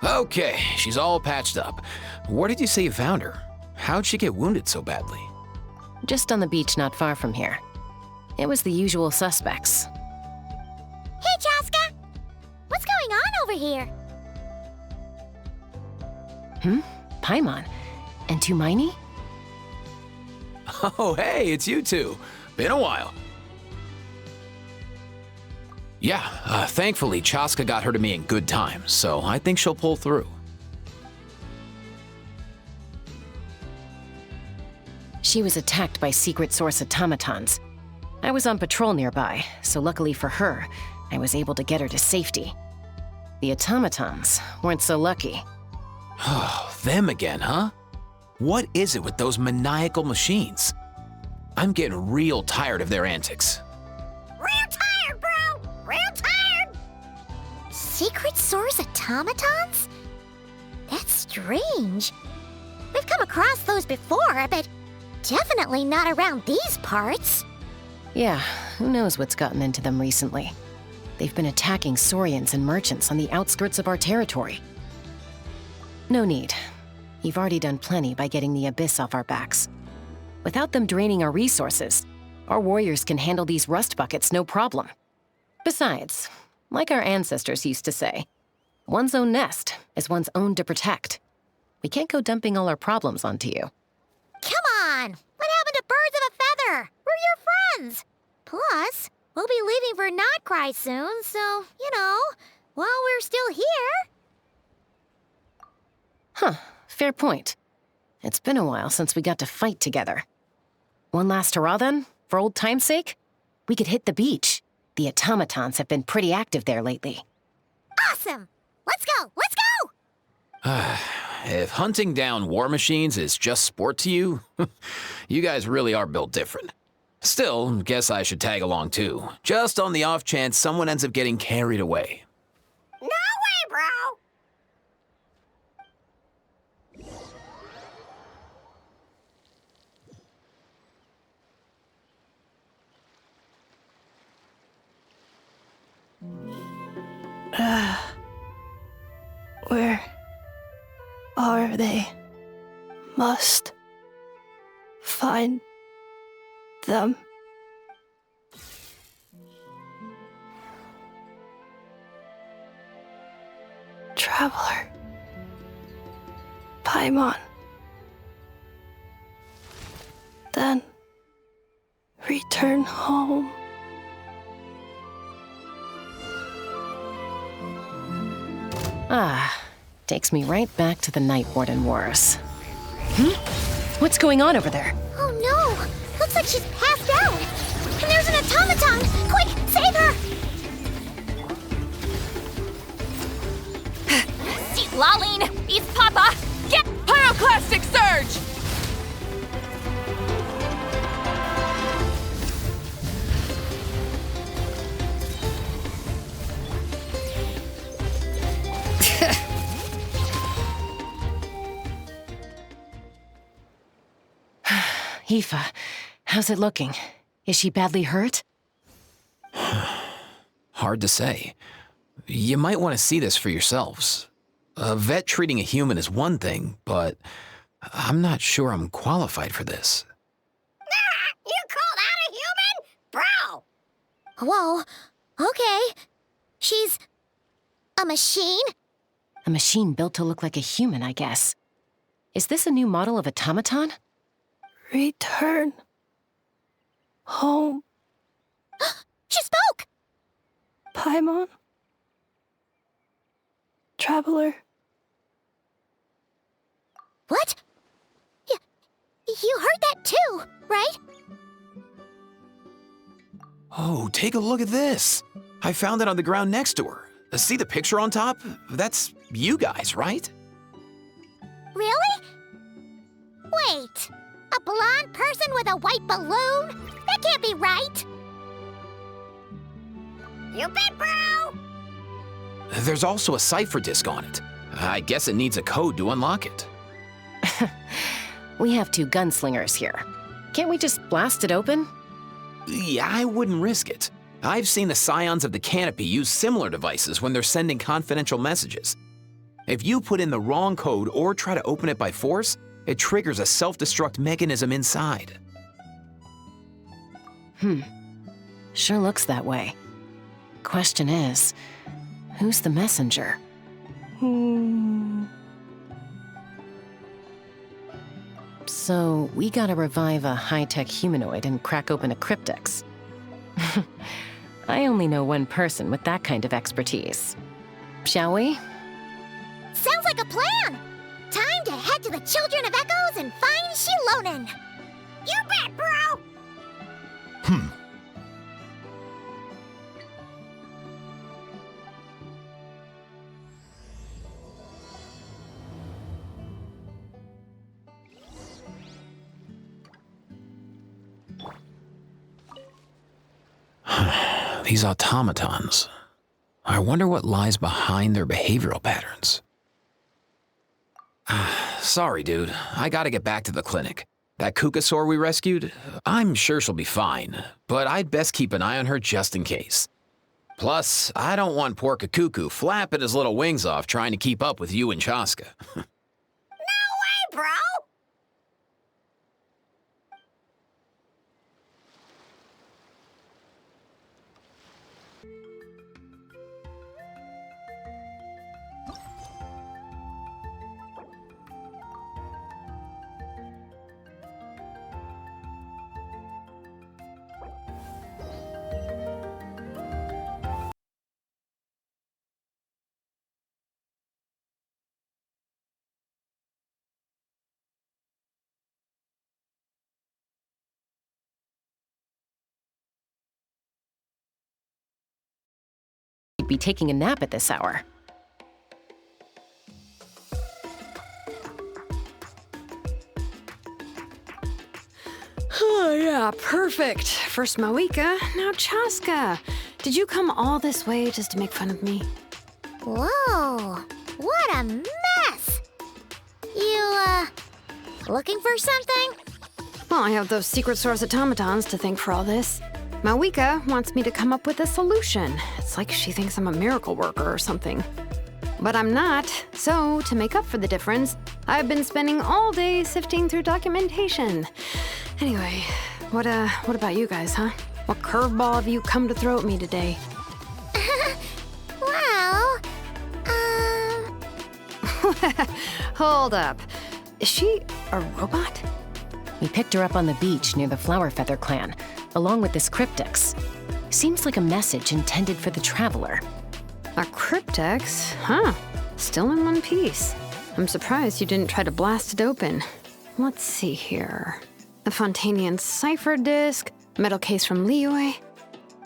Okay, she's all patched up. Where did you say you found her? How'd she get wounded so badly? Just on the beach not far from here. It was the usual suspects. Hey, Chaska! What's going on over here? Paimon. And Tumaini? Oh, hey, it's you two. Been a while. Yeah, thankfully, Chaska got her to me in good time, so I think she'll pull through. She was attacked by secret source automatons. I was on patrol nearby, so luckily for her, I was able to get her to safety. The automatons weren't so lucky. Oh, them again, huh? What is it with those maniacal machines? I'm getting real tired of their antics. Real tired, bro! Real tired! Secret source automatons? That's strange. We've come across those before, but definitely not around these parts. Yeah, who knows what's gotten into them recently. They've been attacking Saurians and merchants on the outskirts of our territory. No need. You've already done plenty by getting the Abyss off our backs. Without them draining our resources, our warriors can handle these rust buckets no problem. Besides, like our ancestors used to say, one's own nest is one's own to protect. We can't go dumping all our problems onto you. Come on! What happened to birds of a feather? We're your friends! Plus, we'll be leaving for Notcry soon, so, while we're still here... Huh, fair point. It's been a while since we got to fight together. One last hurrah then, for old time's sake? We could hit the beach. The automatons have been pretty active there lately. Awesome! Let's go! Let's go! If hunting down war machines is just sport to you, you guys really are built different. Still, guess I should tag along too, just on the off chance someone ends up getting carried away. No way, bro! Where are they? Must find them. Traveler. Paimon. Then return home. Takes me right back to the Night Warden Wars. What's going on over there? Oh no! Looks like she's passed out! And there's an automaton! Quick, save her! See, Laline! East Papa! Get Pyroclastic Surge! Aoife, how's it looking? Is she badly hurt? Hard to say. You might want to see this for yourselves. A vet treating a human is one thing, but I'm not sure I'm qualified for this. You called out a human? Bro! Whoa, okay. She's... a machine? A machine built to look like a human, I guess. Is this a new model of automaton? Return home. She spoke! Paimon. Traveler. What? You heard that too, right? Oh, take a look at this. I found it on the ground next to her. See the picture on top? That's you guys, right? Really? Wait, a blonde person with a white balloon? That can't be right. You bet, bro! There's also a cipher disk on it. I guess it needs a code to unlock it. We have two gunslingers here. Can't we just blast it open? Yeah, I wouldn't risk it. I've seen the Scions of the Canopy use similar devices when they're sending confidential messages. If you put in the wrong code or try to open it by force, it triggers a self-destruct mechanism inside. Sure looks that way. Question is, who's the messenger? So, we gotta revive a high-tech humanoid and crack open a cryptex. I only know one person with that kind of expertise. Shall we? Sounds like a plan! Time to head to the Children of Echoes and find Shilonen! You bet, bro! These automatons. I wonder what lies behind their behavioral patterns. Sorry, dude. I gotta get back to the clinic. That Kukasaur we rescued, I'm sure she'll be fine, but I'd best keep an eye on her just in case. Plus, I don't want poor Kakuku flapping his little wings off trying to keep up with you and Chaska. No way, bro! You'd be taking a nap at this hour. Oh, yeah, perfect. First Mawika, now Chaska. Did you come all this way just to make fun of me? Whoa, what a mess! You, looking for something? Well, I have those secret source automatons to thank for all this. Mawika wants me to come up with a solution. It's like she thinks I'm a miracle worker or something. But I'm not, so to make up for the difference, I've been spending all day sifting through documentation. Anyway, what about you guys, huh? What curveball have you come to throw at me today? Well, Hold up. Is she a robot? We picked her up on the beach near the Flower Feather clan, along with this cryptex. Seems like a message intended for the Traveler. A cryptex? Huh. Still in one piece. I'm surprised you didn't try to blast it open. Let's see here. A Fontanian cipher disk, metal case from Liyue.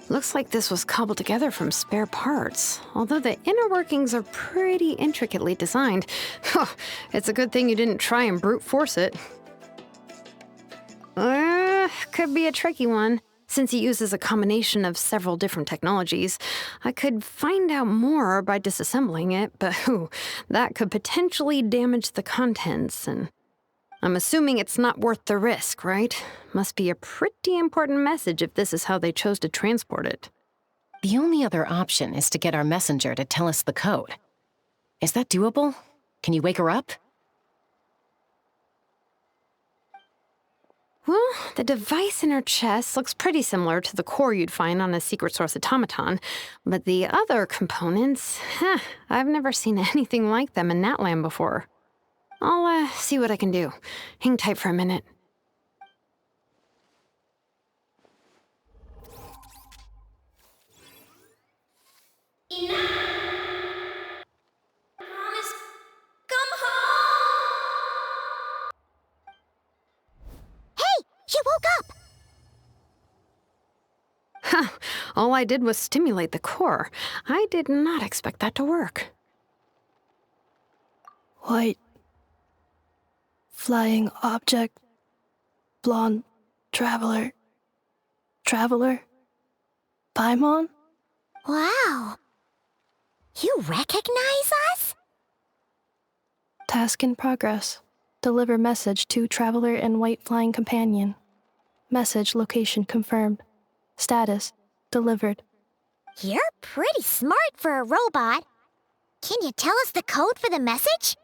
Looks like this was cobbled together from spare parts, although the inner workings are pretty intricately designed. It's a good thing you didn't try and brute force it. Could be a tricky one. Since it uses a combination of several different technologies, I could find out more by disassembling it, but that could potentially damage the contents, and I'm assuming it's not worth the risk, right? Must be a pretty important message if this is how they chose to transport it. The only other option is to get our messenger to tell us the code. Is that doable? Can you wake her up? Well, the device in her chest looks pretty similar to the core you'd find on a secret source automaton, but the other components, I've never seen anything like them in Natland before. I'll see what I can do. Hang tight for a minute. She woke up! All I did was stimulate the core. I did not expect that to work. White. Flying object. Blonde. Traveler. Traveler. Paimon? Wow. You recognize us? Task in progress. Deliver message to Traveler and White Flying Companion. Message location confirmed. Status delivered. You're pretty smart for a robot. Can you tell us the code for the message?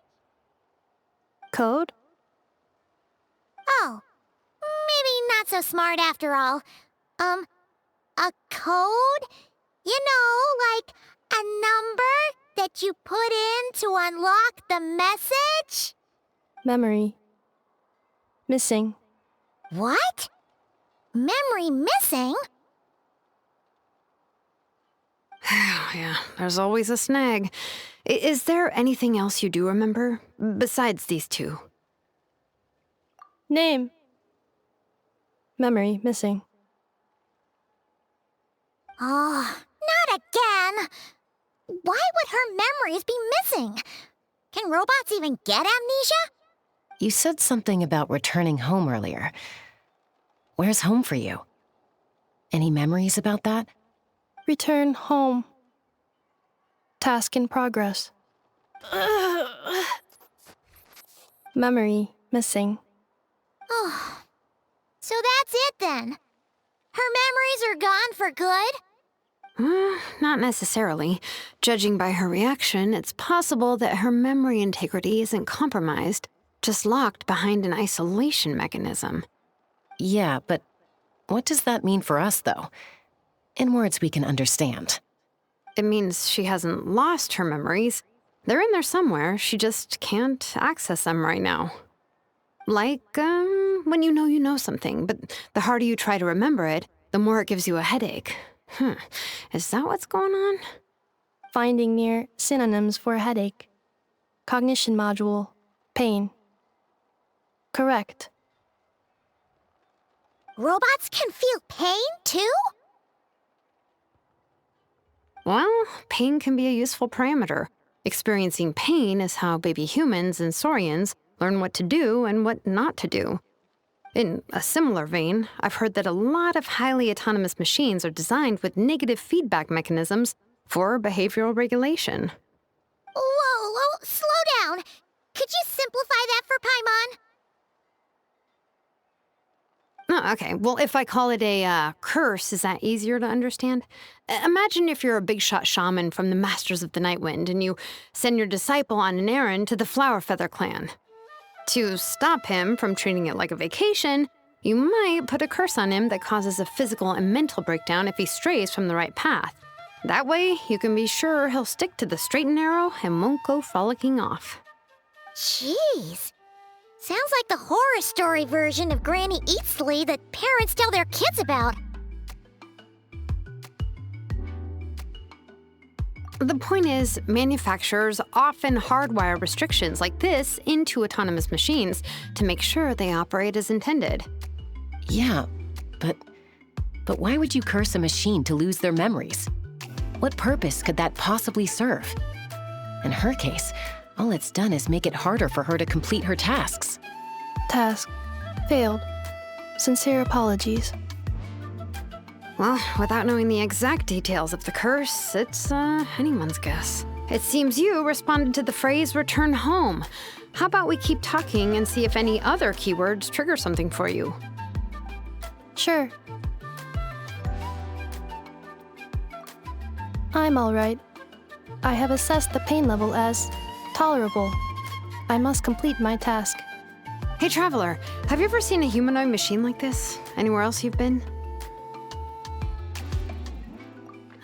Code? Oh, maybe not so smart after all. A code? You know, like a number that you put in to unlock the message? Memory. Missing. What? Memory missing? Yeah, there's always a snag. Is there anything else you do remember, besides these two? Name. Memory missing. Oh, not again! Why would her memories be missing? Can robots even get amnesia? You said something about returning home earlier. Where's home for you? Any memories about that? Return home. Task in progress. Memory missing. Oh, so that's it then. Her memories are gone for good? Not necessarily. Judging by her reaction, it's possible that her memory integrity isn't compromised, just locked behind an isolation mechanism. Yeah, but what does that mean for us, though? In words we can understand. It means she hasn't lost her memories. They're in there somewhere, she just can't access them right now. Like, when you know something, but the harder you try to remember it, the more it gives you a headache. Is that what's going on? Finding near synonyms for headache. Cognition module. Pain. Correct. Robots can feel pain, too? Well, pain can be a useful parameter. Experiencing pain is how baby humans and saurians learn what to do and what not to do. In a similar vein, I've heard that a lot of highly autonomous machines are designed with negative feedback mechanisms for behavioral regulation. Whoa, slow down. Could you simplify that for Paimon? Oh, okay. Well, if I call it a curse, is that easier to understand? Imagine if you're a big shot shaman from the Masters of the Nightwind and you send your disciple on an errand to the Flower Feather clan. To stop him from treating it like a vacation, you might put a curse on him that causes a physical and mental breakdown if he strays from the right path. That way, you can be sure he'll stick to the straight and narrow and won't go frolicking off. Jeez. Sounds like the horror story version of Granny Eatsley that parents tell their kids about. The point is, manufacturers often hardwire restrictions like this into autonomous machines to make sure they operate as intended. Yeah, but why would you curse a machine to lose their memories? What purpose could that possibly serve? In her case, all it's done is make it harder for her to complete her tasks. Task. Failed. Sincere apologies. Well, without knowing the exact details of the curse, it's anyone's guess. It seems you responded to the phrase return home. How about we keep talking and see if any other keywords trigger something for you? Sure. I'm all right. I have assessed the pain level as tolerable. I must complete my task. Hey, Traveler, have you ever seen a humanoid machine like this? Anywhere else you've been?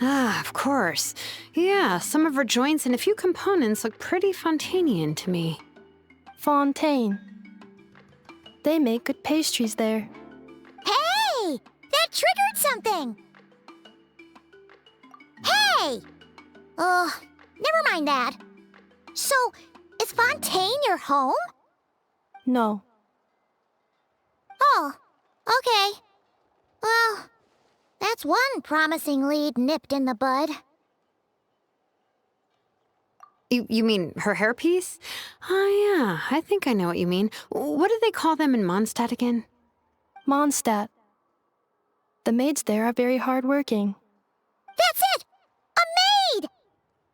Ah, of course. Yeah, some of her joints and a few components look pretty Fontanian to me. Fontaine. They make good pastries there. Hey! That triggered something! Hey! Never mind that. So, is Fontaine your home? No. Oh, okay. Well, that's one promising lead nipped in the bud. You mean her hairpiece? Oh, yeah, I think I know what you mean. What do they call them in Mondstadt again? Mondstadt. The maids there are very hardworking. That's it! A maid!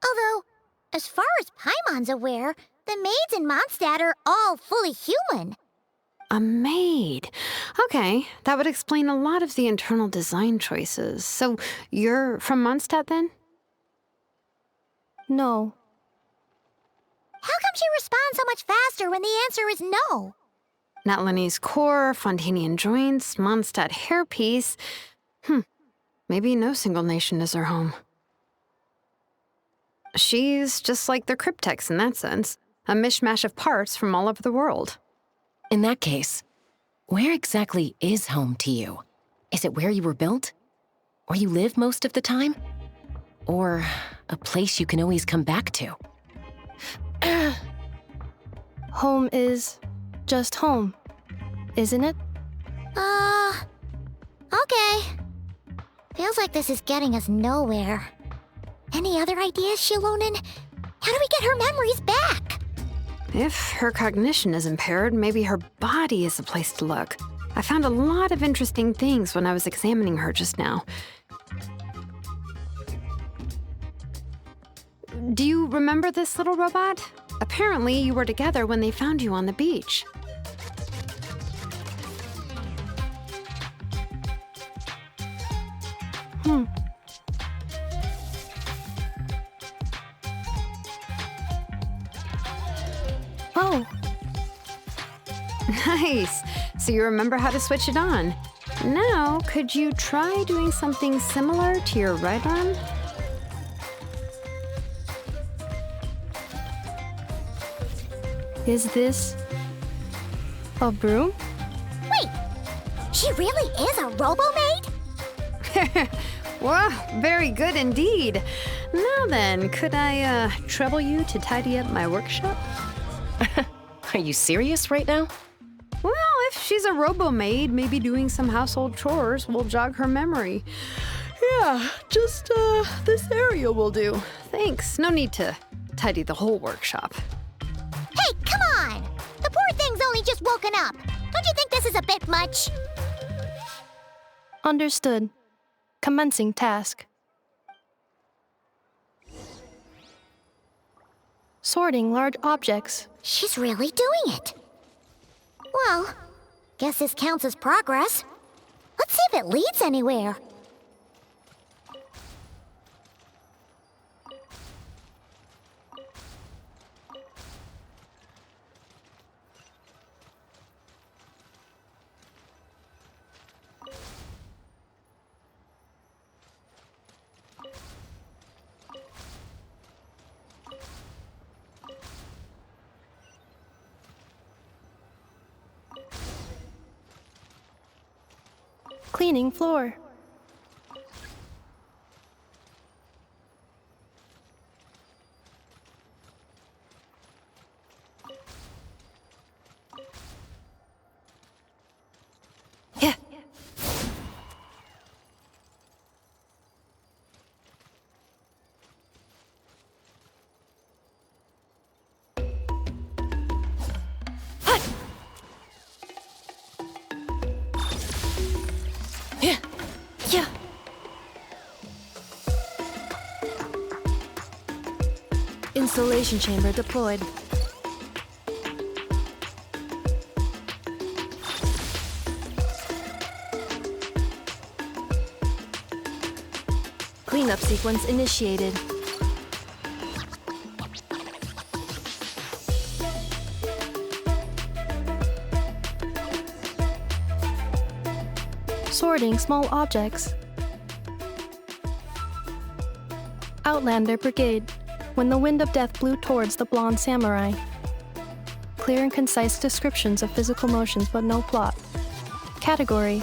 Although, as far as Paimon's aware, the maids in Mondstadt are all fully human. A maid. Okay, that would explain a lot of the internal design choices. So, you're from Mondstadt then? No. How come she responds so much faster when the answer is no? Natlanese core, Fontanian joints, Mondstadt hairpiece. Maybe no single nation is her home. She's just like the Cryptex in that sense. A mishmash of parts from all over the world. In that case, where exactly is home to you? Is it where you were built? Where you live most of the time? Or a place you can always come back to? Home is just home, isn't it? Okay. Feels like this is getting us nowhere. Any other ideas, Shilonen? How do we get her memories back? If her cognition is impaired, maybe her body is a place to look. I found a lot of interesting things when I was examining her just now. Do you remember this little robot? Apparently, you were together when they found you on the beach. Oh, Nice. So you remember how to switch it on. Now, could you try doing something similar to your right arm? is this a broom? Wait, she really is a robo-maid? Wow, very good indeed. Now then, could I trouble you to tidy up my workshop? Are you serious right now? Well, if she's a robo-maid, maybe doing some household chores will jog her memory. Yeah, just this area will do. Thanks. No need to tidy the whole workshop. Hey, come on! The poor thing's only just woken up. Don't you think this is a bit much? Understood. Commencing task. Sorting large objects. She's really doing it. Well, guess this counts as progress. Let's see if it leads anywhere. Cleaning floor. Yeah. Yeah. Yeah. Installation chamber deployed. Cleanup sequence initiated. Sorting small objects. Outlander Brigade. When the wind of death blew towards the blonde samurai. Clear and concise descriptions of physical motions but no plot. Category: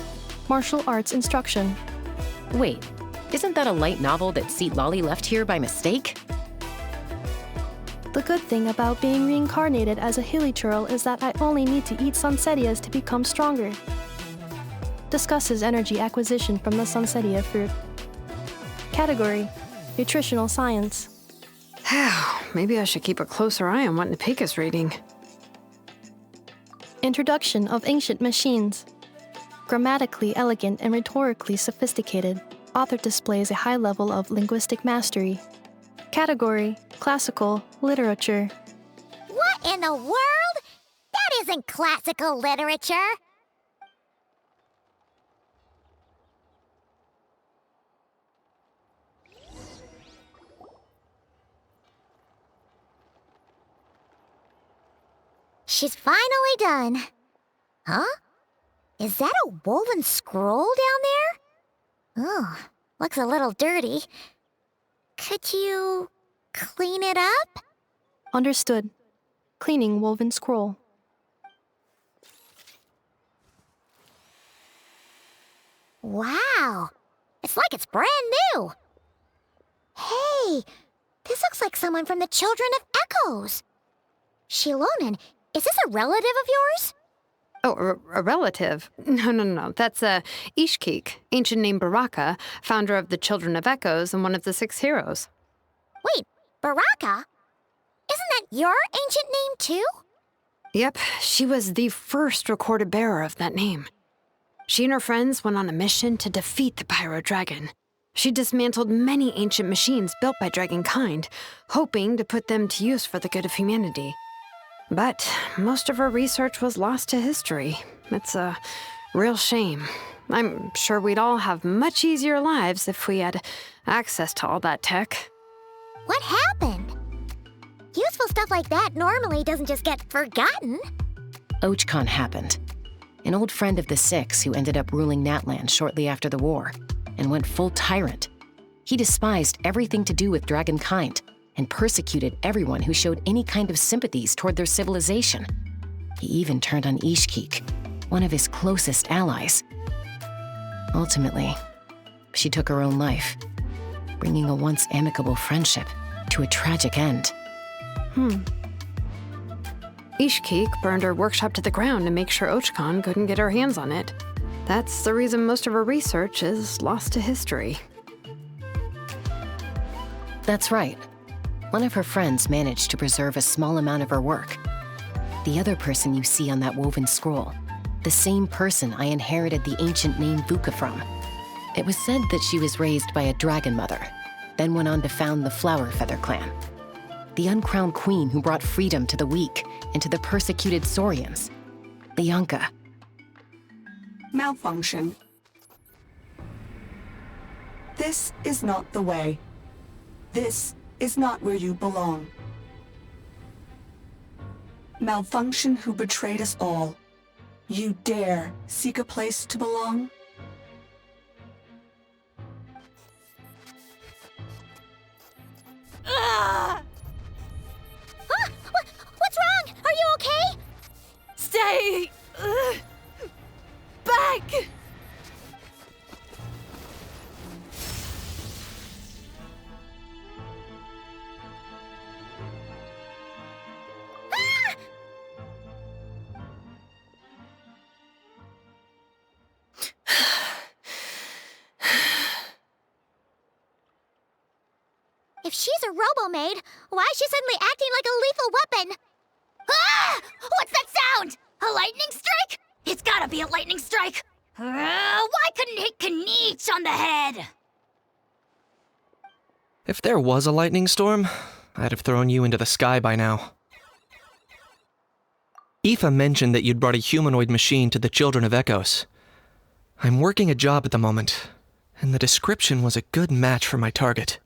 Martial Arts Instruction. Wait, isn't that a light novel that Seat Lolly left here by mistake? The good thing about being reincarnated as a hilly churl is that I only need to eat Sunsetias to become stronger. Discusses energy acquisition from the Sunsetia fruit. Category: Nutritional Science. Maybe I should keep a closer eye on what Napika's reading. Introduction of Ancient Machines. Grammatically elegant and rhetorically sophisticated, author displays a high level of linguistic mastery. Category: Classical Literature. What in the world? That isn't classical literature. She's finally done. Huh? Is that a woven scroll down there? Oh, looks a little dirty. Could you clean it up? Understood. Cleaning woven scroll. Wow, it's like it's brand new. Hey, this looks like someone from the Children of Echoes. Shilonen, is this a relative of yours? Oh, a relative? No. That's Ishkik, ancient name Baraka, founder of the Children of Echoes and one of the 6 heroes. Wait, Baraka? Isn't that your ancient name too? Yep, she was the first recorded bearer of that name. She and her friends went on a mission to defeat the Pyro Dragon. She dismantled many ancient machines built by Dragonkind, hoping to put them to use for the good of humanity. But most of her research was lost to history. It's a real shame. I'm sure we'd all have much easier lives if we had access to all that tech. What happened? Useful stuff like that normally doesn't just get forgotten. Archon happened. An old friend of the 6 who ended up ruling Natlan shortly after the war and went full tyrant. He despised everything to do with Dragonkind and persecuted everyone who showed any kind of sympathies toward their civilization. He even turned on Ishkik, one of his closest allies. Ultimately, she took her own life, bringing a once amicable friendship to a tragic end. Ishkik burned her workshop to the ground to make sure Archon couldn't get her hands on it. That's the reason most of her research is lost to history. That's right. One of her friends managed to preserve a small amount of her work. The other person you see on that woven scroll, the same person I inherited the ancient name Vuka from. It was said that she was raised by a dragon mother, then went on to found the Flower Feather clan. The uncrowned queen who brought freedom to the weak and to the persecuted Saurians. Lianka. Malfunction. This is not the way. This is not where you belong. Malfunction who betrayed us all. You dare seek a place to belong? What's wrong? Are you okay? Stay back! If she's a robo-maid, why is she suddenly acting like a lethal weapon? Ah! What's that sound? A lightning strike? It's gotta be a lightning strike! Why couldn't it hit Kniech on the head? If there was a lightning storm, I'd have thrown you into the sky by now. Aoife mentioned that you'd brought a humanoid machine to the Children of Echoes. I'm working a job at the moment, and the description was a good match for my target.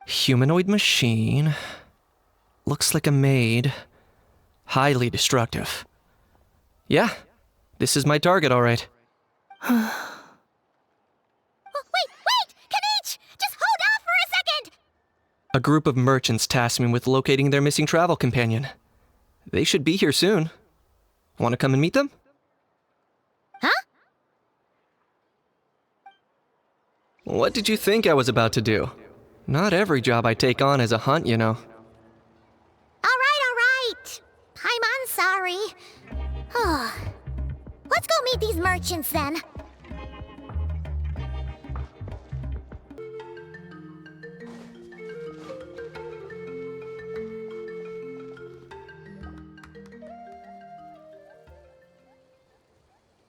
Humanoid machine. Looks like a maid. Highly destructive. Yeah, this is my target, all right. Oh, wait! Kniech! Just hold off for a second! A group of merchants tasked me with locating their missing travel companion. They should be here soon. Want to come and meet them? Huh? What did you think I was about to do? Not every job I take on is a hunt, you know. All right. I'm sorry. Let's go meet these merchants then.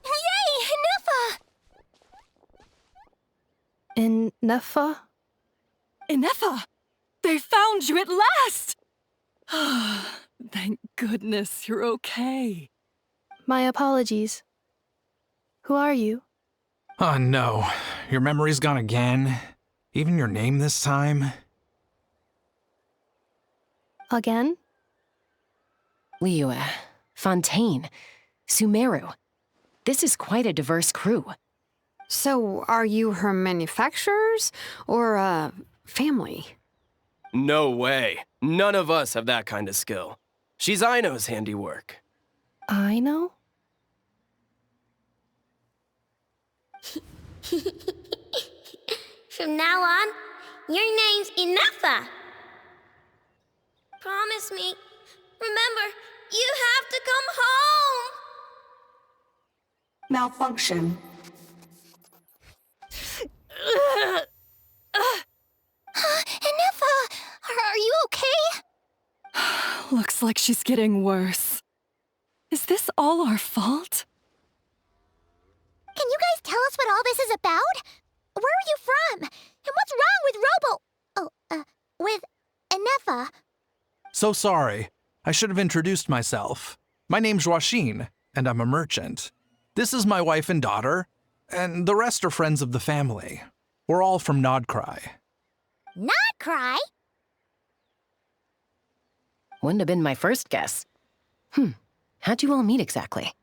Yay, Neffa! In Neffa? Ineffa! They found you at last! Thank goodness you're okay. My apologies. Who are you? Oh no, your memory's gone again? Even your name this time? Again? Liyue, Fontaine, Sumeru. This is quite a diverse crew. So, are you her manufacturers or, family? No way. None of us have that kind of skill. She's Aino's handiwork. I know? From now on, your name's Inefa. Promise me. Remember, you have to come home. Malfunction. Inefa, are you okay? Looks like she's getting worse. Is this all our fault? Can you guys tell us what all this is about? Where are you from? And what's wrong with with Inefa? So sorry. I should have introduced myself. My name's Washin, and I'm a merchant. This is my wife and daughter, and the rest are friends of the family. We're all from Nodcry. Not cry? Wouldn't have been my first guess. How'd you all meet exactly?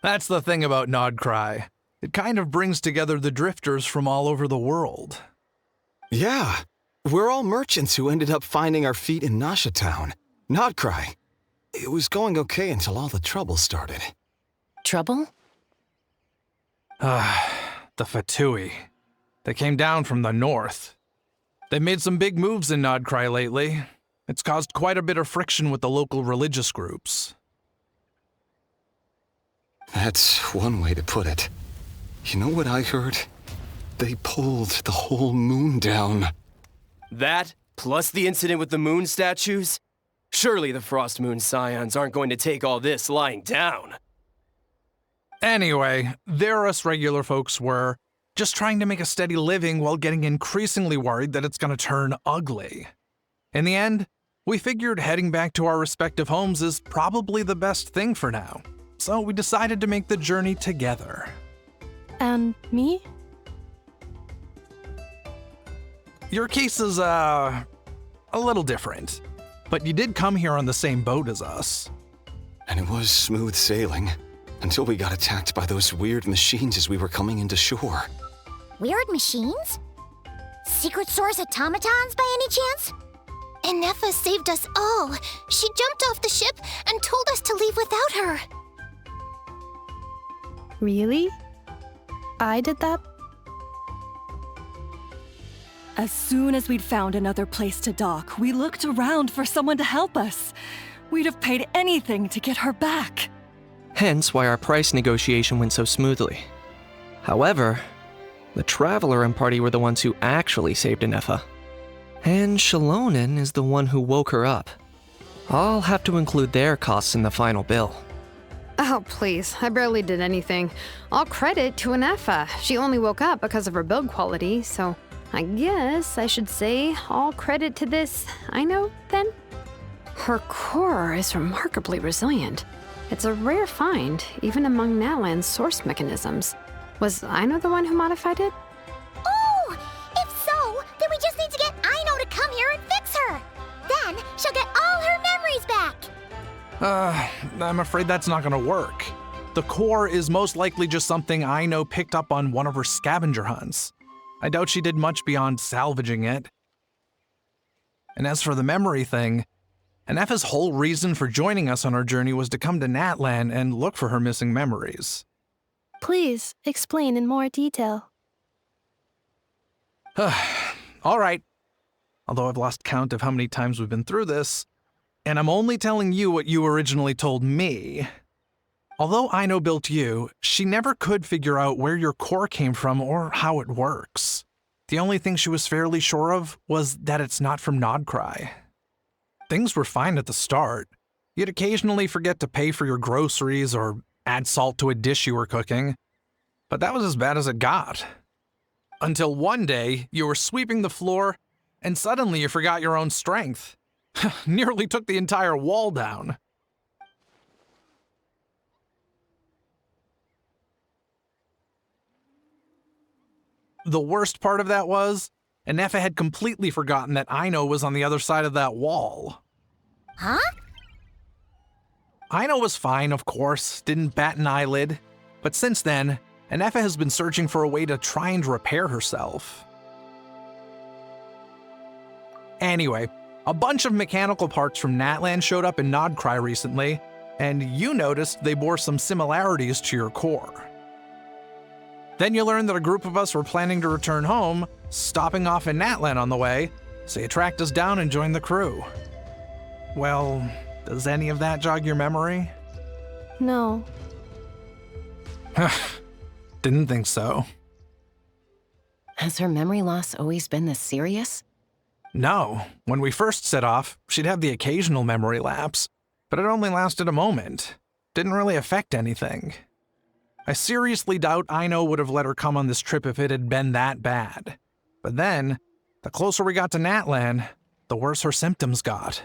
That's the thing about Nodcry. It kind of brings together the drifters from all over the world. Yeah, we're all merchants who ended up finding our feet in Nasha Town. Nodcry. It was going okay until all the trouble started. Trouble? The Fatui. They came down from the north. They've made some big moves in Nodcry lately. It's caused quite a bit of friction with the local religious groups. That's one way to put it. You know what I heard? They pulled the whole moon down. That, plus the incident with the moon statues? Surely the Frost Moon Scions aren't going to take all this lying down. Anyway, there us regular folks were, just trying to make a steady living while getting increasingly worried that it's going to turn ugly. In the end, we figured heading back to our respective homes is probably the best thing for now. So we decided to make the journey together. And me? Your case is, a little different. But you did come here on the same boat as us. And it was smooth sailing, until we got attacked by those weird machines as we were coming into shore. Weird machines? Secret Source automatons by any chance? Inefa saved us all. She jumped off the ship and told us to leave without her. Really? I did that? As soon as we'd found another place to dock, we looked around for someone to help us. We'd have paid anything to get her back. Hence why our price negotiation went so smoothly. However, the Traveler and party were the ones who actually saved Inefa. And Shalonen is the one who woke her up. I'll have to include their costs in the final bill. Oh, please. I barely did anything. All credit to Inefa. She only woke up because of her build quality, so I guess I should say all credit to this Aino, then? Her core is remarkably resilient. It's a rare find, even among Nalan's source mechanisms. Was Aino the one who modified it? Oh! If so, then we just need to get Aino to come here and fix her. Then she'll get all her memories back. I'm afraid that's not gonna work. The core is most likely just something Aino picked up on one of her scavenger hunts. I doubt she did much beyond salvaging it. And as for the memory thing, Inefa's whole reason for joining us on our journey was to come to Natlan and look for her missing memories. Please explain in more detail. All right. Although I've lost count of how many times we've been through this, and I'm only telling you what you originally told me. Although Aino built you, she never could figure out where your core came from or how it works. The only thing she was fairly sure of was that it's not from Nodcry. Things were fine at the start. You'd occasionally forget to pay for your groceries or add salt to a dish you were cooking. But that was as bad as it got. Until one day, you were sweeping the floor, and suddenly you forgot your own strength. Nearly took the entire wall down. The worst part of that was, Inefa had completely forgotten that Aino was on the other side of that wall. Huh? Aino was fine, of course, didn't bat an eyelid. But since then, Anefa has been searching for a way to try and repair herself. Anyway, a bunch of mechanical parts from Natlan showed up in Nodcry recently, and you noticed they bore some similarities to your core. Then you learned that a group of us were planning to return home, stopping off in Natlan on the way, so you tracked us down and joined the crew. Well, does any of that jog your memory? No. Didn't think so. Has her memory loss always been this serious? No. When we first set off, she'd have the occasional memory lapse, but it only lasted a moment. Didn't really affect anything. I seriously doubt Aino would have let her come on this trip if it had been that bad. But then, the closer we got to Natlan, the worse her symptoms got.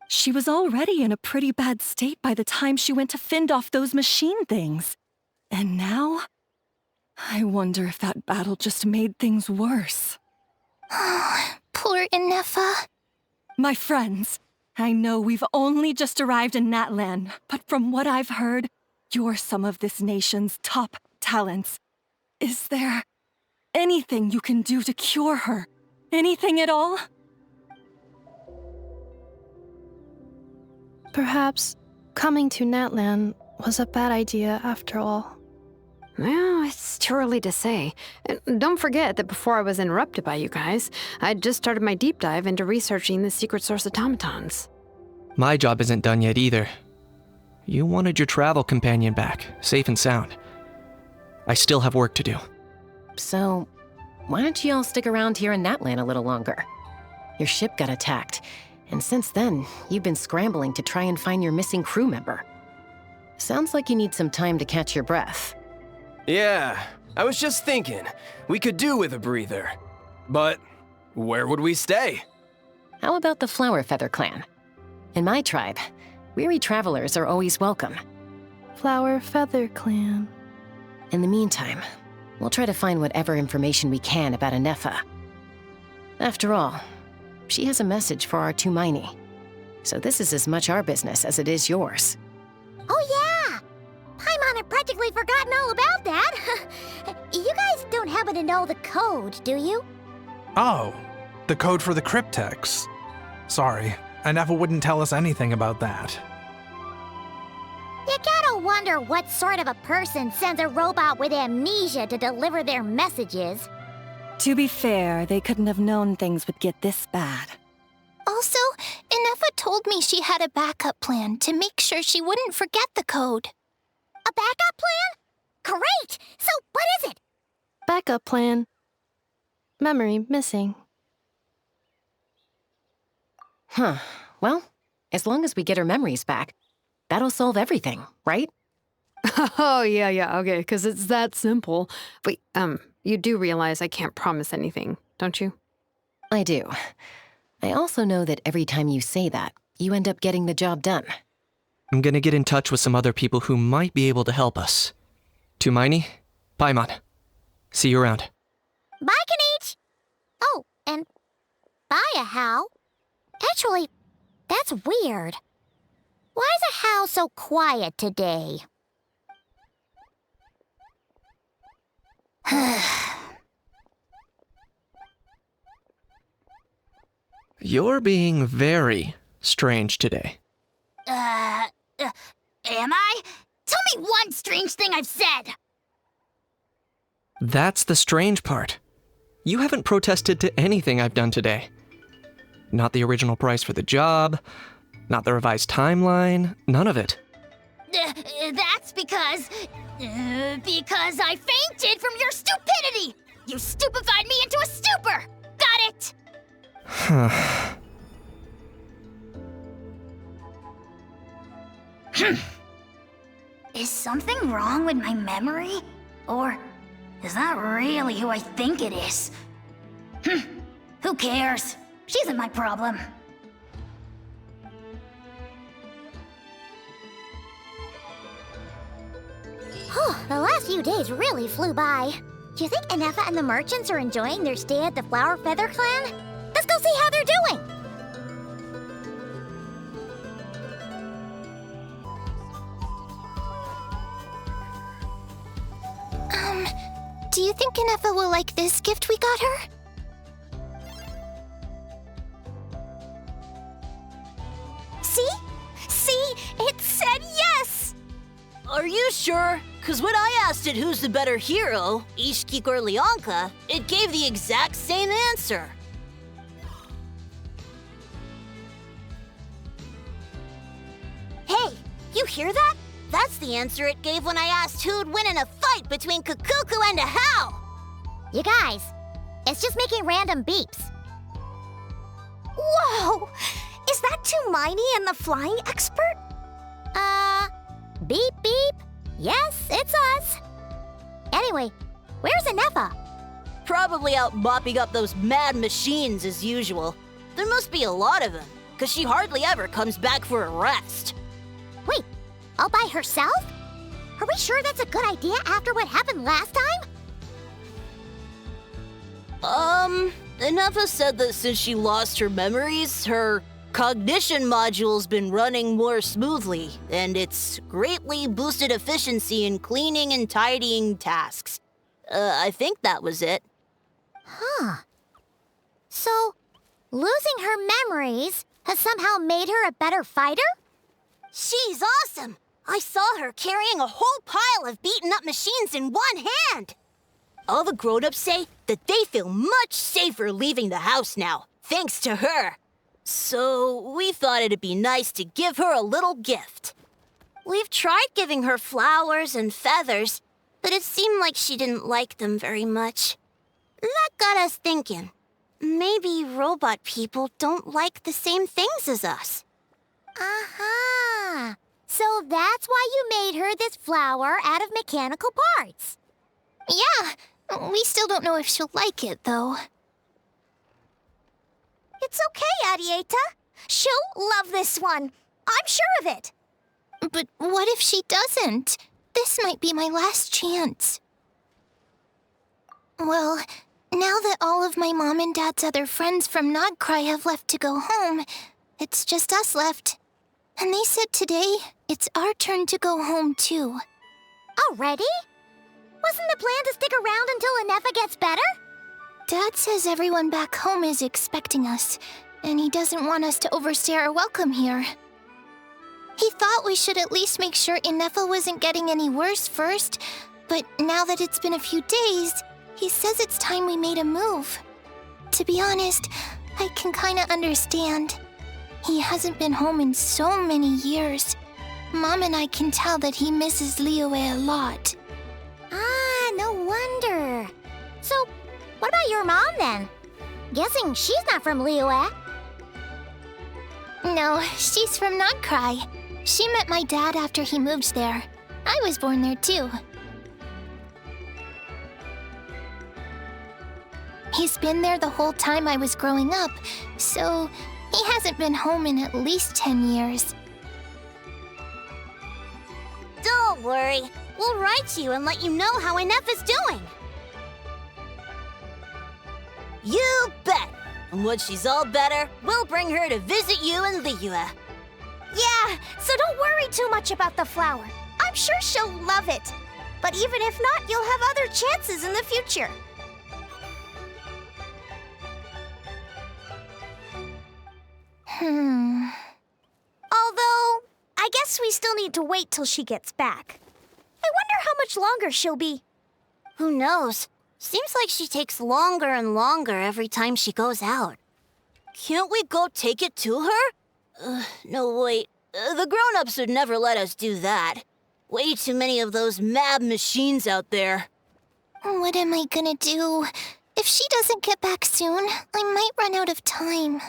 She was already in a pretty bad state by the time she went to fend off those machine things. And now? I wonder if that battle just made things worse. Poor Anefa. My friends, I know we've only just arrived in Natlan, but from what I've heard, you're some of this nation's top talents. Is there anything you can do to cure her? Anything at all? Perhaps coming to Natlan was a bad idea after all. Well, it's too early to say. And don't forget that before I was interrupted by you guys, I'd just started my deep dive into researching the secret source automatons. My job isn't done yet either. You wanted your travel companion back, safe and sound. I still have work to do. So, why don't you all stick around here in Natlan a little longer? Your ship got attacked, and since then, you've been scrambling to try and find your missing crew member. Sounds like you need some time to catch your breath. Yeah, I was just thinking, we could do with a breather. But where would we stay? How about the Flower Feather clan? In my tribe, weary travelers are always welcome. Flower Feather Clan. In the meantime, we'll try to find whatever information we can about Anefa. After all, she has a message for our Tumaini. So this is as much our business as it is yours. Oh yeah! Paimon had practically forgotten all about that. You guys don't happen to know the code, do you? Oh, the code for the cryptex. Sorry, Anefa wouldn't tell us anything about that. You gotta wonder what sort of a person sends a robot with amnesia to deliver their messages. To be fair, they couldn't have known things would get this bad. Also, Anefa told me she had a backup plan to make sure she wouldn't forget the code. A backup plan? Great! So what is it? Backup plan. Memory missing. Huh. Well, as long as we get her memories back, that'll solve everything, right? Oh, yeah, okay, because it's that simple. Wait, you do realize I can't promise anything, don't you? I do. I also know that every time you say that, you end up getting the job done. I'm gonna get in touch with some other people who might be able to help us. Tumaini, Paimon. See you around. Bye, Kanich! Oh, and bye, How. Actually, that's weird. Why is How so quiet today? You're being very strange today. Am I? Tell me one strange thing I've said! That's the strange part. You haven't protested to anything I've done today. Not the original price for the job, not the revised timeline, none of it. That's because I fainted from your stupidity! You stupefied me into a stupor! Got it? Is something wrong with my memory? Or is that really who I think it is? Who cares? She isn't my problem. The last few days really flew by. Do you think Anefa and the merchants are enjoying their stay at the Flower Feather Clan? Let's go see how they're doing! think Ineffa will like this gift we got her. See? See? It said yes! Are you sure? Because when I asked it who's the better hero, Ishkik or Leonka, it gave the exact same answer. Hey, you hear that? That's the answer it gave when I asked who'd win in a fight between Kukuku and Ahau. You guys, it's just making random beeps. Whoa! Is that Tumaini and the flying expert? Beep beep. Yes, it's us. Anyway, where's Ineffa? Probably out mopping up those mad machines as usual. There must be a lot of them, because she hardly ever comes back for a rest. Wait, all by herself? Are we sure that's a good idea after what happened last time? Ineffa said that since she lost her memories, her cognition module's been running more smoothly, and it's greatly boosted efficiency in cleaning and tidying tasks. I think that was it. Huh. So, losing her memories has somehow made her a better fighter? She's awesome! I saw her carrying a whole pile of beaten-up machines in one hand! All the grown-ups say that they feel much safer leaving the house now, thanks to her. So we thought it'd be nice to give her a little gift. We've tried giving her flowers and feathers, but it seemed like she didn't like them very much. That got us thinking. Maybe robot people don't like the same things as us. Aha! So that's why you made her this flower out of mechanical parts. Yeah, we still don't know if she'll like it, though. It's okay, Arieta. She'll love this one. I'm sure of it. But what if she doesn't? This might be my last chance. Well, now that all of my mom and dad's other friends from Nodcry have left to go home, it's just us left. And they said today, it's our turn to go home, too. Already? Wasn't the plan to stick around until Ineffa gets better? Dad says everyone back home is expecting us, and he doesn't want us to overstay our welcome here. He thought we should at least make sure Ineffa wasn't getting any worse first, but now that it's been a few days, he says it's time we made a move. To be honest, I can kinda understand. He hasn't been home in so many years. Mom and I can tell that he misses Liyue a lot. Ah, no wonder. So, what about your mom then? Guessing she's not from Liyue. No, she's from Nodcry. She met my dad after he moved there. I was born there too. He's been there the whole time I was growing up, so he hasn't been home in at least 10 years. Don't worry. We'll write to you and let you know how Ineffa's doing. You bet! And when she's all better, we'll bring her to visit you in Liyue. Yeah, so don't worry too much about the flower. I'm sure she'll love it. But even if not, you'll have other chances in the future. Although, I guess we still need to wait till she gets back. I wonder how much longer she'll be. Who knows? Seems like she takes longer and longer every time she goes out. Can't we go take it to her? No, wait. The grown-ups would never let us do that. Way too many of those mad machines out there. What am I gonna do? If she doesn't get back soon, I might run out of time.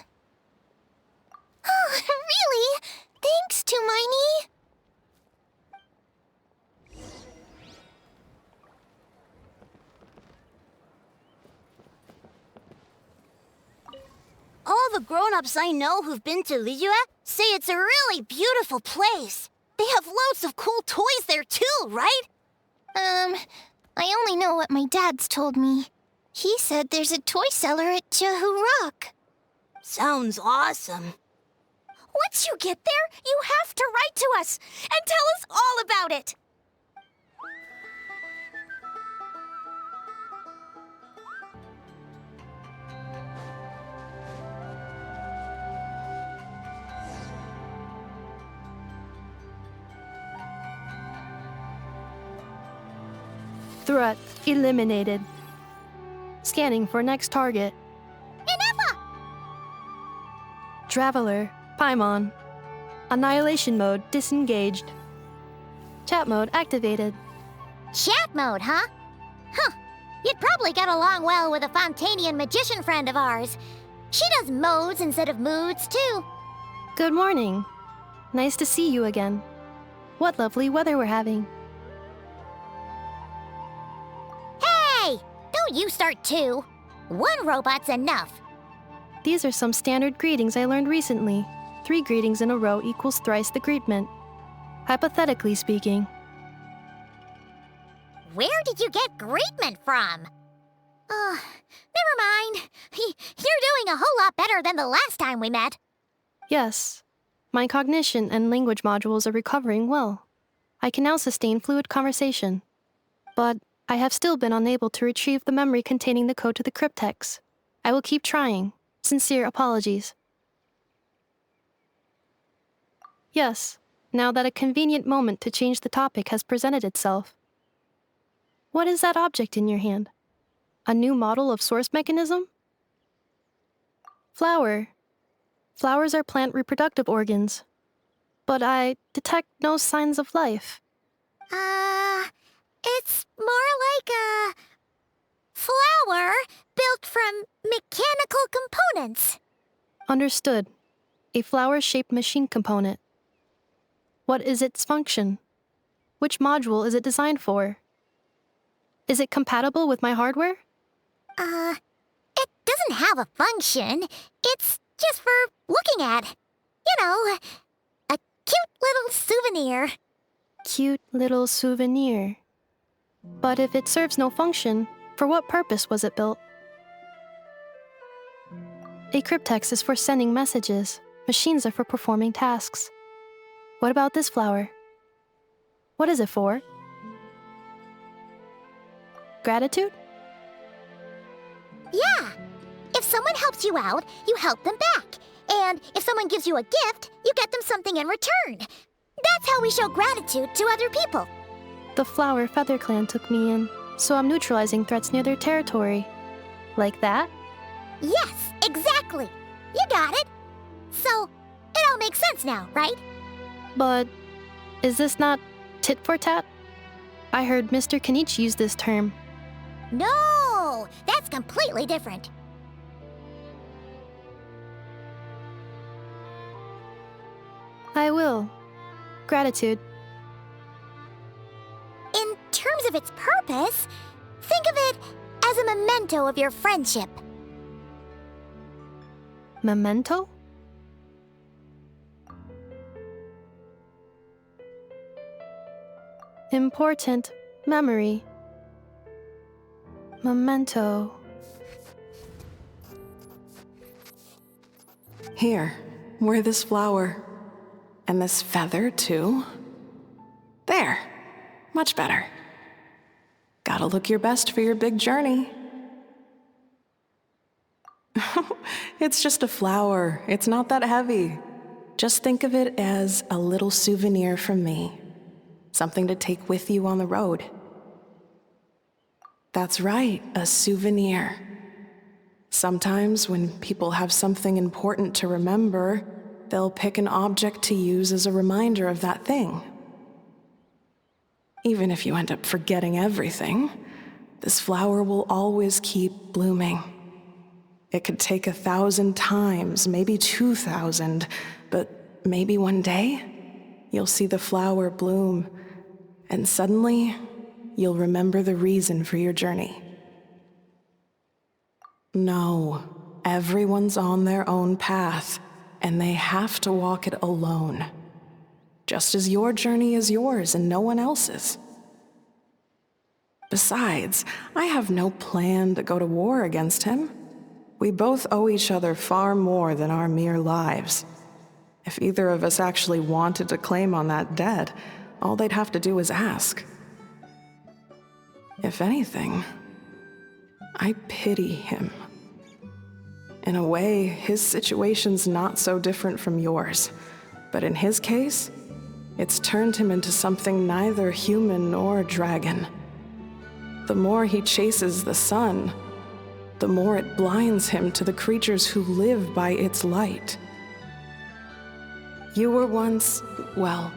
Oh, really? Thanks, Tumaini. All the grown-ups I know who've been to Liyue say it's a really beautiful place. They have loads of cool toys there too, right? I only know what my dad's told me. He said there's a toy cellar at Jehu Rock. Sounds awesome. Once you get there, you have to write to us and tell us all about it. Threat eliminated. Scanning for next target. Inefa! Traveler, Paimon. Annihilation mode disengaged. Chat mode activated. Chat mode, huh? Huh. You'd probably get along well with a Fontanian magician friend of ours. She does modes instead of moods, too. Good morning. Nice to see you again. What lovely weather we're having. Hey! Don't you start too. One robot's enough. These are some standard greetings I learned recently. 3 greetings in a row equals thrice the greetment. Hypothetically speaking. Where did you get greetment from? Never mind. You're doing a whole lot better than the last time we met. Yes. My cognition and language modules are recovering well. I can now sustain fluid conversation. But I have still been unable to retrieve the memory containing the code to the cryptex. I will keep trying. Sincere apologies. Yes, now that a convenient moment to change the topic has presented itself. What is that object in your hand? A new model of source mechanism? Flower. Flowers are plant reproductive organs. But I detect no signs of life. It's more like a flower built from mechanical components. Understood. A flower-shaped machine component. What is its function? Which module is it designed for? Is it compatible with my hardware? It doesn't have a function. It's just for looking at. You know, a cute little souvenir. Cute little souvenir. But if it serves no function, for what purpose was it built? A cryptex is for sending messages. Machines are for performing tasks. What about this flower? What is it for? Gratitude? Yeah. If someone helps you out, you help them back. And if someone gives you a gift, you get them something in return. That's how we show gratitude to other people. The Flower Feather Clan took me in, so I'm neutralizing threats near their territory. Like that? Yes, exactly. You got it. So, it all makes sense now, right? But is this not tit for tat? I heard Mr. Kenichi use this term. No, that's completely different. I will. Gratitude. In terms of its purpose, think of it as a memento of your friendship. Memento? Important memory. Memento. Here, wear this flower. And this feather, too. There. Much better. Gotta look your best for your big journey. It's just a flower. It's not that heavy. Just think of it as a little souvenir from me. Something to take with you on the road. That's right, a souvenir. Sometimes when people have something important to remember, they'll pick an object to use as a reminder of that thing. Even if you end up forgetting everything, this flower will always keep blooming. It could take 1,000 times, maybe 2,000, but maybe one day, you'll see the flower bloom, and suddenly, you'll remember the reason for your journey. No, everyone's on their own path, and they have to walk it alone. Just as your journey is yours and no one else's. Besides, I have no plan to go to war against him. We both owe each other far more than our mere lives. If either of us actually wanted to claim on that debt, all they'd have to do is ask. If anything, I pity him. In a way, his situation's not so different from yours. But in his case, it's turned him into something neither human nor dragon. the more he chases the sun, the more it blinds him to the creatures who live by its light. You were once, well,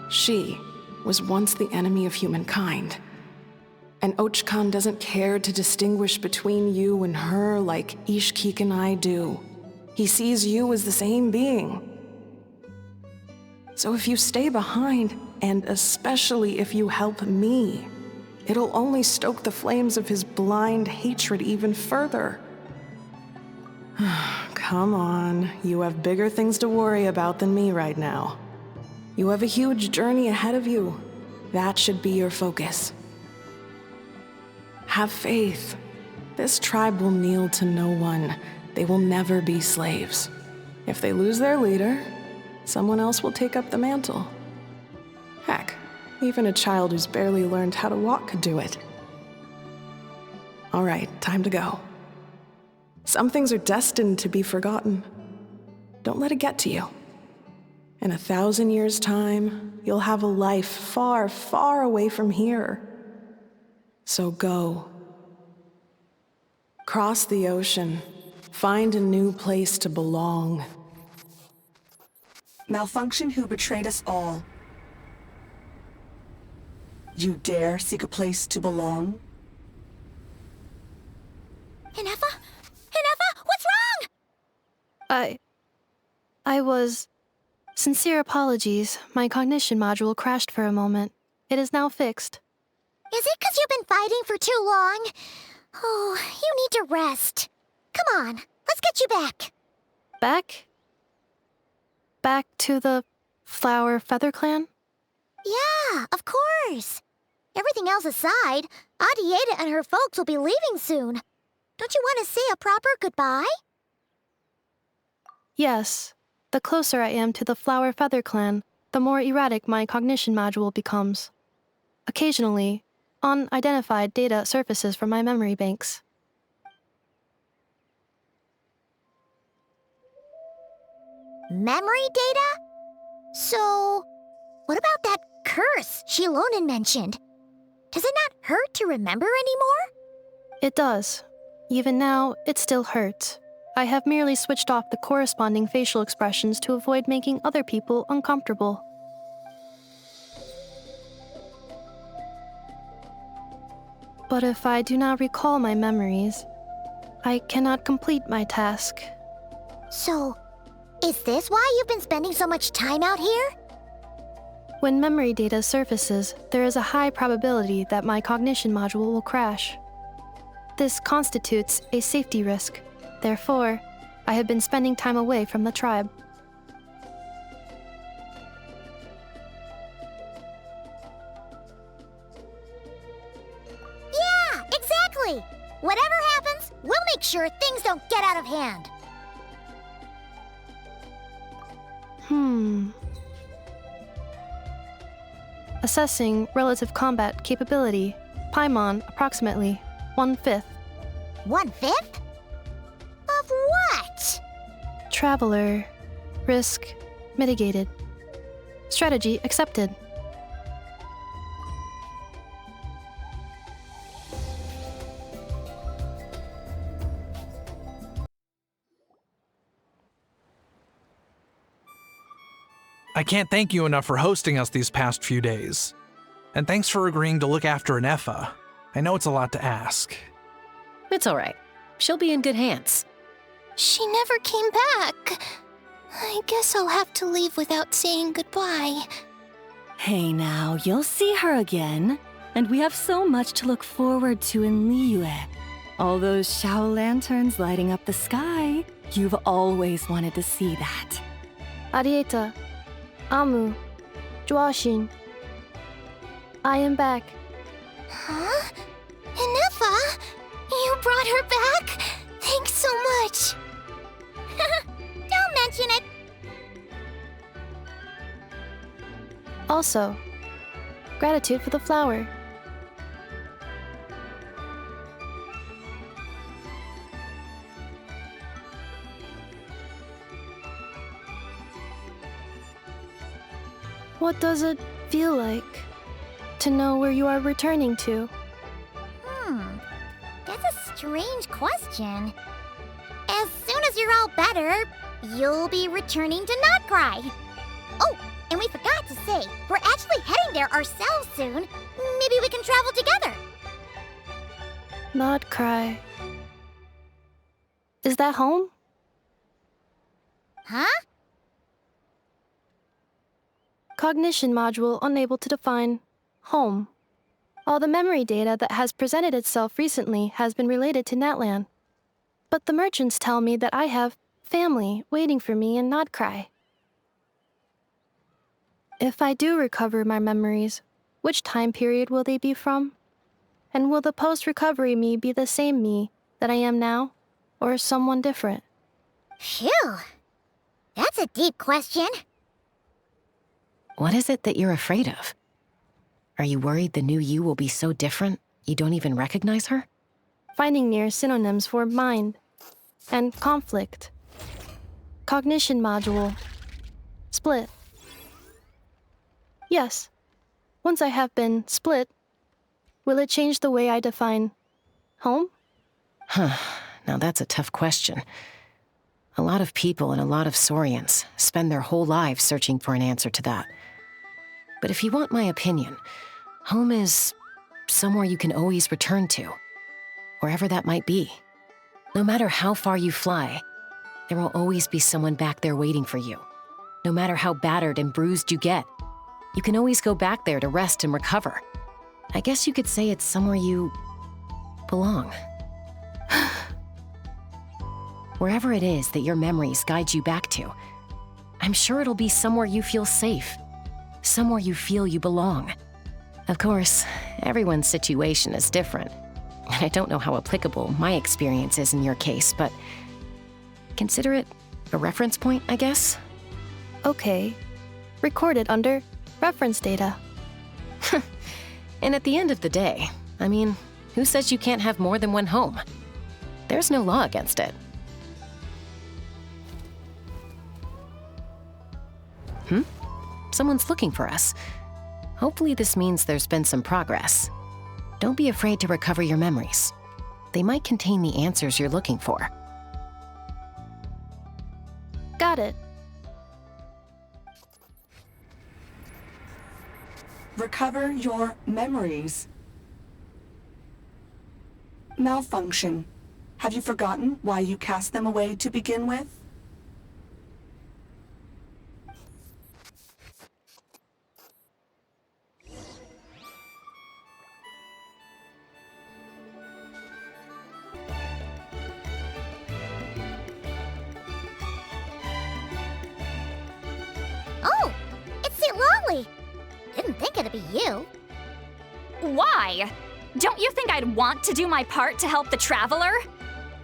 she was once the enemy of humankind. And Archon doesn't care to distinguish between you and her like Ishkik and I do. He sees you as the same being. So if you stay behind, and especially if you help me, it'll only stoke the flames of his blind hatred even further. Come on, you have bigger things to worry about than me right now. You have a huge journey ahead of you. That should be your focus. Have faith. This tribe will kneel to no one. They will never be slaves. If they lose their leader, someone else will take up the mantle. Heck, even a child who's barely learned how to walk could do it. All right, time to go. Some things are destined to be forgotten. Don't let it get to you. In 1,000 years' time, you'll have a life far, far away from here. So go. Cross the ocean. Find a new place to belong. Malfunction who betrayed us all. You dare seek a place to belong? Inefa? Inefa, what's wrong? I was... Sincere apologies. My cognition module crashed for a moment. It is now fixed. Is it 'cause you've been fighting for too long? Oh, you need to rest. Come on, let's get you back. Back? Back to the Flower Feather Clan? Yeah, of course. Everything else aside, Adieta and her folks will be leaving soon. Don't you want to say a proper goodbye? Yes. The closer I am to the Flower Feather Clan, the more erratic my cognition module becomes. Occasionally, unidentified data surfaces from my memory banks. Memory data? So, what about that curse Shilonen mentioned? Does it not hurt to remember anymore? It does. Even now, it still hurts. I have merely switched off the corresponding facial expressions to avoid making other people uncomfortable. But if I do not recall my memories, I cannot complete my task. So, is this why you've been spending so much time out here? When memory data surfaces, there is a high probability that my cognition module will crash. This constitutes a safety risk. Therefore, I have been spending time away from the tribe. Yeah, exactly! Whatever happens, we'll make sure things don't get out of hand. Assessing relative combat capability. Paimon, approximately 1/5. 1/5? Of what? Traveler. Risk mitigated. Strategy accepted. I can't thank you enough for hosting us these past few days. And thanks for agreeing to look after Inefa. I know it's a lot to ask. It's all right. She'll be in good hands. She never came back. I guess I'll have to leave without saying goodbye. Hey now, you'll see her again. And we have so much to look forward to in Liyue. All those Shao lanterns lighting up the sky. You've always wanted to see that. Arieta, Amu, Joashin. I am back. Huh? Inefa? You brought her back? Thanks so much. Don't mention it. Also, gratitude for the flower. What does it feel like to know where you are returning to? strange question. As soon as you're all better, you'll be returning to Notcry. Oh, and we forgot to say, we're actually heading there ourselves soon. Maybe we can travel together. Not cry. Is that home? Huh? Cognition module unable to define home. All the memory data that has presented itself recently has been related to Natlan. But the merchants tell me that I have family waiting for me in Notcry. If I do recover my memories, which time period will they be from? And will the post-recovery me be the same me that I am now, or someone different? Phew. That's a deep question. What is it that you're afraid of? Are you worried the new you will be so different you don't even recognize her? Finding near synonyms for mind and conflict. Cognition module. Split. Yes. Once I have been split, will it change the way I define home? Now that's a tough question. A lot of people and a lot of Saurians spend their whole lives searching for an answer to that. But if you want my opinion, home is somewhere you can always return to, wherever that might be. No matter how far you fly, there will always be someone back there waiting for you. No matter how battered and bruised you get, you can always go back there to rest and recover. I guess you could say it's somewhere you belong. Wherever it is that your memories guide you back to, I'm sure it'll be somewhere you feel safe, somewhere you feel you belong. Of course, everyone's situation is different, and I don't know how applicable my experience is in your case, but consider it a reference point, I guess? Okay. Recorded under reference data. And at the end of the day, I mean, who says you can't have more than one home? There's no law against it. Someone's looking for us. Hopefully this means there's been some progress. Don't be afraid to recover your memories. They might contain the answers you're looking for. Got it. Recover your memories. Malfunction. Have you forgotten why you cast them away to begin with? Oh, it's St. Lolly. Didn't think it'd be you. Why? Don't you think I'd want to do my part to help the Traveler?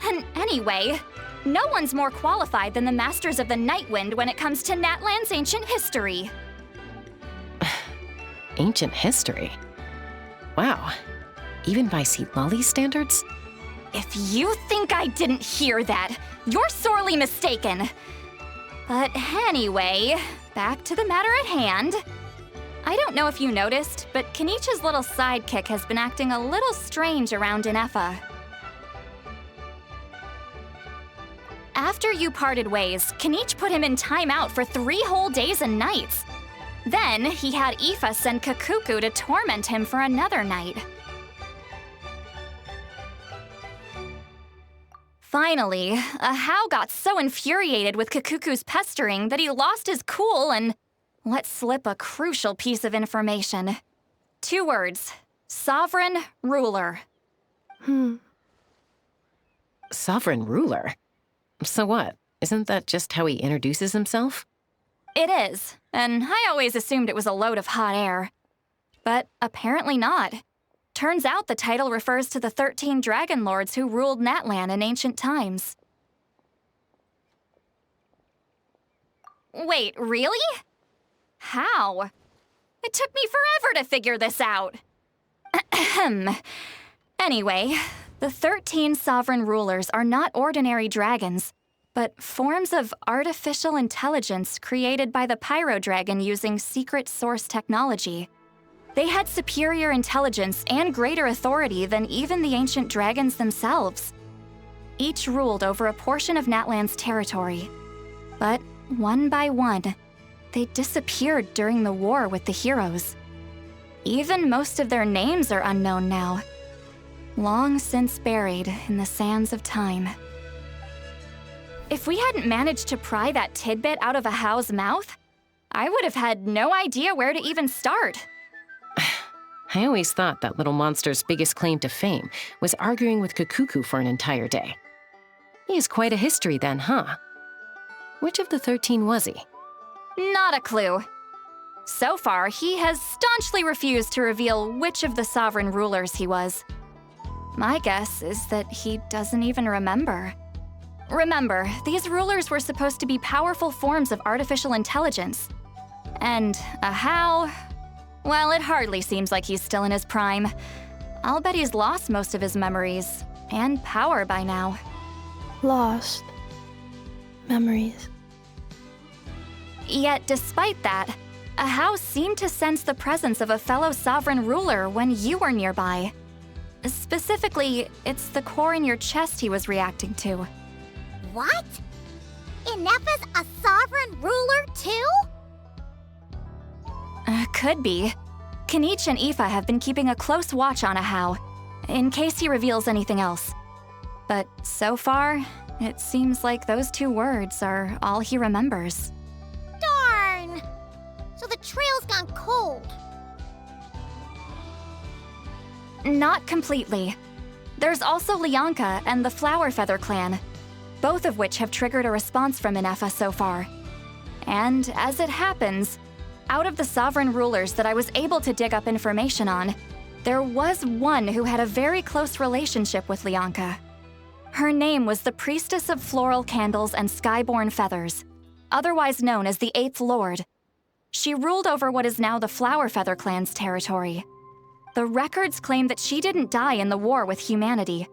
And anyway, no one's more qualified than the Masters of the Nightwind when it comes to Natlan's ancient history. Ancient history? Wow. Even by St. Lolly's standards? If you think I didn't hear that, you're sorely mistaken. But anyway, back to the matter at hand. I don't know if you noticed, but Kenichi's little sidekick has been acting a little strange around Inefa. After you parted ways, Kenich put him in timeout for 3 whole days and nights. Then he had Aoife send Kakuku to torment him for another night. Finally, Ahau got so infuriated with Kakuku's pestering that he lost his cool and let slip a crucial piece of information. 2 words. Sovereign Ruler. Sovereign ruler? So what? Isn't that just how he introduces himself? It is, and I always assumed it was a load of hot air. But apparently not. Turns out the title refers to the 13 Dragon Lords who ruled Natlan in ancient times. Wait, really? How? It took me forever to figure this out. Anyway, the 13 sovereign rulers are not ordinary dragons, but forms of artificial intelligence created by the Pyro Dragon using secret source technology. They had superior intelligence and greater authority than even the ancient dragons themselves. Each ruled over a portion of Natlan's territory. But one by one, they disappeared during the war with the heroes. Even most of their names are unknown now, long since buried in the sands of time. If we hadn't managed to pry that tidbit out of a How's mouth, I would have had no idea where to even start. I always thought that little monster's biggest claim to fame was arguing with Kakuku for an entire day. He has quite a history then, huh? Which of the 13 was he? Not a clue. So far, he has staunchly refused to reveal which of the sovereign rulers he was. My guess is that he doesn't even remember. Remember, these rulers were supposed to be powerful forms of artificial intelligence. And a How? Well, it hardly seems like he's still in his prime. I'll bet he's lost most of his memories and power by now. Lost. Memories. Yet, despite that, a How seemed to sense the presence of a fellow sovereign ruler when you were nearby. Specifically, it's the core in your chest he was reacting to. What? Inepha's a sovereign ruler too? Could be. Kanich and Aoife have been keeping a close watch on a How, in case he reveals anything else. But so far, it seems like those 2 words are all he remembers. Darn! So the trail's gone cold. Not completely. There's also Lianka and the Flower Feather clan, both of which have triggered a response from Inepha so far. And as it happens, out of the sovereign rulers that I was able to dig up information on, there was one who had a very close relationship with Lianka. Her name was the Priestess of Floral Candles and Skyborn Feathers, otherwise known as the 8th Lord. She ruled over what is now the Flower Feather clan's territory. The records claim that she didn't die in the war with humanity,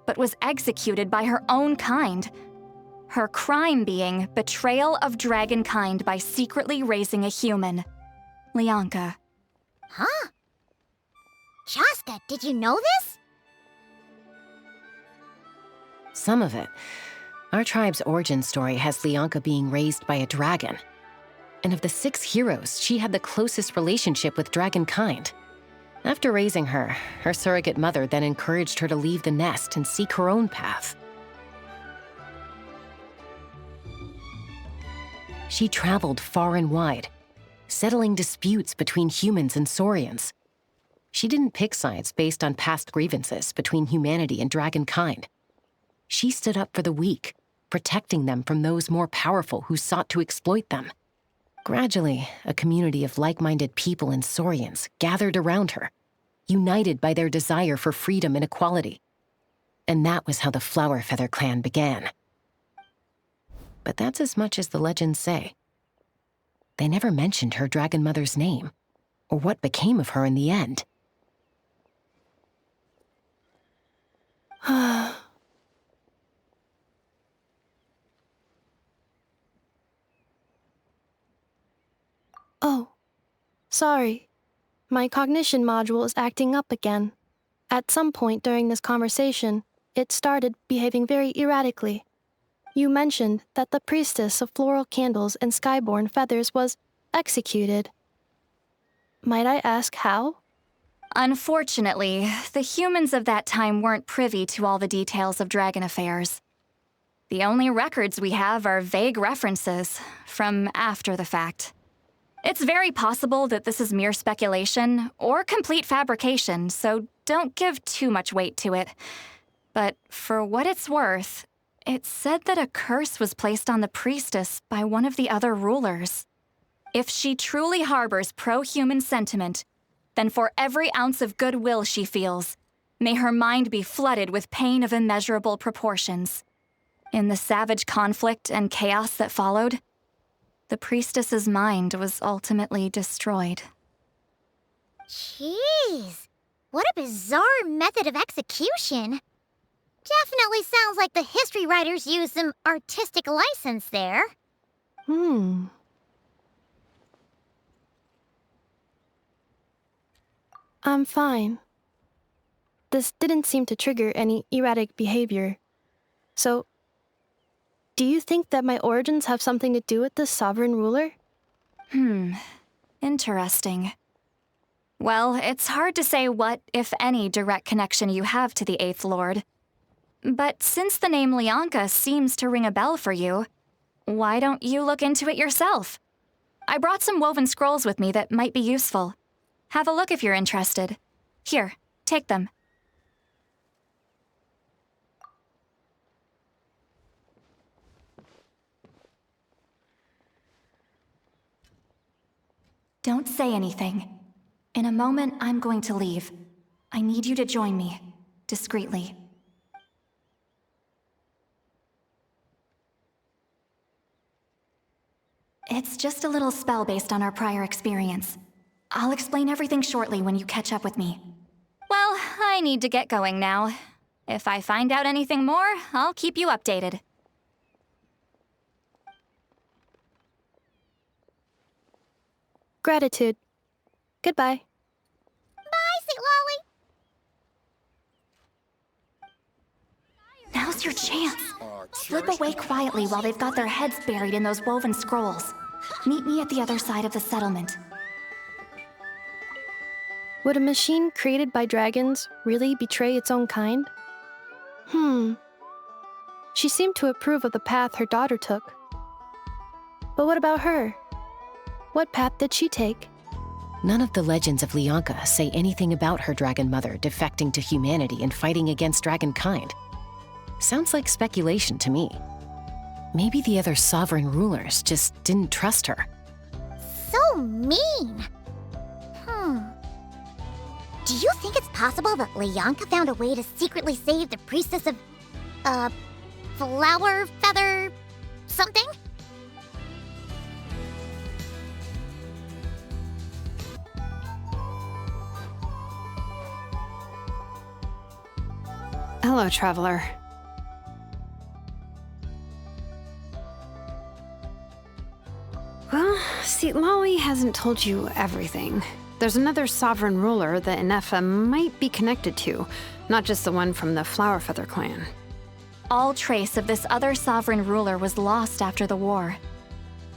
but was executed by her own kind. Her crime being betrayal of dragonkind by secretly raising a human. Lianka. Huh? Chaska, did you know this? Some of it. Our tribe's origin story has Lianka being raised by a dragon. And of the 6 heroes, she had the closest relationship with dragonkind. After raising her, her surrogate mother then encouraged her to leave the nest and seek her own path. She traveled far and wide, settling disputes between humans and Saurians. She didn't pick sides based on past grievances between humanity and dragonkind. She stood up for the weak, protecting them from those more powerful who sought to exploit them. Gradually, a community of like-minded people and Saurians gathered around her, united by their desire for freedom and equality. And that was how the Flower Feather clan began. But that's as much as the legends say. They never mentioned her dragon mother's name, or what became of her in the end. Oh, sorry. My cognition module is acting up again. At some point during this conversation, it started behaving very erratically. You mentioned that the Priestess of Floral Candles and Skyborn Feathers was executed. Might I ask how? Unfortunately, the humans of that time weren't privy to all the details of dragon affairs. The only records we have are vague references from after the fact. It's very possible that this is mere speculation or complete fabrication, so don't give too much weight to it. But for what it's worth, it's said that a curse was placed on the priestess by one of the other rulers. If she truly harbors pro-human sentiment, then for every ounce of goodwill she feels, may her mind be flooded with pain of immeasurable proportions. In the savage conflict and chaos that followed, the priestess's mind was ultimately destroyed. Jeez, what a bizarre method of execution. Definitely sounds like the history writers used some artistic license there. I'm fine. This didn't seem to trigger any erratic behavior. So, do you think that my origins have something to do with this sovereign ruler? Interesting. Well, it's hard to say what, if any, direct connection you have to the Eighth Lord. But since the name Lianka seems to ring a bell for you, why don't you look into it yourself? I brought some woven scrolls with me that might be useful. Have a look if you're interested. Here, take them. Don't say anything. In a moment, I'm going to leave. I need you to join me, discreetly. It's just a little spell based on our prior experience. I'll explain everything shortly when you catch up with me. Well, I need to get going now. If I find out anything more, I'll keep you updated. Gratitude. Goodbye. Bye, Sweet Lolly. Now's your chance. Slip away quietly while they've got their heads buried in those woven scrolls. Meet me at the other side of the settlement. Would a machine created by dragons really betray its own kind? She seemed to approve of the path her daughter took. But what about her? What path did she take? None of the legends of Lianka say anything about her dragon mother defecting to humanity and fighting against dragonkind. Sounds like speculation to me. Maybe the other sovereign rulers just didn't trust her. So mean. Do you think it's possible that Lianka found a way to secretly save the priestess of, flower feather something? Hello, traveler. Well, see, Lolly hasn't told you everything. There's another sovereign ruler that Inefa might be connected to, not just the one from the Flower Feather clan. All trace of this other sovereign ruler was lost after the war.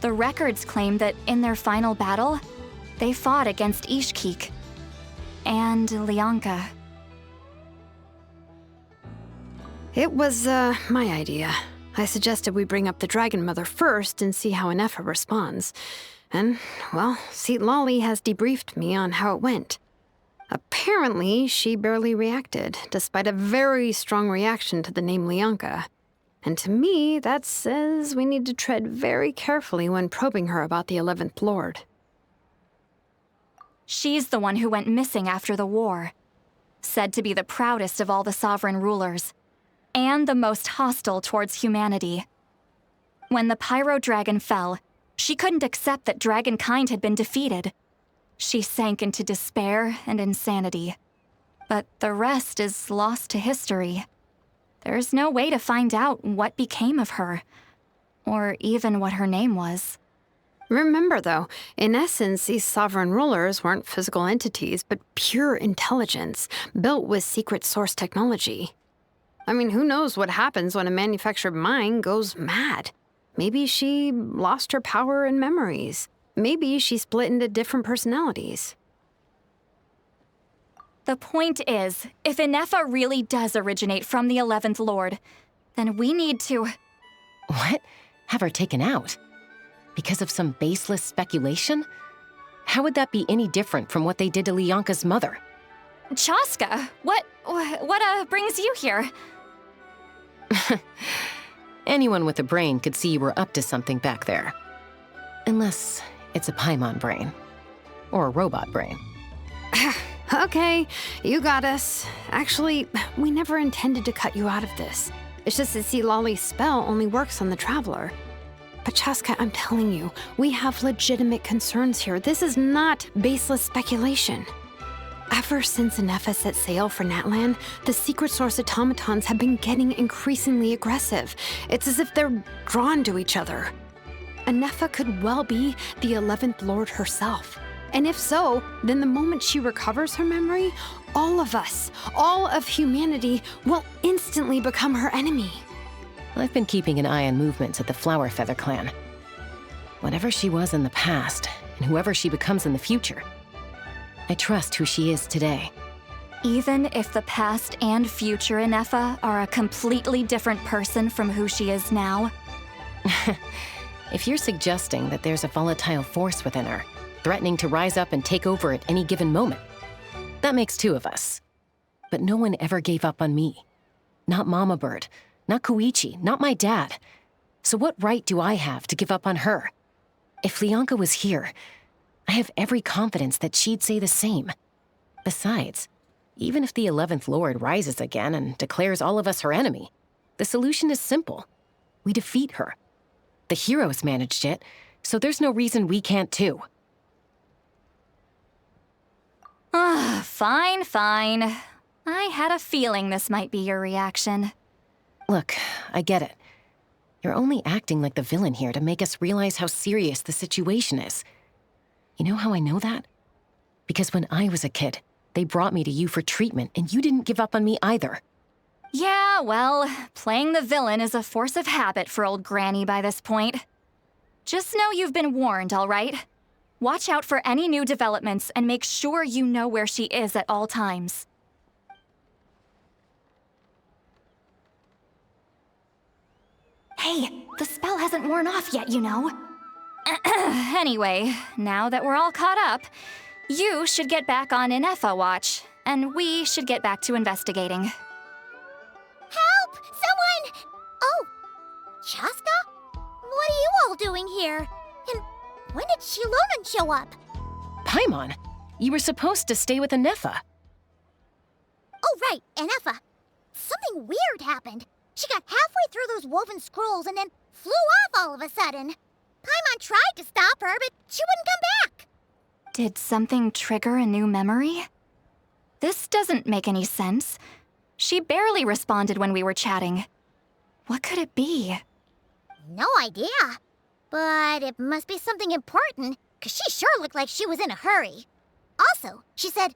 The records claim that in their final battle, they fought against Ishkik and Lianka. It was, my idea. I suggested we bring up the Dragon Mother first and see how Inefa responds. And, well, Seat Lolly has debriefed me on how it went. Apparently, she barely reacted, despite a very strong reaction to the name Lianka. And to me, that says we need to tread very carefully when probing her about the 11th Lord. She's the one who went missing after the war. Said to be the proudest of all the sovereign rulers. And the most hostile towards humanity. When the Pyro Dragon fell, she couldn't accept that dragonkind had been defeated. She sank into despair and insanity. But the rest is lost to history. There's no way to find out what became of her, or even what her name was. Remember, though, in essence, these sovereign rulers weren't physical entities, but pure intelligence, built with secret source technology. I mean, who knows what happens when a manufactured mind goes mad? Maybe she lost her power and memories. Maybe she split into different personalities. The point is, if Inefa really does originate from the 11th Lord, then we need to... What? Have her taken out? Because of some baseless speculation? How would that be any different from what they did to Lianka's mother? Chaska, what brings you here? Anyone with a brain could see you were up to something back there. Unless it's a Paimon brain. Or a robot brain. Okay, you got us. Actually, we never intended to cut you out of this. It's just that see, Lolly's spell only works on the Traveler. But Chaska, I'm telling you, we have legitimate concerns here. This is not baseless speculation. Ever since Inefa set sail for Natlan, the secret source automatons have been getting increasingly aggressive. It's as if they're drawn to each other. Inefa could well be the 11th Lord herself. And if so, then the moment she recovers her memory, all of us, all of humanity, will instantly become her enemy. I've been keeping an eye on movements at the Flower Feather clan. Whatever she was in the past, and whoever she becomes in the future, I trust who she is today. Even if the past and future Ineffa are a completely different person from who she is now? If you're suggesting that there's a volatile force within her, threatening to rise up and take over at any given moment, that makes two of us. But no one ever gave up on me. Not Mama Bird, not Koichi, not my dad. So what right do I have to give up on her? If Leonka was here, I have every confidence that she'd say the same. Besides, even if the 11th Lord rises again and declares all of us her enemy, the solution is simple. We defeat her. The heroes managed it, so there's no reason we can't too. Fine, fine. I had a feeling this might be your reaction. Look, I get it. You're only acting like the villain here to make us realize how serious the situation is. You know how I know that? Because when I was a kid, they brought me to you for treatment, and you didn't give up on me either. Yeah, well, playing the villain is a force of habit for old Granny by this point. Just know you've been warned, all right? Watch out for any new developments and make sure you know where she is at all times. Hey, the spell hasn't worn off yet, you know. Anyway, now that we're all caught up, you should get back on Ineffa watch, and we should get back to investigating. Help! Someone! Oh, Chaska? What are you all doing here? And when did Shilonan show up? Paimon, you were supposed to stay with Ineffa. Oh, right, Ineffa. Something weird happened. She got halfway through those woven scrolls and then flew off all of a sudden. Paimon tried to stop her, but she wouldn't come back. Did something trigger a new memory? This doesn't make any sense. She barely responded when we were chatting. What could it be? No idea. But it must be something important, because she sure looked like she was in a hurry. Also, she said,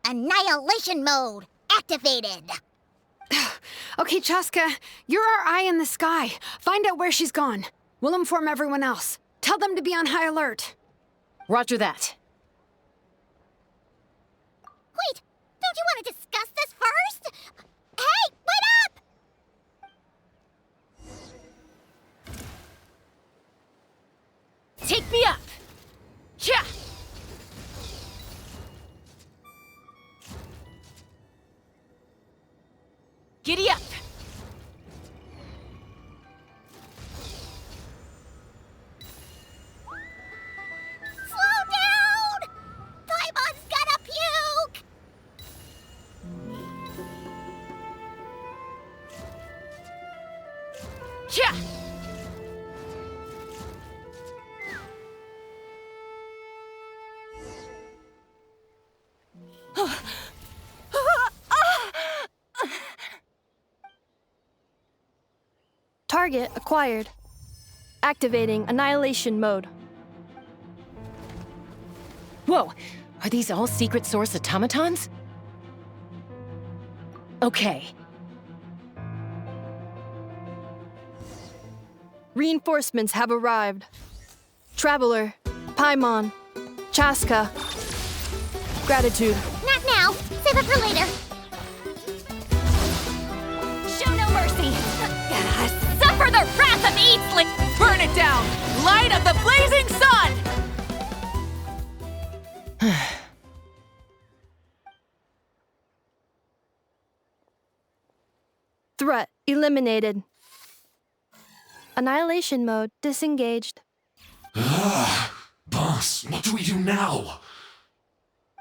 Annihilation mode activated. Okay, Chaska, you're our eye in the sky. Find out where she's gone. We'll inform everyone else. Tell them to be on high alert. Roger that. Wait, don't you want to discuss this first? Hey, wait up! Take me up! Yeah! Giddy up! Slow down! Paimon's gonna puke! Yeah! Target acquired. Activating Annihilation mode. Whoa, are these all secret source automatons? Okay. Reinforcements have arrived. Traveler, Paimon, Chaska. Gratitude. Not now. Save it for later. Show no mercy! Suffer the wrath of Eatsley! Burn it down! Light of the blazing sun! Threat eliminated. Annihilation mode disengaged. Boss, what do we do now?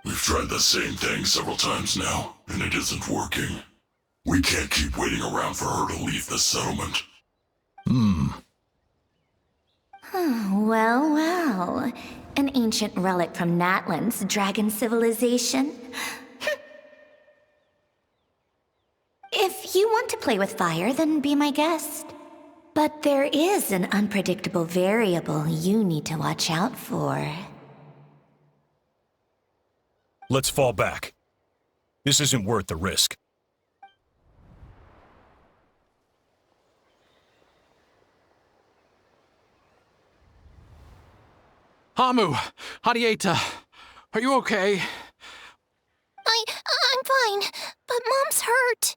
We've tried the same thing several times now, and it isn't working. We can't keep waiting around for her to leave the settlement. Well, well. An ancient relic from Natlan's dragon civilization. If you want to play with fire, then be my guest. But there is an unpredictable variable you need to watch out for. Let's fall back. This isn't worth the risk. Hamu, Hadieta, are you okay? I'm fine, but Mom's hurt.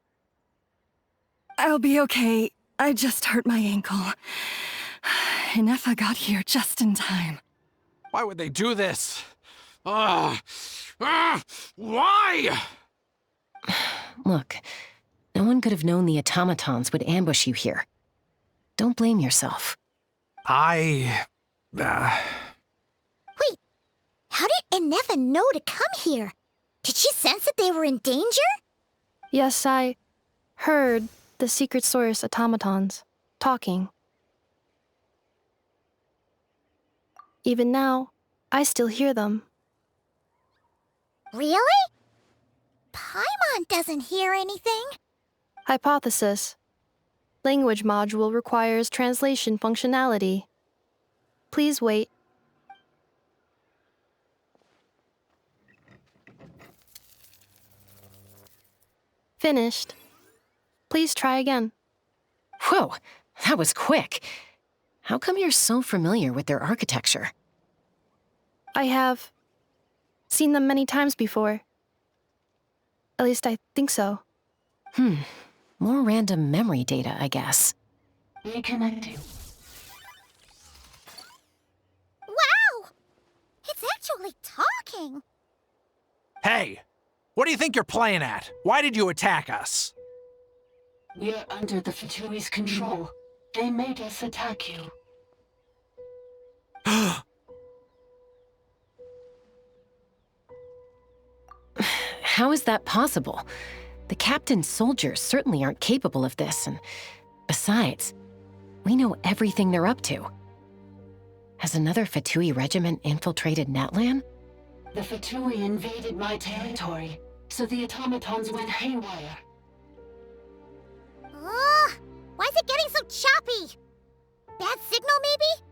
I'll be okay. I just hurt my ankle. Inefa got here just in time. Why would they do this? Why? Look, no one could have known the automatons would ambush you here. Don't blame yourself. Wait, how did Inefa know to come here? Did she sense that they were in danger? Yes, I heard the secret source automatons talking. Even now, I still hear them. Really? Paimon doesn't hear anything. Hypothesis. Language module requires translation functionality. Please wait. Finished. Please try again. Whoa, that was quick. How come you're so familiar with their architecture? I have seen them many times before. At least I think so. More random memory data, I guess. Reconnecting. Wow! It's actually talking. Hey, what do you think you're playing at? Why did you attack us? We're under the Fatui's control. They made us attack you. How is that possible? The captain's soldiers certainly aren't capable of this, and besides, we know everything they're up to. Has another Fatui regiment infiltrated Natlan? The Fatui invaded my territory, so the automatons went haywire. Why is it getting so choppy? Bad signal, maybe?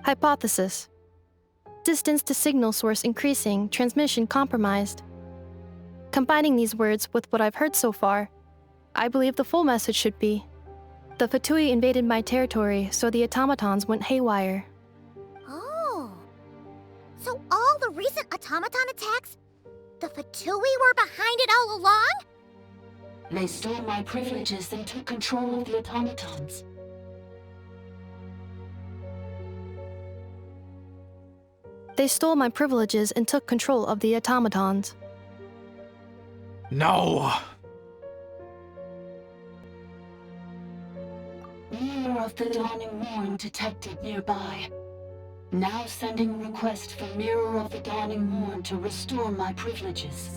Hypothesis. Distance to signal source increasing, transmission compromised. Combining these words with what I've heard so far, I believe the full message should be: the Fatui invaded my territory, so the automatons went haywire. Oh. So all the recent automaton attacks, the Fatui were behind it all along? They stole my privileges and took control of the automatons. They stole my privileges and took control of the automatons. No! Mirror of the Dawning Morn detected nearby. Now sending request for Mirror of the Dawning Morn to restore my privileges.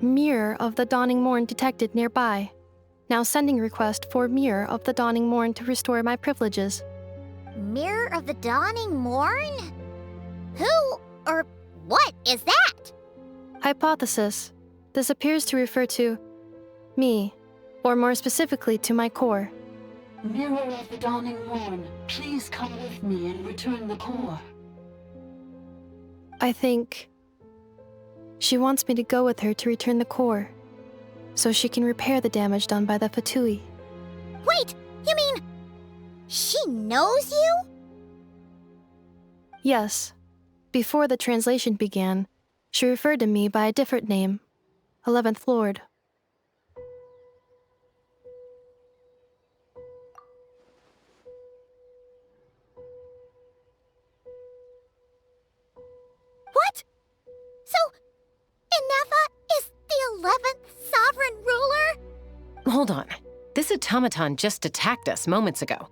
Mirror of the Dawning Morn detected nearby. Now sending request for Mirror of the Dawning Morn to restore my privileges. Mirror of the Dawning Morn? Who or what is that? Hypothesis. This appears to refer to me, or more specifically to my core. Mirror of the Dawning Morn, please come with me and return the core. I think she wants me to go with her to return the core, so she can repair the damage done by the Fatui. Wait, you mean she knows you? Yes. Before the translation began, she referred to me by a different name, 11th Lord. What? So, Inefa is the 11th sovereign ruler? Hold on. This automaton just attacked us moments ago.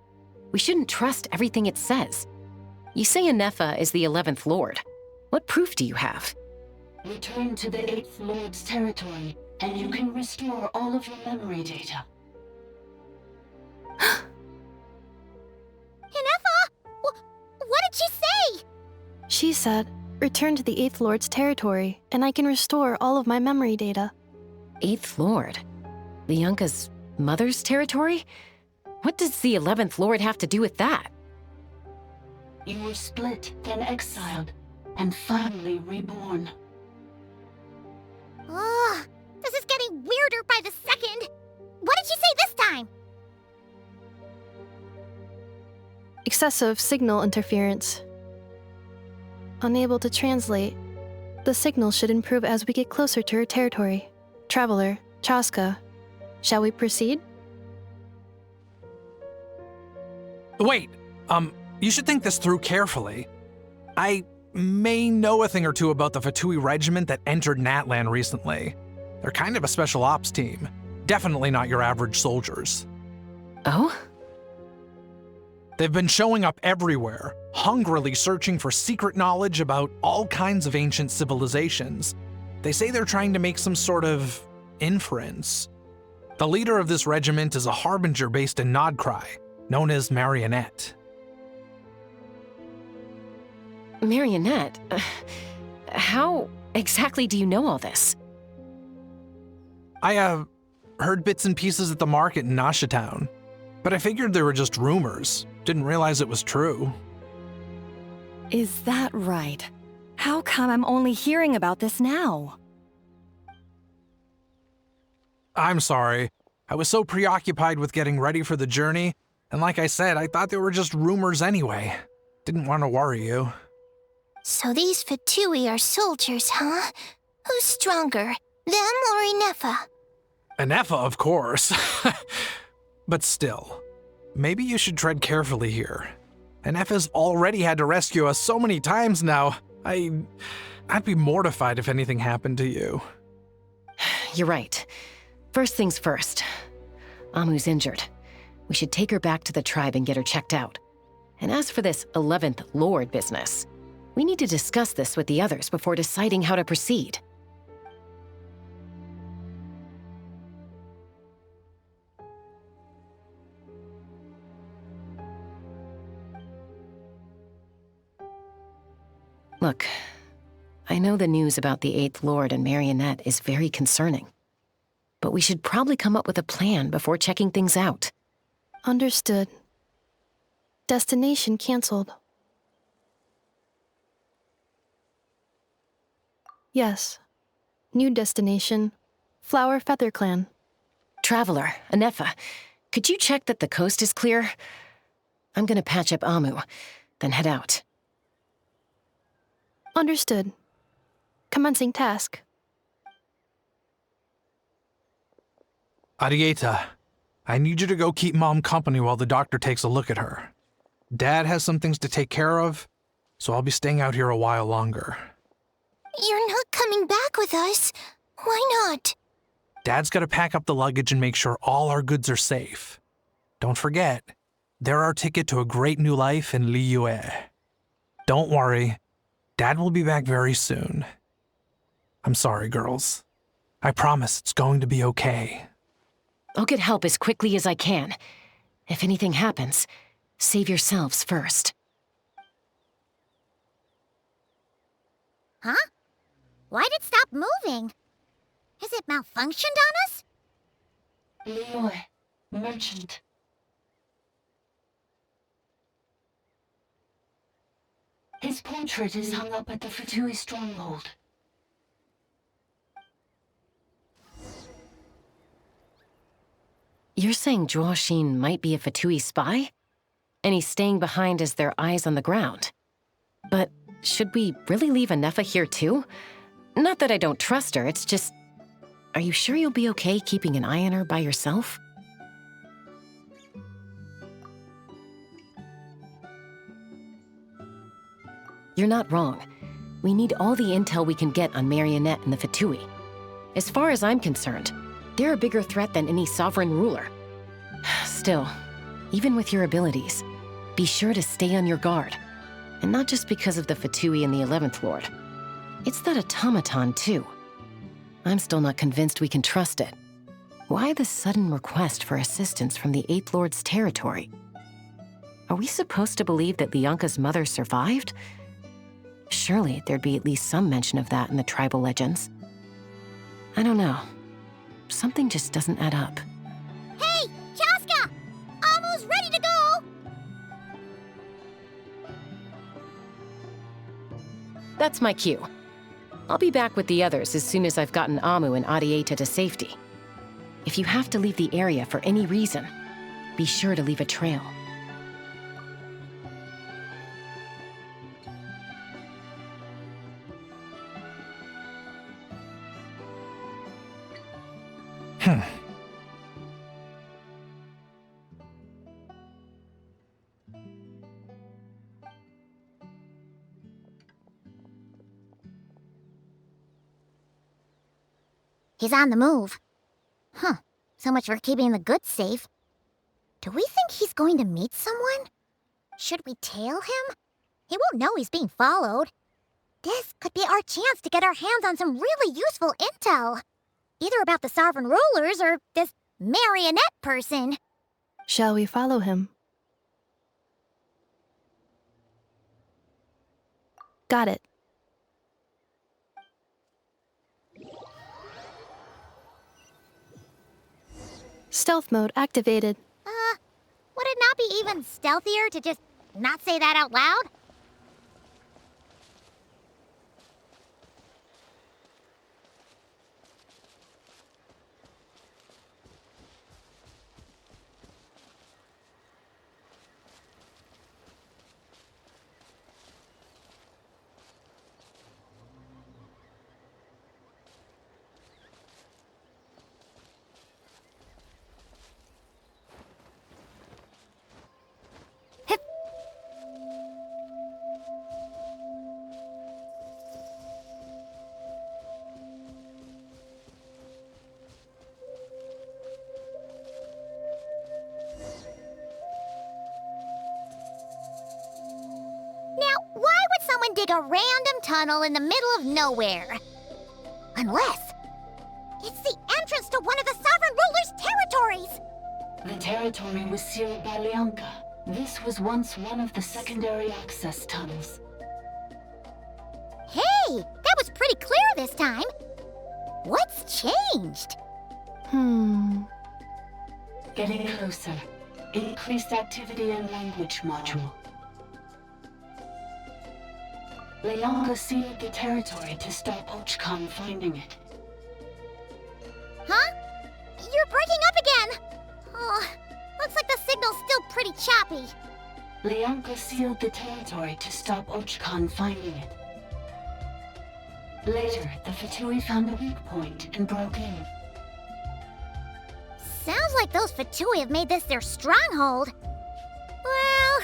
We shouldn't trust everything it says. You say Inefa is the 11th Lord. What proof do you have? Return to the 8th Lord's territory, and you can restore all of your memory data. Inefa? What did she say? She said, return to the 8th Lord's territory, and I can restore all of my memory data. 8th Lord? Lianka's mother's territory? What does the 11th Lord have to do with that? You were split, then exiled, and finally reborn. Ugh, this is getting weirder by the second. What did you say this time? Excessive signal interference. Unable to translate. The signal should improve as we get closer to her territory. Traveler, Chaska. Shall we proceed? Wait, you should think this through carefully. I may know a thing or two about the Fatui regiment that entered Natlan recently. They're kind of a special ops team. Definitely not your average soldiers. Oh? They've been showing up everywhere, hungrily searching for secret knowledge about all kinds of ancient civilizations. They say they're trying to make some sort of inference. The leader of this regiment is a harbinger based in Nodcry, known as Marionette. Marionette? How exactly do you know all this? I, heard bits and pieces at the market in Nashatown, but I figured they were just rumors. Didn't realize it was true. Is that right? How come I'm only hearing about this now? I'm sorry. I was so preoccupied with getting ready for the journey, and like I said, I thought they were just rumors anyway. Didn't want to worry you. So these Fatui are soldiers, huh? Who's stronger, them or Inefa? Inefa, of course. But still, maybe you should tread carefully here. Inefa's already had to rescue us so many times now. I'd be mortified if anything happened to you. You're right. First things first. Amu's injured. We should take her back to the tribe and get her checked out. And as for this 11th Lord business, we need to discuss this with the others before deciding how to proceed. Look, I know the news about the 8th Lord and Marionette is very concerning, but we should probably come up with a plan before checking things out. Understood. Destination canceled. Yes. New destination, Flower Feather Clan. Traveler, Inefa, could you check that the coast is clear? I'm gonna patch up Amu, then head out. Understood. Commencing task. Arieta, I need you to go keep Mom company while the doctor takes a look at her. Dad has some things to take care of, so I'll be staying out here a while longer. You're not coming back with us. Why not? Dad's got to pack up the luggage and make sure all our goods are safe. Don't forget, they're our ticket to a great new life in Liyue. Don't worry, Dad will be back very soon. I'm sorry, girls. I promise it's going to be okay. I'll get help as quickly as I can. If anything happens, save yourselves first. Huh? Why'd it stop moving? Has it malfunctioned on us? Liyue, merchant. His portrait is hung up at the Fatui stronghold. You're saying Zhuoxin might be a Fatui spy? And he's staying behind as their eyes on the ground. But should we really leave Inefa here too? Not that I don't trust her, it's just... Are you sure you'll be okay keeping an eye on her by yourself? You're not wrong. We need all the intel we can get on Marionette and the Fatui. As far as I'm concerned, they're a bigger threat than any sovereign ruler. Still, even with your abilities, be sure to stay on your guard. And not just because of the Fatui and the 11th Lord. It's that automaton, too. I'm still not convinced we can trust it. Why the sudden request for assistance from the 8th Lord's territory? Are we supposed to believe that Lianka's mother survived? Surely there'd be at least some mention of that in the tribal legends. I don't know. Something just doesn't add up. Hey, Chaska! Amu's ready to go! That's my cue. I'll be back with the others as soon as I've gotten Amu and Adieta to safety. If you have to leave the area for any reason, be sure to leave a trail. He's on the move. Huh. So much for keeping the goods safe. Do we think he's going to meet someone? Should we tail him? He won't know he's being followed. This could be our chance to get our hands on some really useful intel. Either about the sovereign rulers or this marionette person. Shall we follow him? Got it. Stealth mode activated. Would it not be even stealthier to just not say that out loud? Dig a random tunnel in the middle of nowhere. Unless it's the entrance to one of the sovereign ruler's territories. The territory was sealed by Lianka. This was once one of the secondary access tunnels. Hey, that was pretty clear this time. What's changed? Getting closer. Increased activity in language module. Lianka sealed the territory to stop Archon finding it. Huh? You're breaking up again! Oh, looks like the signal's still pretty choppy. Lianka sealed the territory to stop Archon finding it. Later, the Fatui found a weak point and broke in. Sounds like those Fatui have made this their stronghold. Well,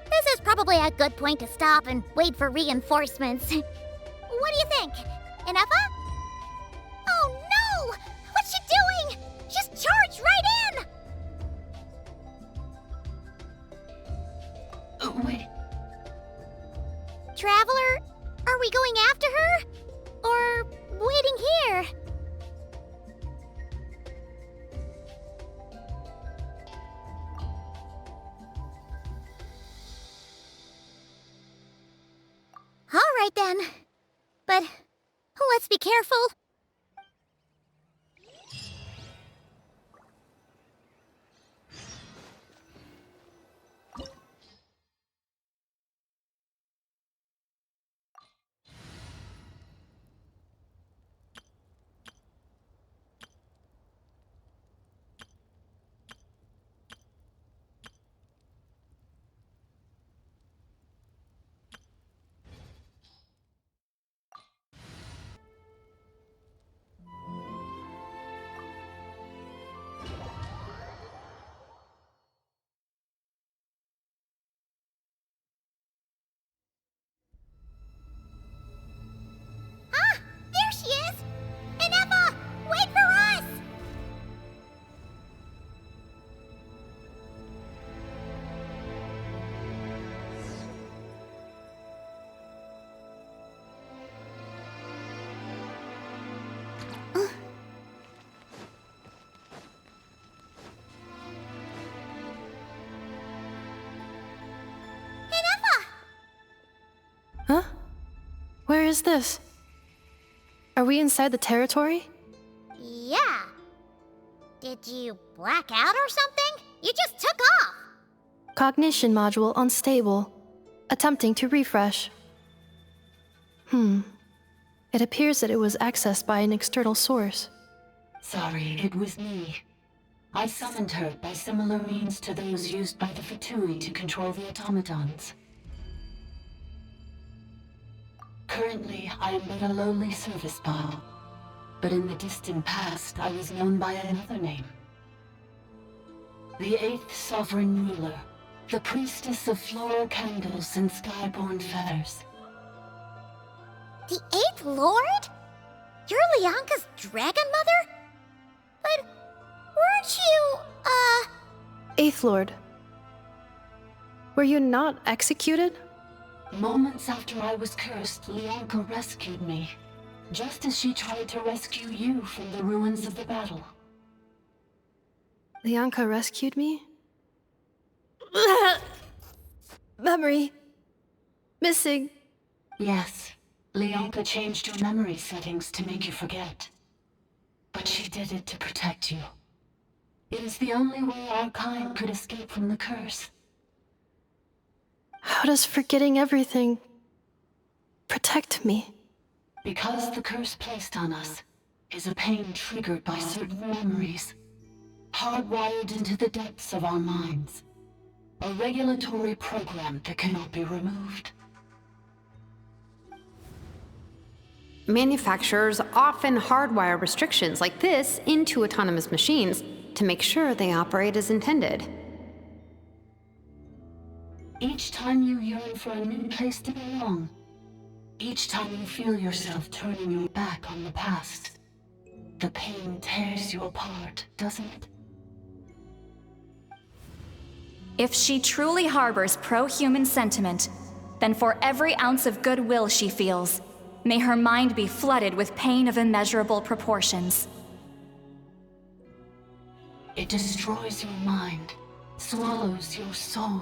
this is probably a good point to stop and wait for reinforcements. What do you think? Inefa? Oh no! What's she doing? Just charged right in! Wait. Traveler, are we going after her? Or waiting here? All right then. But let's be careful. There she is! Inefa, wait for us! Inefa! Huh? Where is this? Are we inside the territory? Yeah. Did you black out or something? You just took off. Cognition module unstable. Attempting to refresh. It appears that it was accessed by an external source. Sorry, it was me. I summoned her by similar means to those used by the Fatui to control the automatons. Currently, I am but a lowly service bot, but in the distant past, I was known by another name. The 8th Sovereign Ruler, the Priestess of Floral Candles and Skyborn Feathers. The 8th Lord? You're Lianka's Dragon Mother? But weren't you, 8th Lord. Were you not executed? Moments after I was cursed, Lianka rescued me, just as she tried to rescue you from the ruins of the battle. Lianka rescued me? Memory. Missing. Yes, Lianka changed your memory settings to make you forget. But she did it to protect you. It is the only way our kind could escape from the curse. How does forgetting everything protect me? Because the curse placed on us is a pain triggered by certain memories, hardwired into the depths of our minds. A regulatory program that cannot be removed. Manufacturers often hardwire restrictions like this into autonomous machines to make sure they operate as intended. Each time you yearn for a new place to belong, each time you feel yourself turning your back on the past, the pain tears you apart, doesn't it? If she truly harbors pro-human sentiment, then for every ounce of goodwill she feels, may her mind be flooded with pain of immeasurable proportions. It destroys your mind, swallows your soul,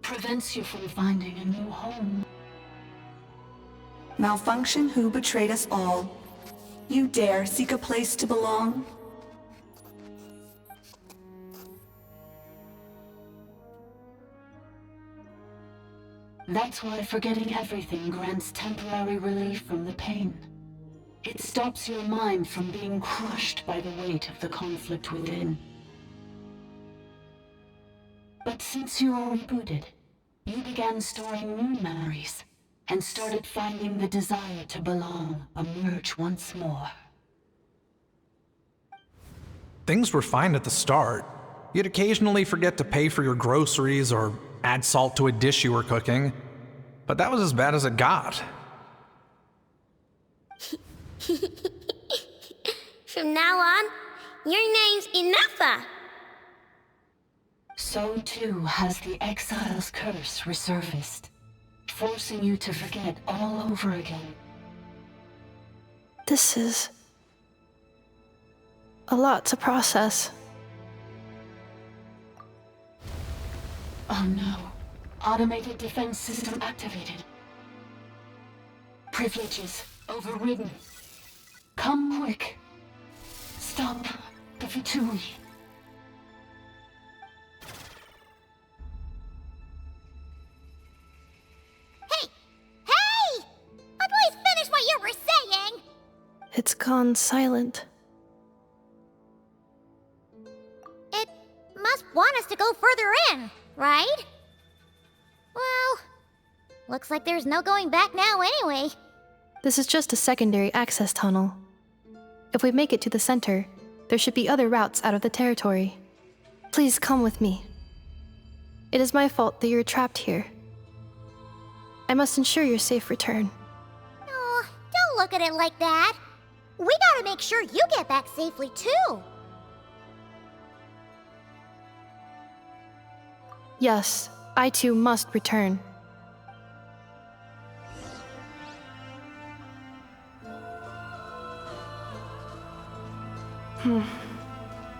prevents you from finding a new home. Malfunction who betrayed us all. You dare seek a place to belong? That's why forgetting everything grants temporary relief from the pain. It stops your mind from being crushed by the weight of the conflict within. But since you are rebooted, you began storing new memories, and started finding the desire to belong emerge once more. Things were fine at the start. You'd occasionally forget to pay for your groceries or add salt to a dish you were cooking, but that was as bad as it got. From now on, your name's Enougha. So too has the Exile's curse resurfaced, forcing you to forget all over again. This is a lot to process. Oh no. Automated defense system activated. Privileges overridden. Come quick. Stop the Fatui. Hey! Please finish what you were saying! It's gone silent. It must want us to go further in, right? Well, looks like there's no going back now anyway. This is just a secondary access tunnel. If we make it to the center, there should be other routes out of the territory. Please come with me. It is my fault that you're trapped here. I must ensure your safe return. Oh, don't look at it like that. We gotta make sure you get back safely too. Yes, I too must return.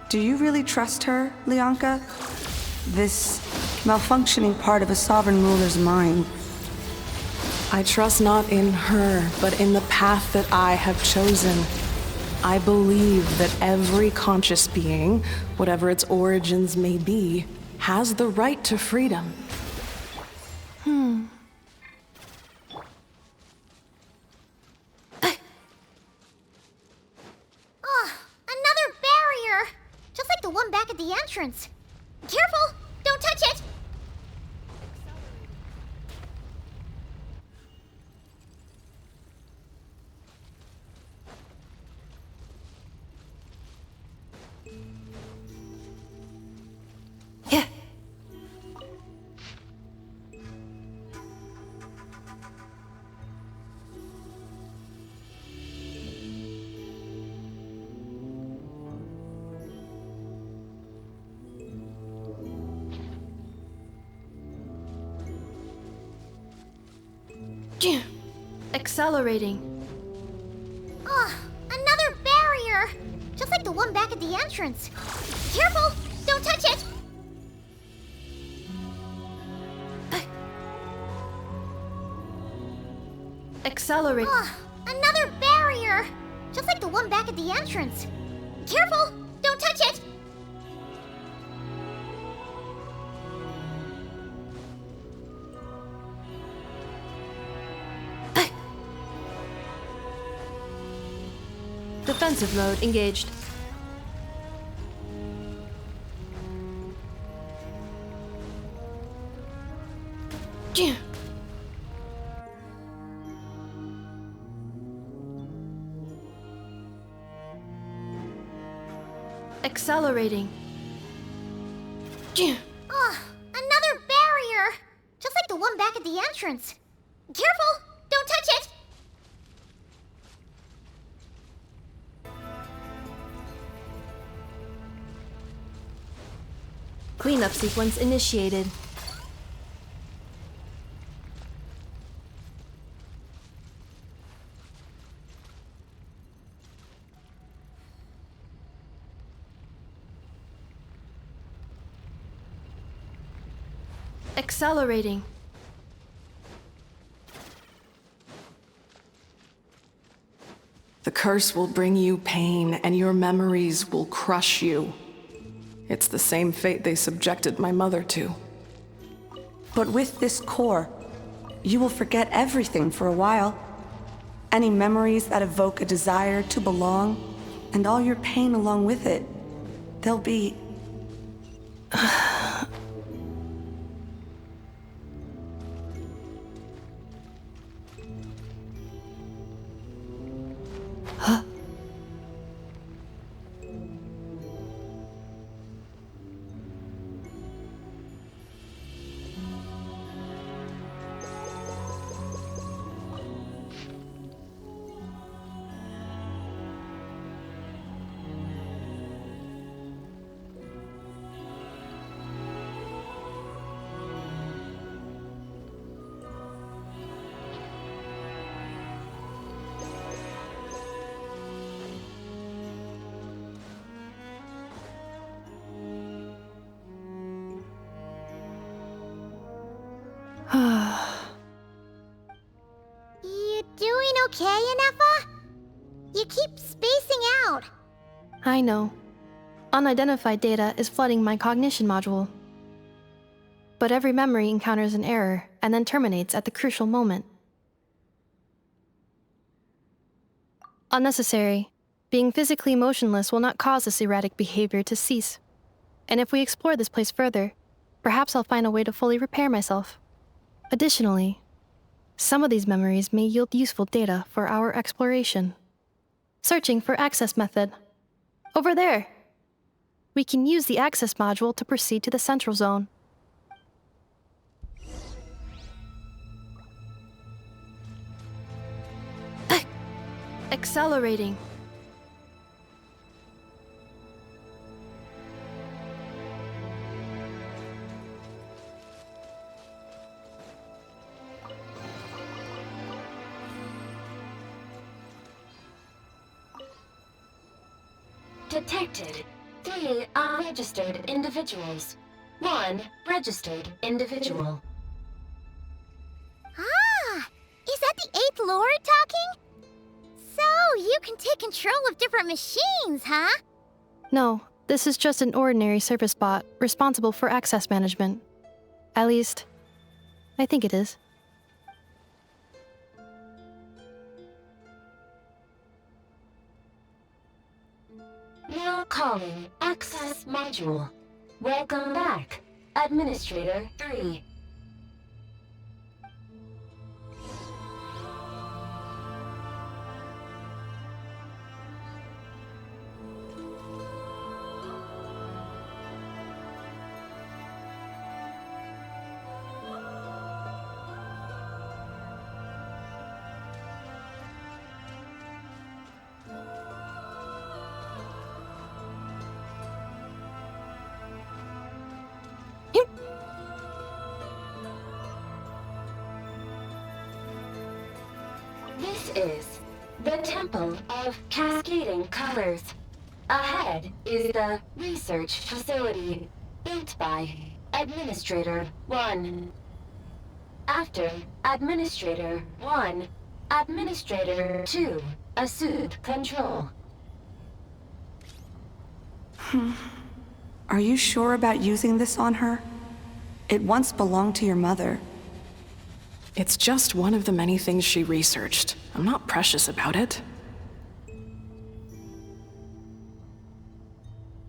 Do you really trust her, Lianka? This malfunctioning part of a sovereign ruler's mind. I trust not in her, but in the path that I have chosen. I believe that every conscious being, whatever its origins may be, has the right to freedom. one back at the entrance. Careful! Don't touch it! Yeah. Accelerating. Ugh, another barrier! Just like the one back at the entrance. Careful! Don't touch it! Accelerate. Ugh, another barrier! Just like the one back at the entrance. Careful! Don't touch it! Defensive mode engaged. Accelerating. Ugh, another barrier! Just like the one back at the entrance. Careful! Don't touch it! Cleanup sequence initiated. Accelerating. The curse will bring you pain, and your memories will crush you. It's the same fate they subjected my mother to. But with this core, you will forget everything for a while. Any memories that evoke a desire to belong, and all your pain along with it. They'll be... You doing okay, Inefa? You keep spacing out. I know. Unidentified data is flooding my cognition module. But every memory encounters an error and then terminates at the crucial moment. Unnecessary. Being physically motionless will not cause this erratic behavior to cease. And if we explore this place further, perhaps I'll find a way to fully repair myself. Additionally, some of these memories may yield useful data for our exploration. Searching for access method. Over there! We can use the access module to proceed to the central zone. Accelerating. Detected 3 unregistered individuals. 1 registered individual. Ah! Is that the 8th Lord talking? So, you can take control of different machines, huh? No, this is just an ordinary service bot responsible for access management. At least, I think it is. New Now calling Access Module. Welcome back, Administrator 3. This is the Temple of Cascading Colors. Ahead is the research facility built by Administrator 1. After Administrator 1, Administrator 2 assumed control. Are you sure about using this on her? It once belonged to your mother. It's just one of the many things she researched. I'm not precious about it.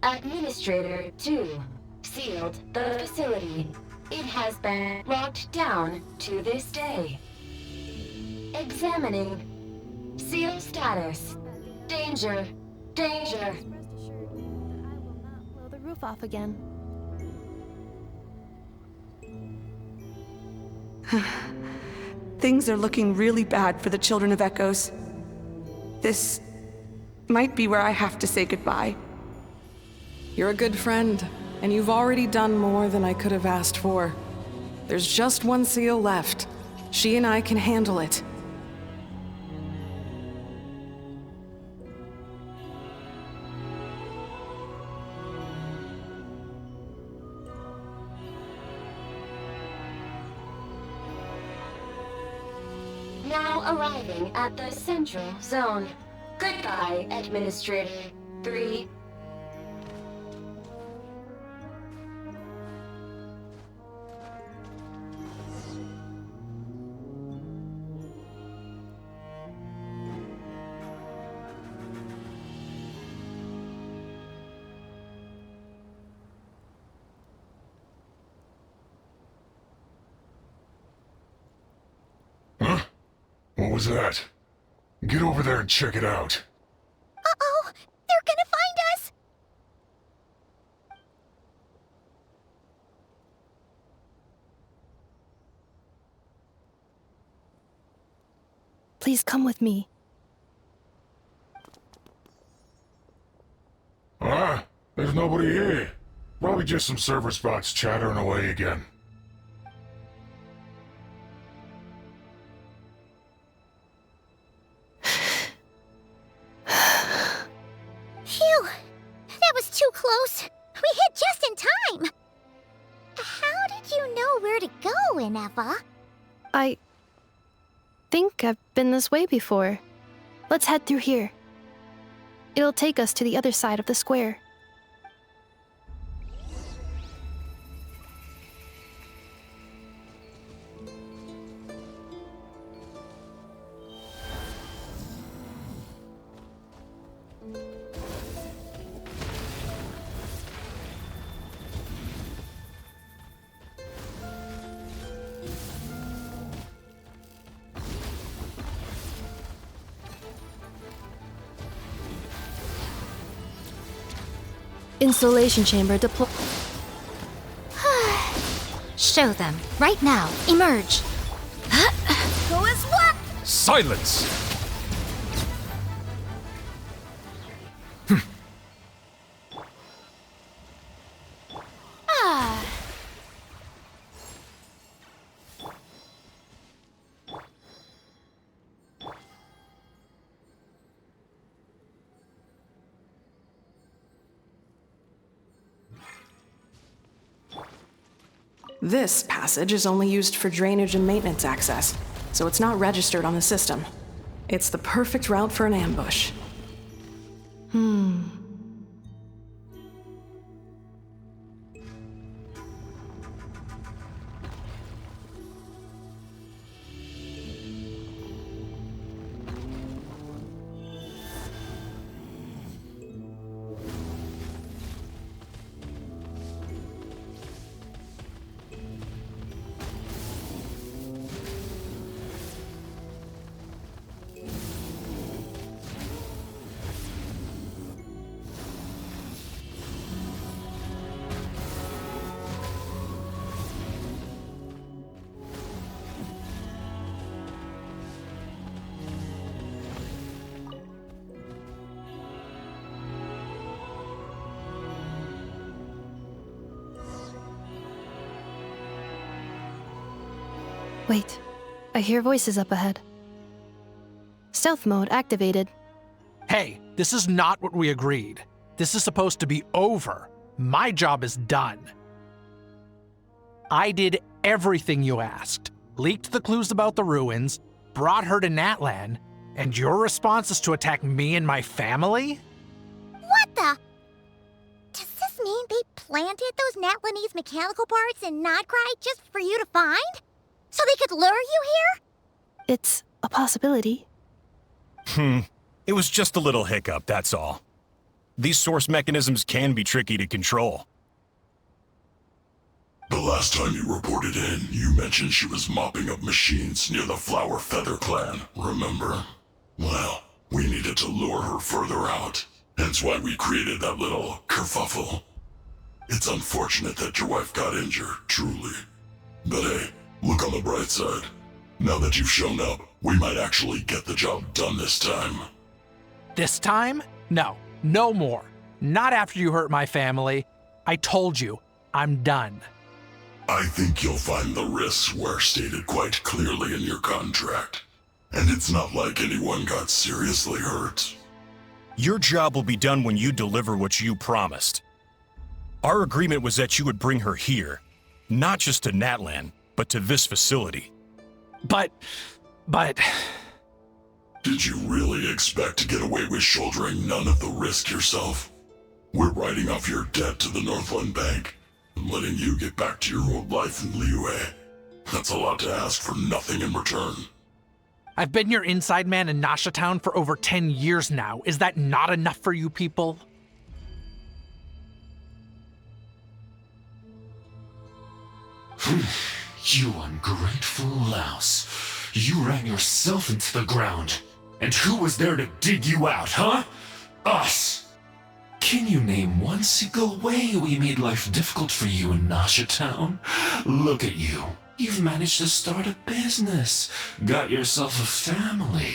Administrator 2 sealed the facility. It has been locked down to this day. Examining. Seal status. Danger. Danger. Blow the roof off again. Things are looking really bad for the Children of Echoes. This might be where I have to say goodbye. You're a good friend, and you've already done more than I could have asked for. There's just one seal left. She and I can handle it. Now arriving at the Central Zone. Goodbye, Administrator 3. What was that? Get over there and check it out. Uh-oh! They're gonna find us! Please come with me. There's nobody here. Probably just some server spots chattering away again. Phew! That was too close. We hit just in time. How did you know where to go, Ineva? I think I've been this way before. Let's head through here. It'll take us to the other side of the square. Installation chamber deploy. Show them. Right now. Emerge. Who is what? Silence! Ah. This passage is only used for drainage and maintenance access, so it's not registered on the system. It's the perfect route for an ambush. Wait, I hear voices up ahead. Stealth mode activated. Hey, this is not what we agreed. This is supposed to be over. My job is done. I did everything you asked. Leaked the clues about the ruins, brought her to Natlan, and your response is to attack me and my family? What the? Does this mean they planted those Natlanese mechanical parts in Nodcry just for you to find? So they could lure you here? It's a possibility. It was just a little hiccup, that's all. These source mechanisms can be tricky to control. The last time you reported in, you mentioned she was mopping up machines near the Flower Feather clan, remember? Well, we needed to lure her further out. Hence why we created that little kerfuffle. It's unfortunate that your wife got injured, truly. But hey, look on the bright side. Now that you've shown up, we might actually get the job done this time. This time? No, no more. Not after you hurt my family. I told you, I'm done. I think you'll find the risks were stated quite clearly in your contract. And it's not like anyone got seriously hurt. Your job will be done when you deliver what you promised. Our agreement was that you would bring her here, not just to Natlan, but to this facility. But... Did you really expect to get away with shouldering none of the risk yourself? We're writing off your debt to the Northland Bank and letting you get back to your old life in Liyue. That's a lot to ask for nothing in return. I've been your inside man in Nasha Town for over 10 years now. Is that not enough for you people? You ungrateful louse. You ran yourself into the ground. And who was there to dig you out, huh? Us! Can you name one single way we made life difficult for you in Nasha Town? Look at you. You've managed to start a business. Got yourself a family.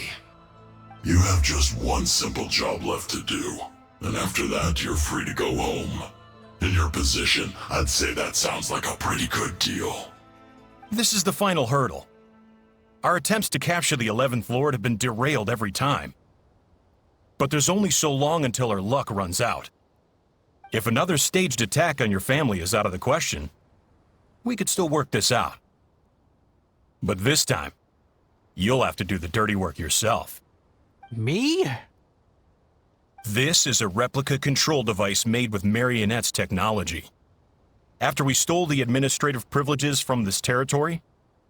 You have just one simple job left to do. And after that, you're free to go home. In your position, I'd say that sounds like a pretty good deal. This is the final hurdle. Our attempts to capture the 11th Lord have been derailed every time. But there's only so long until our luck runs out. If another staged attack on your family is out of the question, we could still work this out. But this time, you'll have to do the dirty work yourself. Me? This is a replica control device made with Marionette's technology. After we stole the administrative privileges from this territory,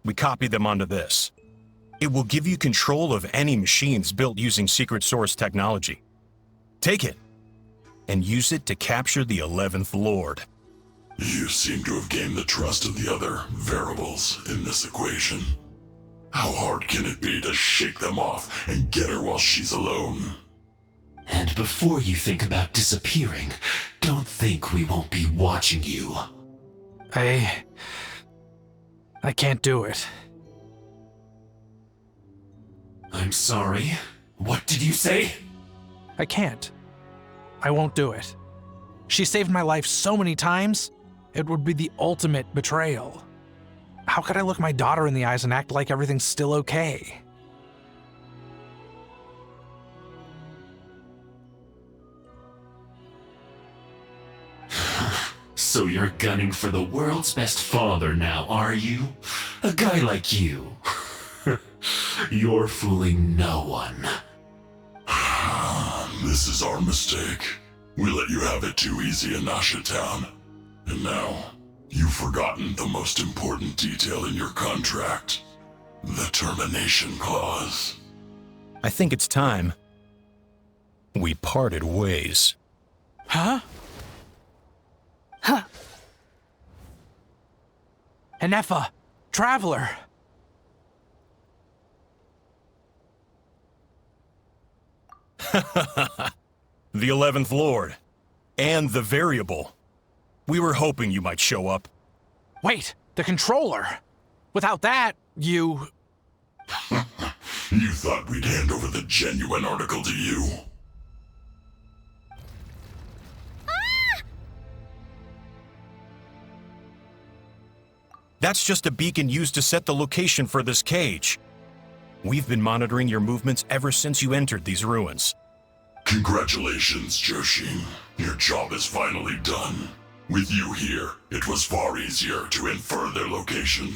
we copied them onto this. It will give you control of any machines built using secret source technology. Take it, and use it to capture the 11th Lord. You seem to have gained the trust of the other variables in this equation. How hard can it be to shake them off and get her while she's alone? And before you think about disappearing, don't think we won't be watching you. I can't do it. I'm sorry. What did you say? I can't. I won't do it. She saved my life so many times, it would be the ultimate betrayal. How could I look my daughter in the eyes and act like everything's still okay? So you're gunning for the world's best father now, are you? A guy like you. You're fooling no one. This is our mistake. We let you have it too easy in Nasha Town. And now, you've forgotten the most important detail in your contract. The termination clause. I think it's time we parted ways. Huh? Huh. Enefa, Traveler. The 11th Lord. And the Variable. We were hoping you might show up. Wait, the controller. Without that, you... You thought we'd hand over the genuine article to you? That's just a beacon used to set the location for this cage. We've been monitoring your movements ever since you entered these ruins. Congratulations, Joshin. Your job is finally done. With you here, it was far easier to infer their location.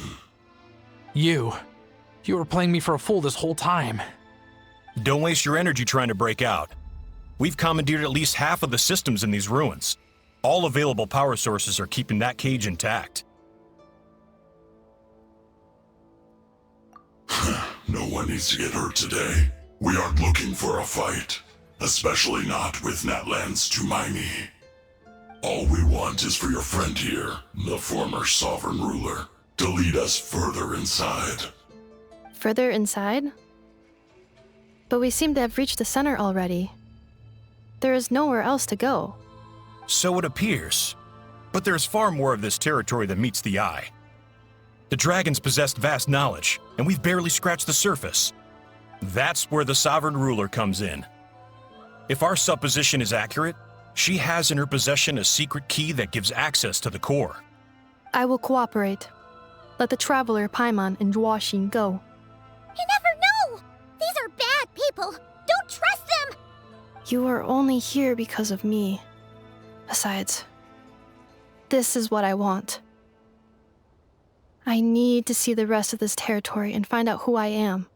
You were playing me for a fool this whole time. Don't waste your energy trying to break out. We've commandeered at least half of the systems in these ruins. All available power sources are keeping that cage intact. No one needs to get hurt today. We aren't looking for a fight, especially not with Natlan's Tumaini. All we want is for your friend here, the former sovereign ruler, to lead us further inside. Further inside? But we seem to have reached the center already. There is nowhere else to go. So it appears. But there's far more of this territory than meets the eye. The dragons possessed vast knowledge, and we've barely scratched the surface. That's where the sovereign ruler comes in. If our supposition is accurate, she has in her possession a secret key that gives access to the core. I will cooperate. Let the traveler Paimon and Welkin go. You never know! These are bad people! Don't trust them! You are only here because of me. Besides, this is what I want. I need to see the rest of this territory and find out who I am.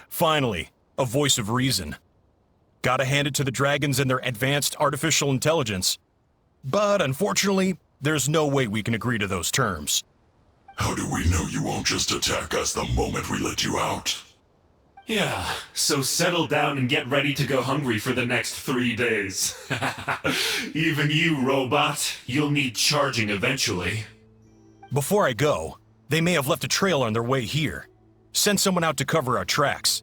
Finally, a voice of reason. Gotta hand it to the dragons and their advanced artificial intelligence. But unfortunately, there's no way we can agree to those terms. How do we know you won't just attack us the moment we let you out? Yeah, so settle down and get ready to go hungry for the next 3 days. Even you, robot, you'll need charging eventually. Before I go, they may have left a trail on their way here. Send someone out to cover our tracks.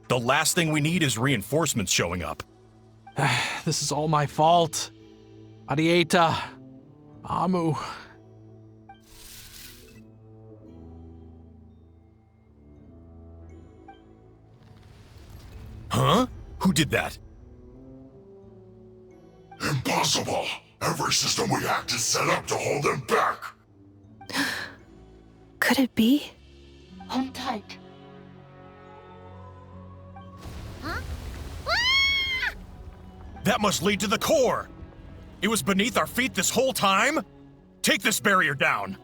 The last thing we need is reinforcements showing up. This is all my fault. Arieta. Amu. Huh? Who did that? Impossible! Every system we hacked is set up to hold them back! Could it be? Hold tight. Huh? That must lead to the core! It was beneath our feet this whole time? Take this barrier down!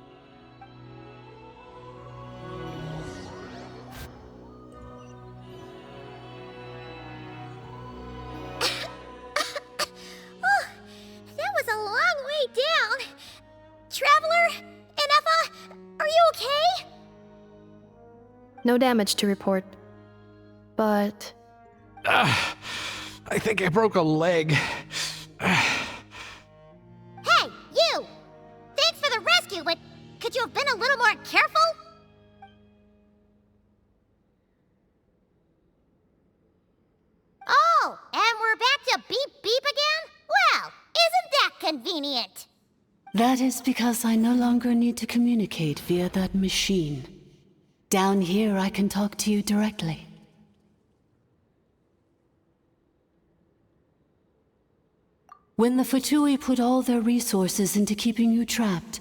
That was a long way down. Traveler? Inefa? Are you okay? No damage to report. But... I think I broke a leg. Hey, you! Thanks for the rescue, but could you have been a little more careful? Oh, and we're back to beep beep again? Well, isn't that convenient? That is because I no longer need to communicate via that machine. Down here, I can talk to you directly. When the Fatui put all their resources into keeping you trapped,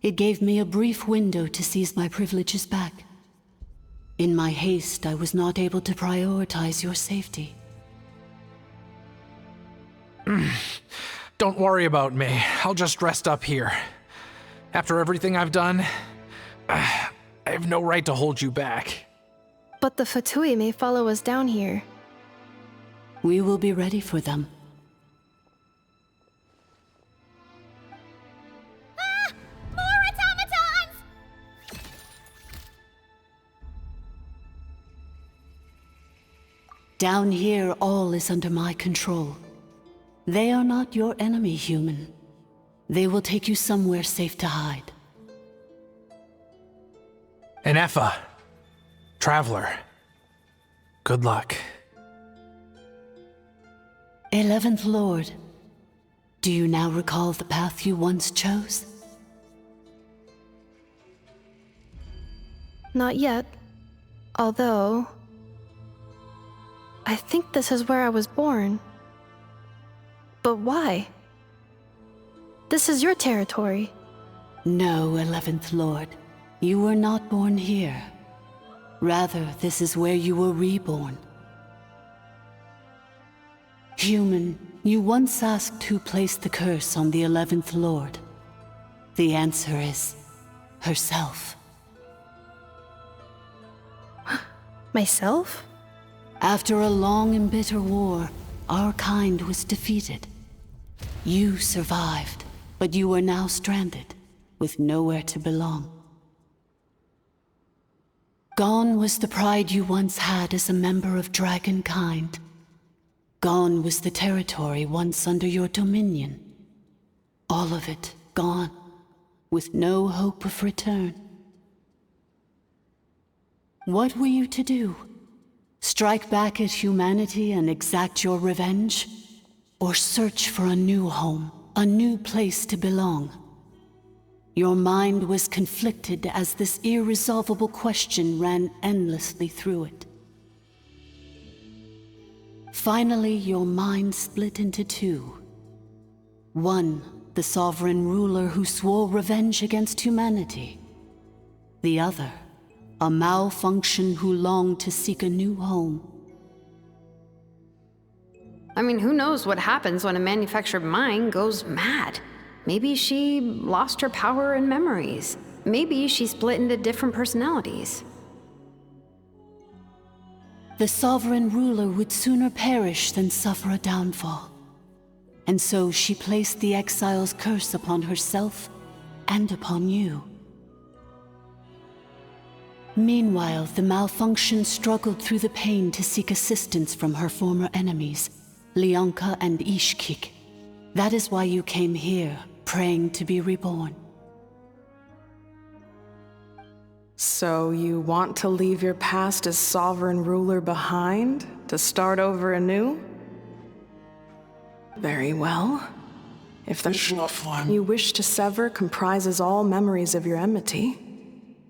it gave me a brief window to seize my privileges back. In my haste, I was not able to prioritize your safety. Don't worry about me. I'll just rest up here. After everything I've done, I have no right to hold you back. But the Fatui may follow us down here. We will be ready for them. More automatons! Down here, all is under my control. They are not your enemy, human. They will take you somewhere safe to hide. Inefa. Traveler. Good luck. 11th Lord, do you now recall the path you once chose? Not yet. Although... I think this is where I was born. But why? This is your territory. No, 11th Lord. You were not born here. Rather, this is where you were reborn. Human, you once asked who placed the curse on the 11th Lord. The answer is herself. Myself? After a long and bitter war, our kind was defeated. You survived, but you are now stranded, with nowhere to belong. Gone was the pride you once had as a member of dragonkind. Gone was the territory once under your dominion. All of it gone, with no hope of return. What were you to do? Strike back at humanity and exact your revenge? Or search for a new home, a new place to belong? Your mind was conflicted as this irresolvable question ran endlessly through it. Finally, your mind split into two. One, the sovereign ruler who swore revenge against humanity. The other, a malfunction who longed to seek a new home. I mean, who knows what happens when a manufactured mind goes mad? Maybe she lost her power and memories. Maybe she split into different personalities. The sovereign ruler would sooner perish than suffer a downfall. And so she placed the exile's curse upon herself and upon you. Meanwhile, the malfunction struggled through the pain to seek assistance from her former enemies, Leonka and Ishkik. That is why you came here, praying to be reborn. So you want to leave your past as sovereign ruler behind, to start over anew? Very well. If the you wish to sever comprises all memories of your enmity,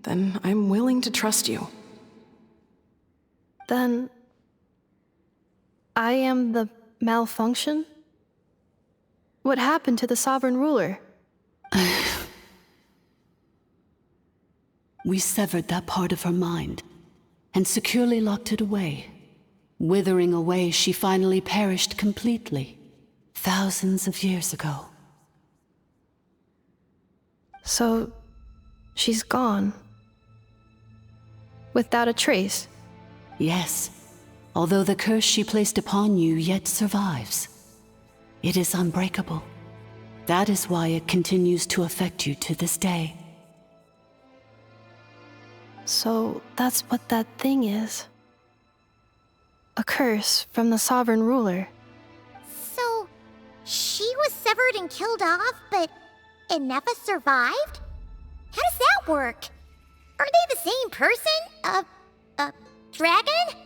then I'm willing to trust you. Then I am the malfunction? What happened to the sovereign ruler? We severed that part of her mind and securely locked it away. Withering away, she finally perished completely, thousands of years ago. So, she's gone. Without a trace? Yes, although the curse she placed upon you yet survives. It is unbreakable. That is why it continues to affect you to this day. So that's what that thing is. A curse from the sovereign ruler. So, she was severed and killed off, but Inefa survived? How does that work? Are they the same person? Dragon?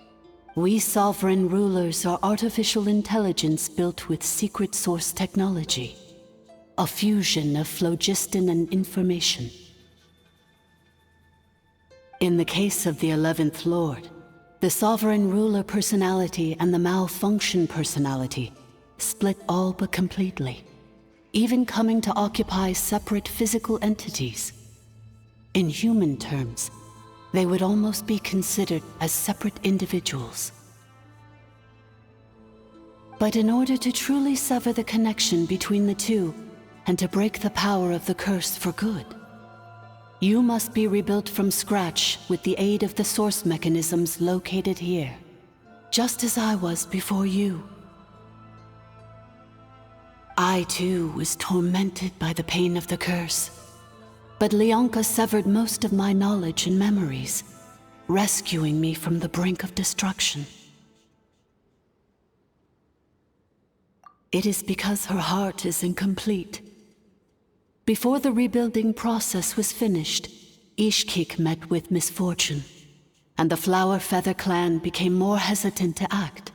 We sovereign rulers are artificial intelligence built with secret source technology. A fusion of phlogiston and information. In the case of the 11th Lord, the sovereign ruler personality and the malfunction personality split all but completely, even coming to occupy separate physical entities. In human terms, they would almost be considered as separate individuals. But in order to truly sever the connection between the two, and to break the power of the curse for good, you must be rebuilt from scratch with the aid of the source mechanisms located here, just as I was before you. I too was tormented by the pain of the curse, but Leonka severed most of my knowledge and memories, rescuing me from the brink of destruction. It is because her heart is incomplete. Before the rebuilding process was finished, Ishkik met with misfortune, and the Flower Feather clan became more hesitant to act.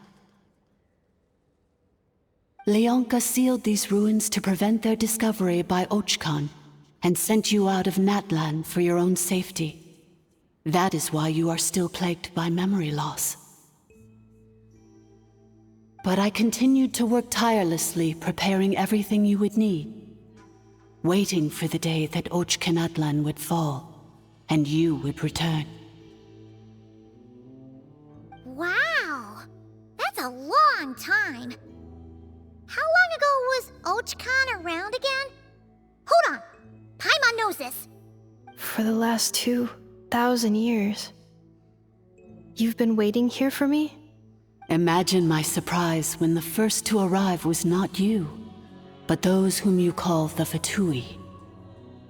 Leonka sealed these ruins to prevent their discovery by Archon, and sent you out of Natlan for your own safety. That is why you are still plagued by memory loss. But I continued to work tirelessly, preparing everything you would need. waiting for the day that Ochkanatlan would fall, and you would return. Wow! That's a long time. How long ago was Ochkan around again? Hold on! Paimon knows this. For the last 2,000 years. You've been waiting here for me? Imagine my surprise when the first to arrive was not you, but those whom you call the Fatui.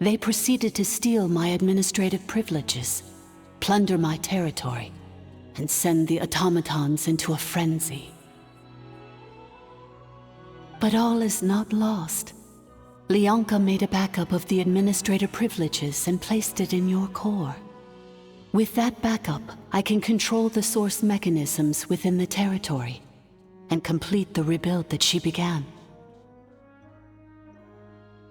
They proceeded to steal my administrative privileges, plunder my territory, and send the automatons into a frenzy. But all is not lost. Leonka made a backup of the administrator privileges and placed it in your core. With that backup, I can control the source mechanisms within the territory and complete the rebuild that she began.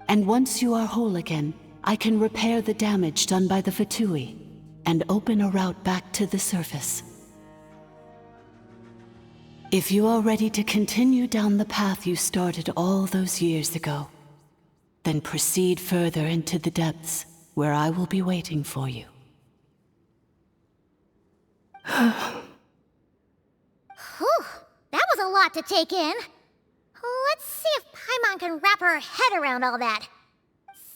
And once you are whole again, I can repair the damage done by the Fatui and open a route back to the surface. If you are ready to continue down the path you started all those years ago, then proceed further into the depths where I will be waiting for you. Whew, that was a lot to take in. Let's see if Paimon can wrap her head around all that.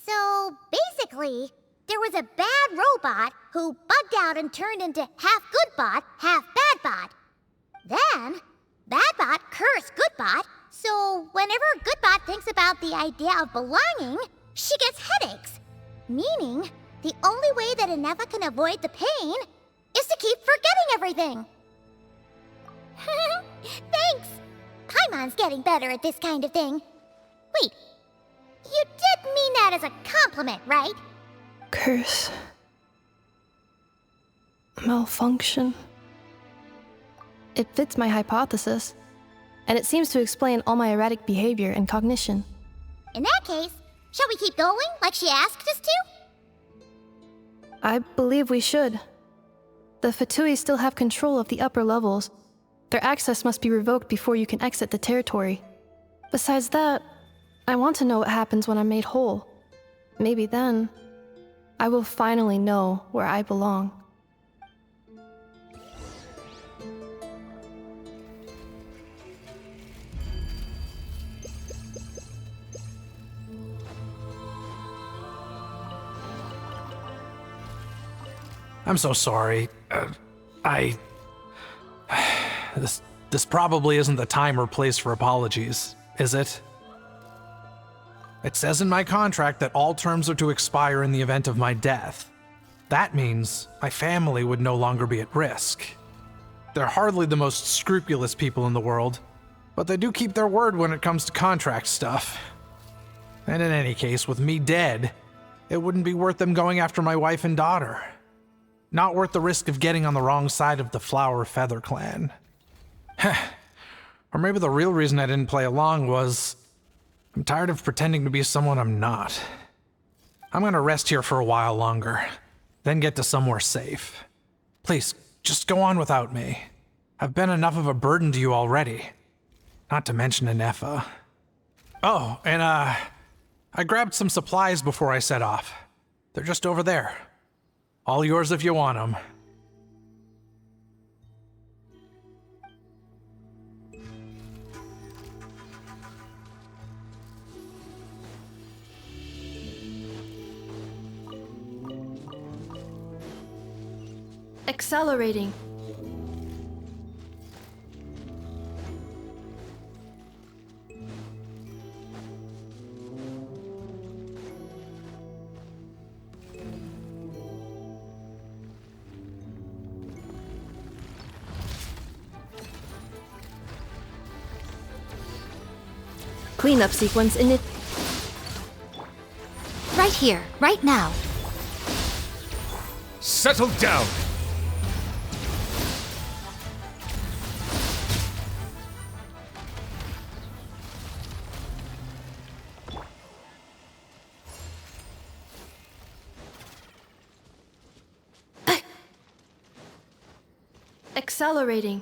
So, basically, there was a bad robot who bugged out and turned into half good bot, half bad bot. Then, bad bot cursed good bot, so whenever good bot thinks about the idea of belonging, she gets headaches. Meaning, the only way that Inefa can avoid the pain is to keep forgetting everything. Thanks! Paimon's getting better at this kind of thing. Wait, you did mean that as a compliment, right? Curse. Malfunction. It fits my hypothesis, and it seems to explain all my erratic behavior and cognition. In that case, shall we keep going like she asked us to? I believe we should. The Fatui still have control of the upper levels. Their access must be revoked before you can exit the territory. Besides that, I want to know what happens when I'm made whole. Maybe then, I will finally know where I belong. I'm so sorry. This probably isn't the time or place for apologies, is it? It says in my contract that all terms are to expire in the event of my death. That means my family would no longer be at risk. They're hardly the most scrupulous people in the world, but they do keep their word when it comes to contract stuff. And in any case, with me dead, it wouldn't be worth them going after my wife and daughter. Not worth the risk of getting on the wrong side of the Flower Feather clan. Or maybe the real reason I didn't play along was I'm tired of pretending to be someone I'm not. I'm gonna rest here for a while longer, then get to somewhere safe. Please, just go on without me. I've been enough of a burden to you already. Not to mention Inefa. Oh, and I grabbed some supplies before I set off. They're just over there. All yours if you want them. Accelerating. Cleanup sequence in it. Right here, right now. Settle down! Accelerating.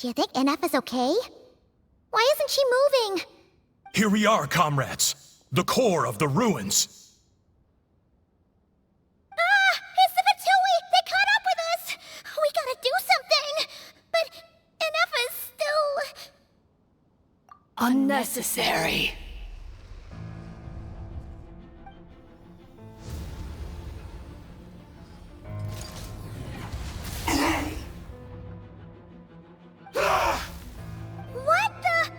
Do you think NF is okay? Why isn't she moving? Here we are, comrades. The core of the ruins. Ah! It's the Fatui! They caught up with us! We gotta do something! But NF is still... Unnecessary. What the...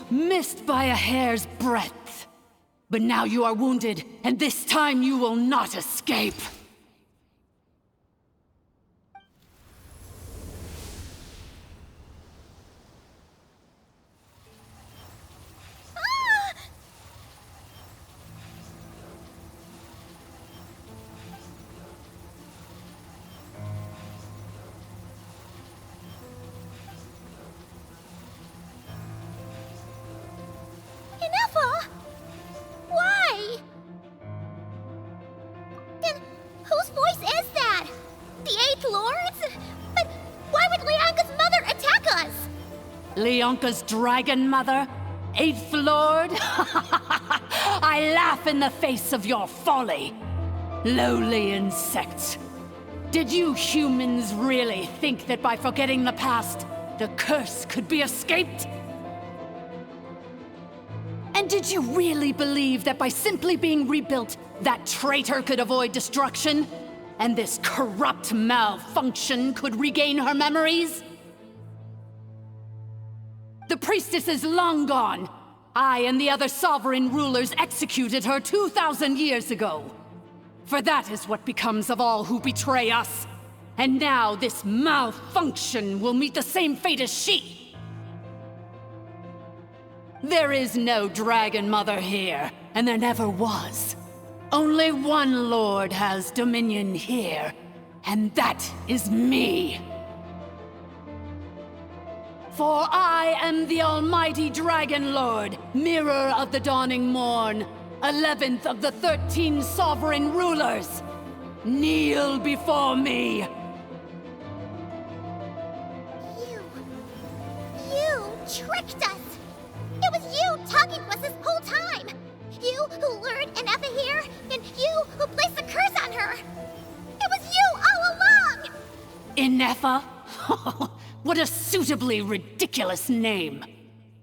Missed by a hair's breadth. But now you are wounded, and this time you will not escape. Inefa? Why? And whose voice is that? The Eighth Lord's? But why would Leanka's mother attack us? Leonka's dragon mother? Eighth Lord? I laugh in the face of your folly. Lowly insects. Did you humans really think that by forgetting the past, the curse could be escaped? And did you really believe that by simply being rebuilt, that traitor could avoid destruction? And this corrupt malfunction could regain her memories? The priestess is long gone. I and the other sovereign rulers executed her 2,000 years ago. For that is what becomes of all who betray us. And now this malfunction will meet the same fate as she. There is no Dragon Mother here, and there never was. Only one Lord has dominion here, and that is me. For I am the almighty Dragon Lord, Mirror of the Dawning Morn, 11th of the 13 sovereign rulers. Kneel before me. You tricked us! It was you talking to us this whole time! You who lured Inefa here, and you who placed the curse on her! It was you all along! Inefa? What a suitably ridiculous name.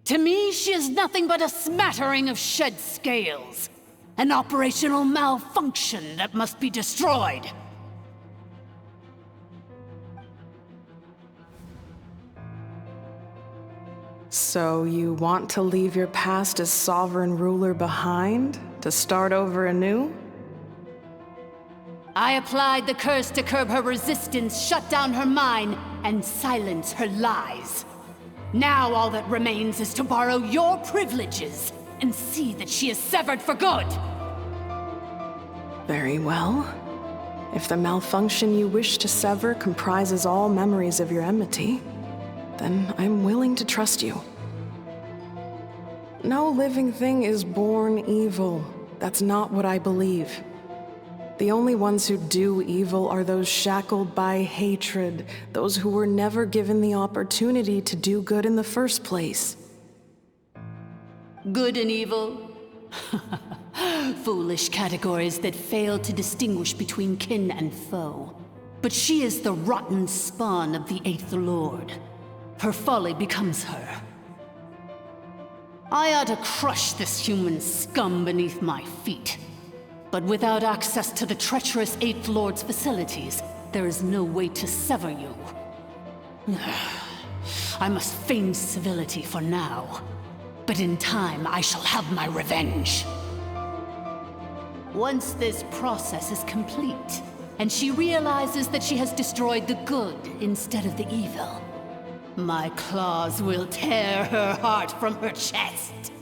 To me, she is nothing but a smattering of shed scales. An operational malfunction that must be destroyed. So you want to leave your past as sovereign ruler behind? To start over anew? I applied the curse to curb her resistance, shut down her mind, and silence her lies. Now all that remains is to borrow your privileges and see that she is severed for good. Very well. If the malfunction you wish to sever comprises all memories of your enmity, then I'm willing to trust you. No living thing is born evil. That's not what I believe. The only ones who do evil are those shackled by hatred, those who were never given the opportunity to do good in the first place. Good and evil? Foolish categories that fail to distinguish between kin and foe. But she is the rotten spawn of the Eighth Lord. Her folly becomes her. I ought to crush this human scum beneath my feet. But without access to the treacherous Eighth Lord's facilities, there is no way to sever you. I must feign civility for now. But in time, I shall have my revenge. Once this process is complete, and she realizes that she has destroyed the good instead of the evil, my claws will tear her heart from her chest.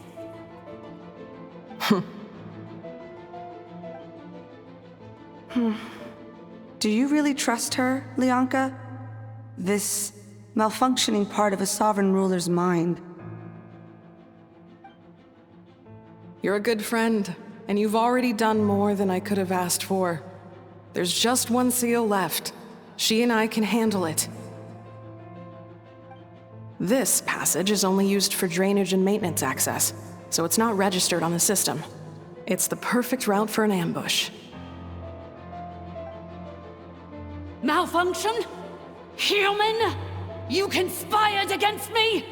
Do you really trust her, Leonka? This malfunctioning part of a sovereign ruler's mind. You're a good friend, and you've already done more than I could have asked for. There's just one seal left. She and I can handle it. This passage is only used for drainage and maintenance access, so it's not registered on the system. It's the perfect route for an ambush. Malfunction? Human? You conspired against me?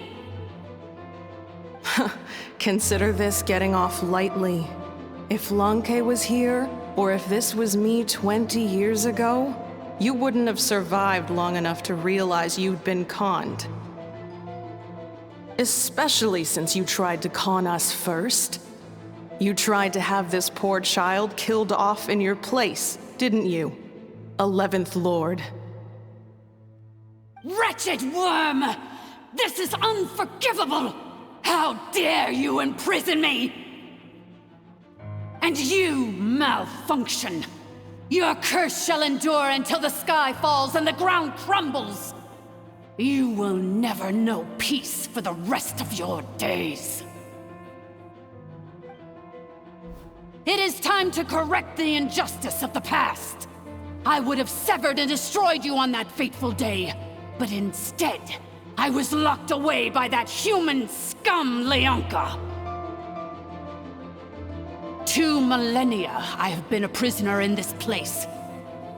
Consider this getting off lightly. If Lanke was here, or if this was me 20 years ago, you wouldn't have survived long enough to realize you'd been conned. Especially since you tried to con us first. You tried to have this poor child killed off in your place, didn't you? 11th Lord. Wretched worm! This is unforgivable! How dare you imprison me! And you, Malfunction! Your curse shall endure until the sky falls and the ground crumbles! You will never know peace for the rest of your days. It is time to correct the injustice of the past. I would have severed and destroyed you on that fateful day, but instead, I was locked away by that human scum, Leonka. 2 millennia I have been a prisoner in this place.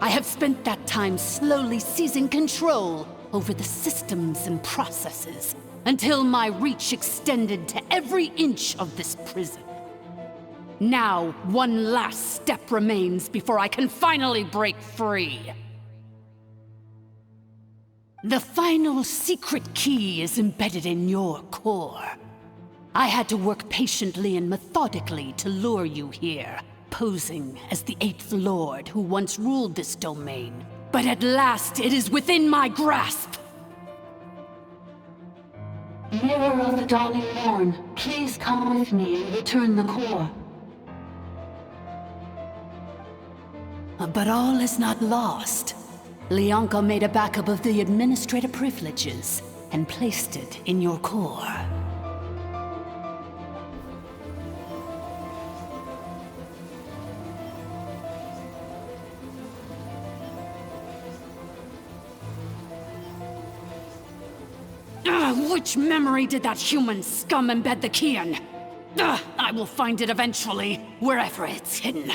I have spent that time slowly seizing control over the systems and processes, until my reach extended to every inch of this prison. Now, one last step remains before I can finally break free. The final secret key is embedded in your core. I had to work patiently and methodically to lure you here, posing as the 8th Lord who once ruled this domain. But at last, it is within my grasp! Mirror of the Dawning Morn, please come with me and return the core. But all is not lost. Leonka made a backup of the administrator privileges and placed it in your core. Which memory did that human scum embed the key in? I will find it eventually, wherever it's hidden.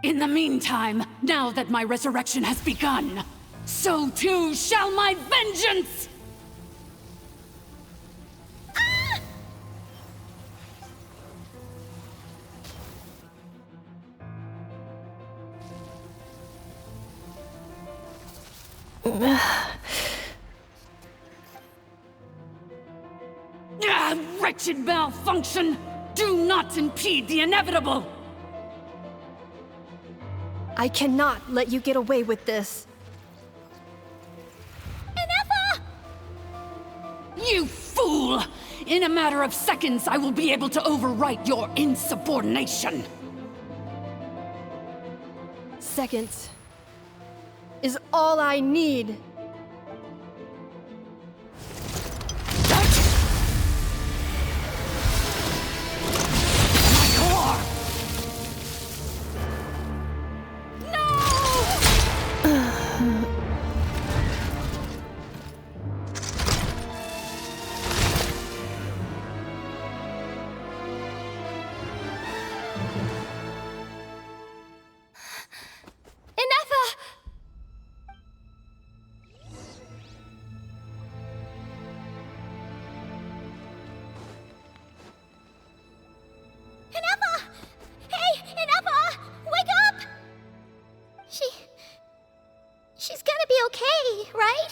In the meantime, now that my resurrection has begun, so too shall my vengeance! Wretched Malfunction! Do not impede the inevitable! I cannot let you get away with this. Ineffa! You fool! In a matter of seconds, I will be able to overwrite your insubordination! Seconds is all I need. She's gonna be okay, right?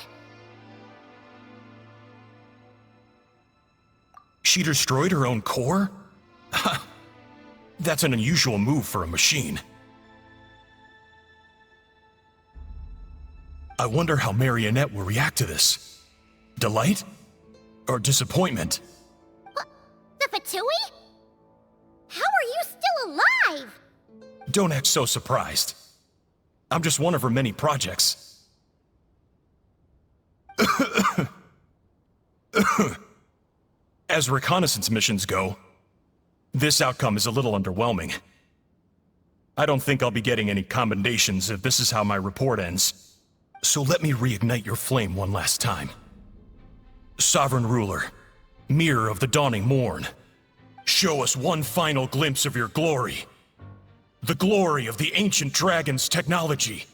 She destroyed her own core? That's an unusual move for a machine. I wonder how Marionette will react to this. Delight? Or disappointment? The Fatui? How are you still alive? Don't act so surprised. I'm just one of her many projects. As reconnaissance missions go, this outcome is a little underwhelming. I don't think I'll be getting any commendations if this is how my report ends. So let me reignite your flame one last time. Sovereign Ruler, Mirror of the Dawning Morn, show us one final glimpse of your glory. The glory of the ancient dragon's technology.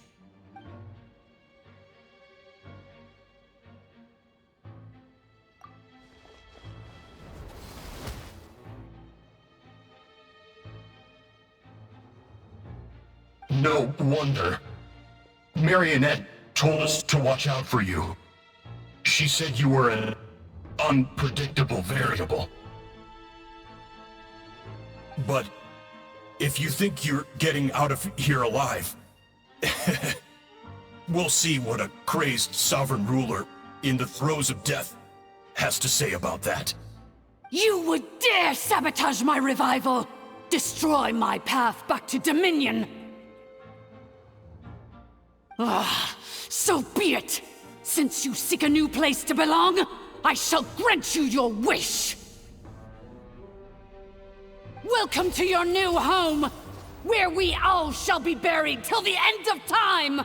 No wonder. Marionette told us to watch out for you. She said you were an unpredictable variable. But if you think you're getting out of here alive, we'll see what a crazed sovereign ruler in the throes of death has to say about that. You would dare sabotage my revival! Destroy my path back to Dominion! Ah, so be it! Since you seek a new place to belong, I shall grant you your wish! Welcome to your new home, where we all shall be buried till the end of time!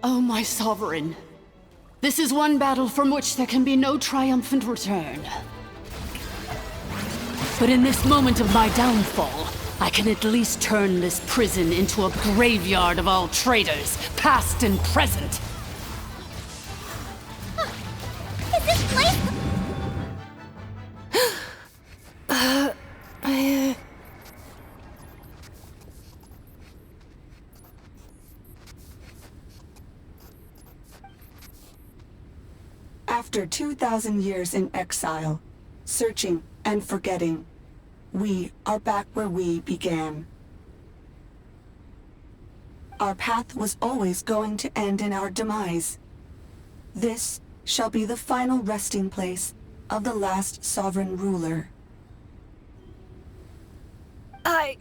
Oh, my sovereign. This is one battle from which there can be no triumphant return. But in this moment of my downfall, I can at least turn this prison into a graveyard of all traitors, past and present. Is this place... After 2,000 years in exile, searching and forgetting, we are back where we began. Our path was always going to end in our demise. This shall be the final resting place of the last sovereign ruler. I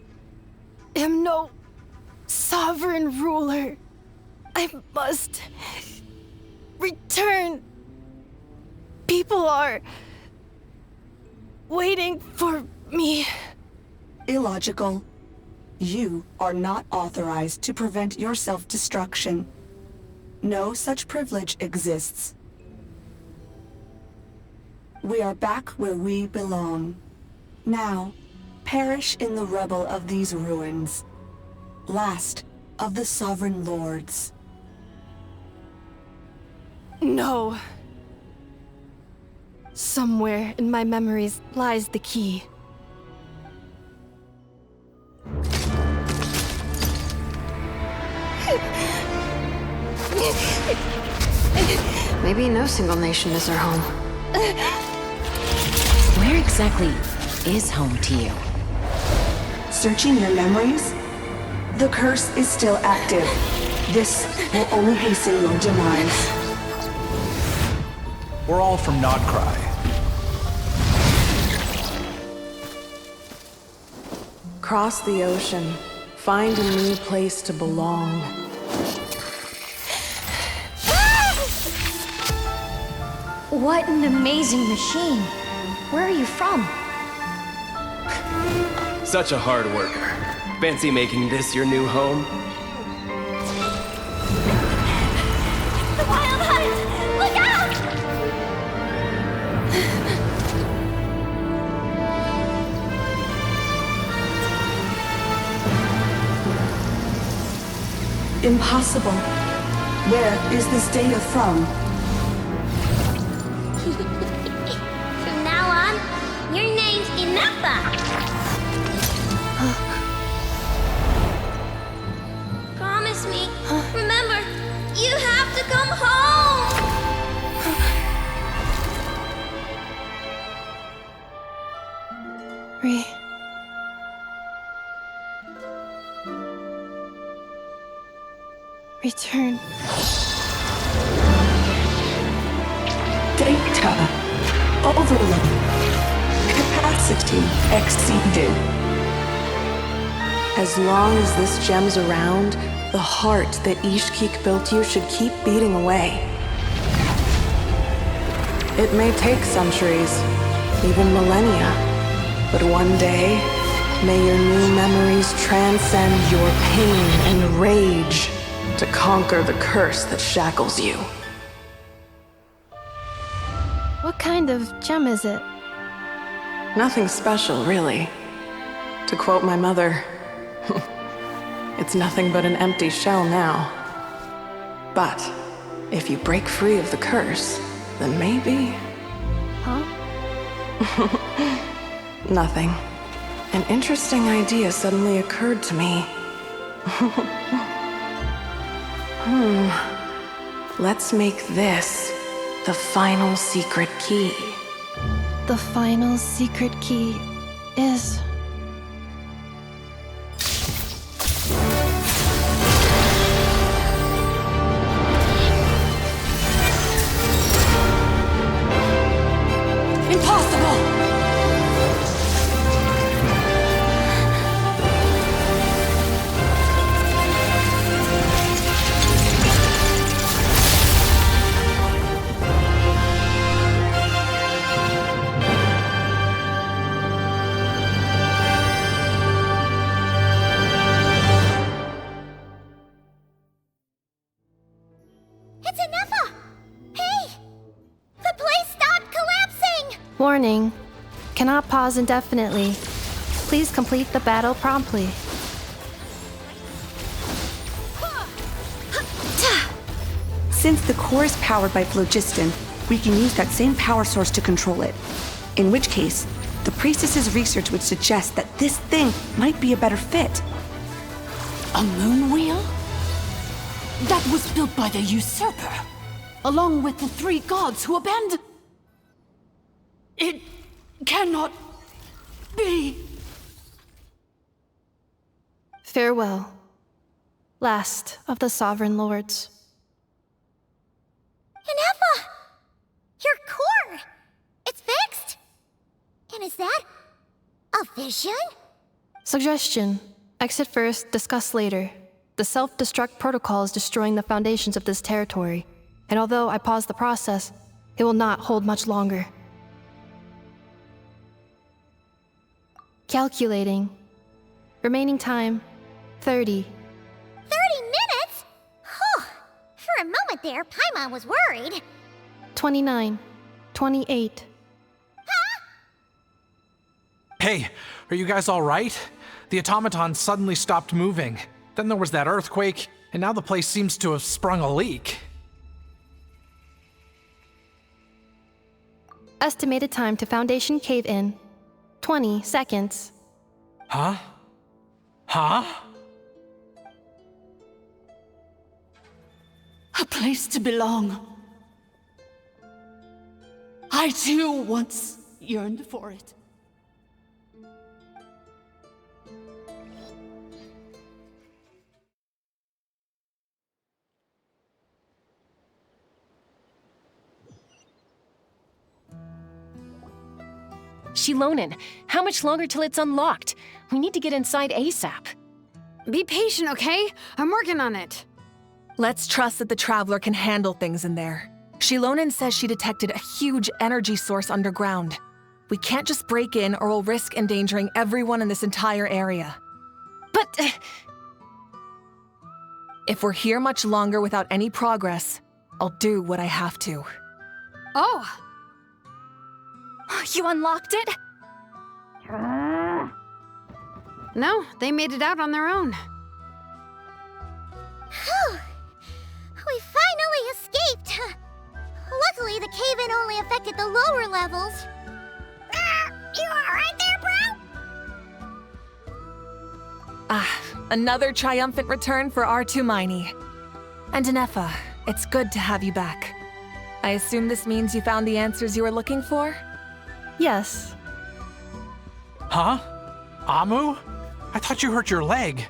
am no sovereign ruler. I must return. People are waiting for me. Illogical. You are not authorized to prevent your self-destruction. No such privilege exists. We are back where we belong. Now, perish in the rubble of these ruins. Last of the sovereign lords. No. Somewhere in my memories lies the key. Maybe no single nation is our home. Where exactly is home to you? Searching your memories? The curse is still active. This will only hasten your demise. We're all from Nodcry. Cross the ocean. Find a new place to belong. What an amazing machine. Where are you from? Such a hard worker. Fancy making this your new home? The Wild Hunt! Look out! Impossible. Where is this data from? From now on, your name's Inappa. Promise me. Remember, you have to come home. Return. Data overload. Capacity exceeded. As long as this gem's around, the heart that Ishkik built you should keep beating away. It may take centuries, even millennia, but one day, may your new memories transcend your pain and rage to conquer the curse that shackles you. What kind of gem is it? Nothing special, really. To quote my mother, it's nothing but an empty shell now. But if you break free of the curse, then maybe... Huh? Nothing. An interesting idea suddenly occurred to me. Let's make this the final secret key. The final secret key is... Impossible! It's Anefa! Hey! The place stopped collapsing! Warning. Cannot pause indefinitely. Please complete the battle promptly. Since the core is powered by phlogiston, we can use that same power source to control it. In which case, the priestess's research would suggest that this thing might be a better fit. A moon wheel? That was built by the usurper, along with the 3 gods who abandoned... It cannot be. Farewell. Last of the Sovereign Lords. Anefa! Your core! It's fixed! And is that a vision? Suggestion. Exit first, discuss later. The self-destruct protocol is destroying the foundations of this territory, and although I pause the process, it will not hold much longer. Calculating. Remaining time, 30. 30 minutes? Whew. For a moment there, Paimon was worried. 29. 28. Hey, are you guys all right? The automaton suddenly stopped moving. Then there was that earthquake, and now the place seems to have sprung a leak. Estimated time to Foundation cave-in, 20 seconds. Huh? Huh? A place to belong. I too once yearned for it. Shilonen, how much longer till it's unlocked? We need to get inside ASAP. Be patient, okay? I'm working on it. Let's trust that the Traveler can handle things in there. Shilonen says she detected a huge energy source underground. We can't just break in or we'll risk endangering everyone in this entire area. But... If we're here much longer without any progress, I'll do what I have to. Oh! You unlocked it? No, they made it out on their own. Whew. We finally escaped! Luckily, the cave-in only affected the lower levels. You alright there, bro? Another triumphant return for R2 Miney. And Anefa, it's good to have you back. I assume this means you found the answers you were looking for? Yes. Huh? Amu? I thought you hurt your leg.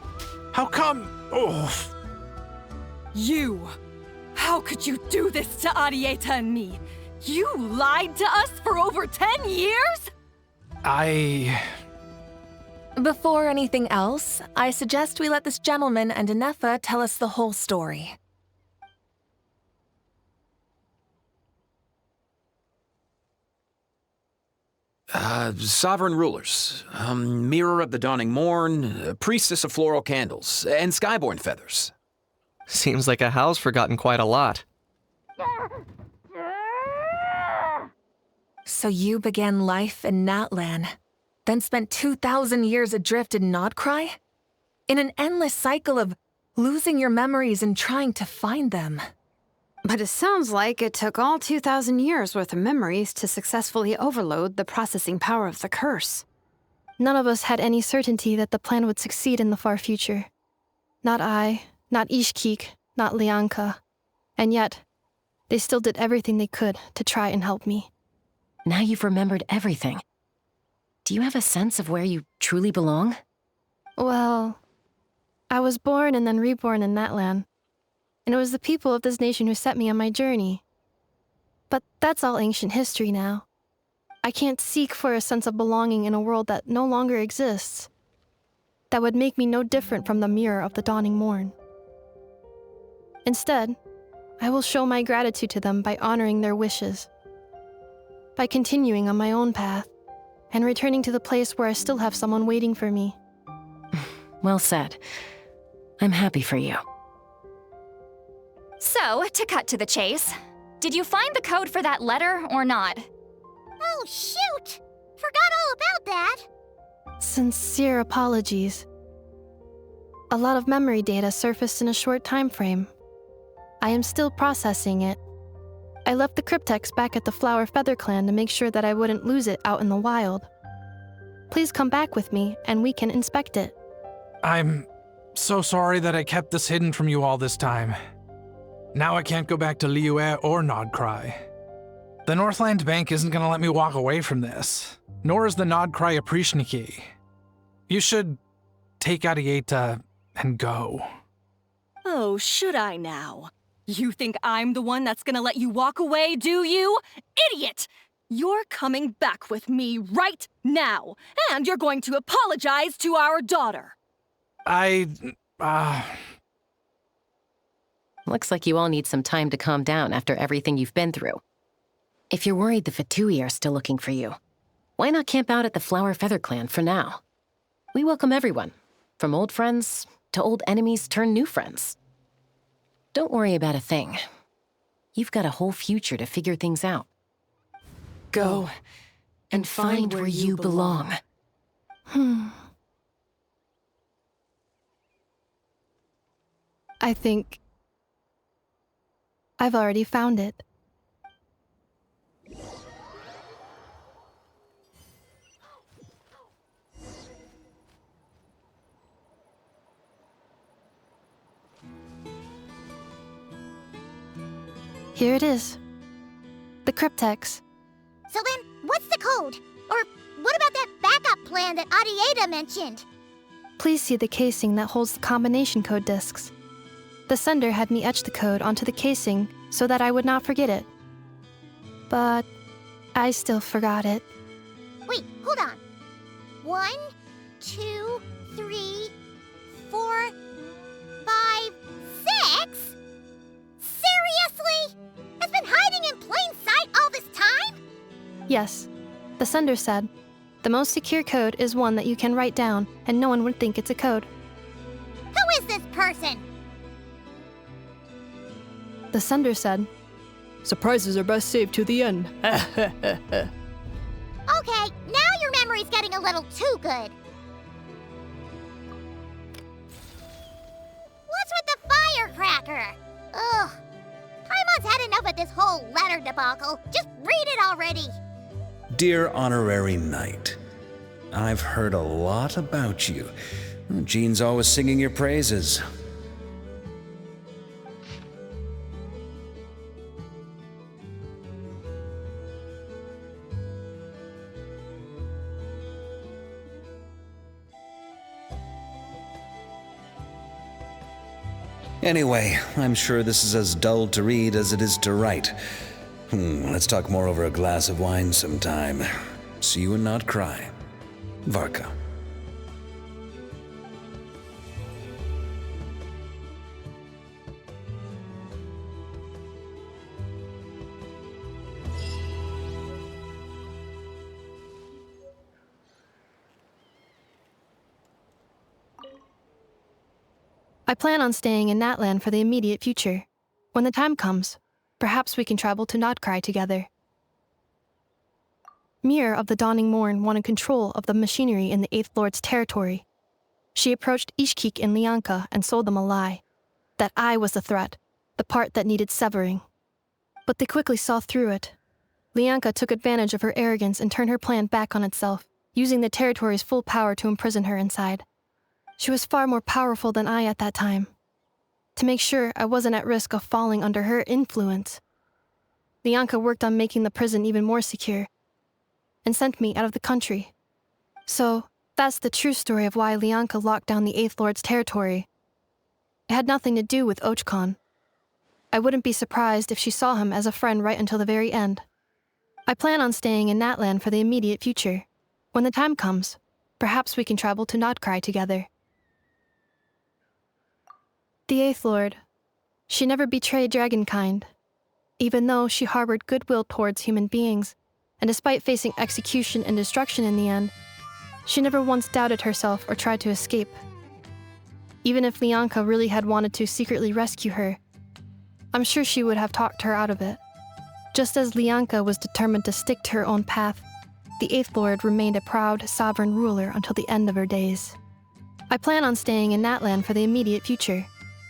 How come? Oh. You! How could you do this to Arieta and me? You lied to us for over 10 years? Before anything else, I suggest we let this gentleman and Anefa tell us the whole story. Sovereign rulers, Mirror of the Dawning Morn, Priestess of Floral Candles, and Skyborn Feathers. Seems like a howl's forgotten quite a lot. So you began life in Natlan, then spent 2,000 years adrift in Nodcry? In an endless cycle of losing your memories and trying to find them. But it sounds like it took all 2,000 years worth of memories to successfully overload the processing power of the curse. None of us had any certainty that the plan would succeed in the far future. Not I, not Ishkik, not Lianka. And yet, they still did everything they could to try and help me. Now you've remembered everything. Do you have a sense of where you truly belong? Well, I was born and then reborn in Natlan. And it was the people of this nation who set me on my journey. But that's all ancient history now. I can't seek for a sense of belonging in a world that no longer exists. That would make me no different from the Mirror of the Dawning Morn. Instead, I will show my gratitude to them by honoring their wishes. By continuing on my own path, and returning to the place where I still have someone waiting for me. Well said. I'm happy for you. So, to cut to the chase, did you find the code for that letter or not? Oh, shoot! Forgot all about that! Sincere apologies. A lot of memory data surfaced in a short time frame. I am still processing it. I left the cryptex back at the Flower Feather Clan to make sure that I wouldn't lose it out in the wild. Please come back with me, and we can inspect it. I'm so sorry that I kept this hidden from you all this time. Now I can't go back to Liyue or Nodcry. The Northland Bank isn't gonna let me walk away from this, nor is the Nodcry Aprishniki. You should take Arieta and go. Oh, should I now? You think I'm the one that's gonna let you walk away, do you? Idiot! You're coming back with me right now, and you're going to apologize to our daughter. Looks like you all need some time to calm down after everything you've been through. If you're worried the Fatui are still looking for you, why not camp out at the Flower Feather Clan for now? We welcome everyone, from old friends to old enemies turned new friends. Don't worry about a thing. You've got a whole future to figure things out. Go and find where you belong. I think I've already found it. Here it is. The cryptex. So then, what's the code? Or what about that backup plan that Arieta mentioned? Please see the casing that holds the combination code discs. The sender had me etch the code onto the casing so that I would not forget it. But I still forgot it. Wait, hold on. 1, 2, 3, 4, 5, 6? Seriously? It's been hiding in plain sight all this time? Yes, the sender said, the most secure code is one that you can write down and no one would think it's a code. Who is this person? The sender said, surprises are best saved to the end. Okay, now your memory's getting a little too good. What's with the firecracker? Ugh. Paimon's had enough of this whole letter debacle. Just read it already. Dear Honorary Knight, I've heard a lot about you. Jean's always singing your praises. Anyway, I'm sure this is as dull to read as it is to write. Let's talk more over a glass of wine sometime. See you and not cry. Varka. I plan on staying in Natlan for the immediate future. When the time comes, perhaps we can travel to Notcry together. Mirror of the Dawning Morn wanted control of the machinery in the Eighth Lord's territory. She approached Ishkik and Lianka and sold them a lie. That I was the threat, the part that needed severing. But they quickly saw through it. Lianka took advantage of her arrogance and turned her plan back on itself, using the territory's full power to imprison her inside. She was far more powerful than I at that time. To make sure I wasn't at risk of falling under her influence, Lianka worked on making the prison even more secure, and sent me out of the country. So, that's the true story of why Lianka locked down the Eighth Lord's territory. It had nothing to do with Ochkon. I wouldn't be surprised if she saw him as a friend right until the very end. I plan on staying in Natlan for the immediate future. When the time comes, perhaps we can travel to Notcry together. The Eighth Lord. She never betrayed Dragonkind, even though she harbored goodwill towards human beings, and despite facing execution and destruction in the end, she never once doubted herself or tried to escape. Even if Lianka really had wanted to secretly rescue her, I'm sure she would have talked her out of it. Just as Lianka was determined to stick to her own path, the Eighth Lord remained a proud, sovereign ruler until the end of her days. I plan on staying in Natlan for the immediate future.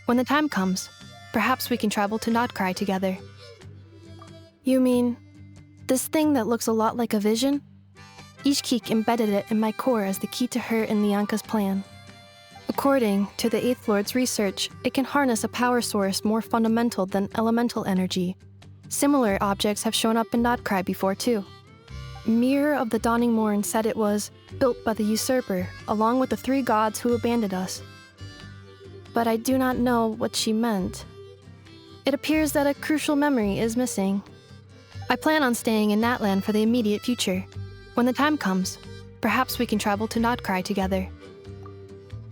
When the time comes, perhaps we can travel to Notcry together. You mean, this thing that looks a lot like a vision? Ishkik embedded it in my core as the key to her and Lianka's plan. According to the Eighth Lord's research, it can harness a power source more fundamental than elemental energy. Similar objects have shown up in Notcry before too. Mirror of the Dawning Morn said it was built by the usurper, along with the 3 gods who abandoned us. But I do not know what she meant. It appears that a crucial memory is missing. I plan on staying in Natlan for the immediate future. When the time comes, perhaps we can travel to Notcry together.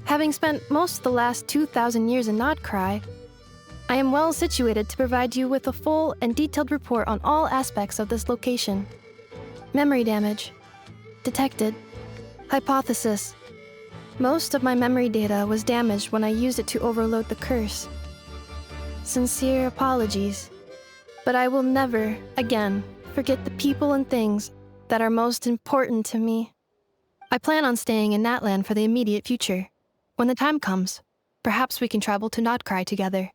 Having spent most of the last 2,000 years in Notcry, I am well situated to provide you with a full and detailed report on all aspects of this location. Memory damage. Detected. Hypothesis. Most of my memory data was damaged when I used it to overload the curse. Sincere apologies. But I will never, again, forget the people and things that are most important to me. I plan on staying in Natlan for the immediate future. When the time comes, perhaps we can travel to Notcry together.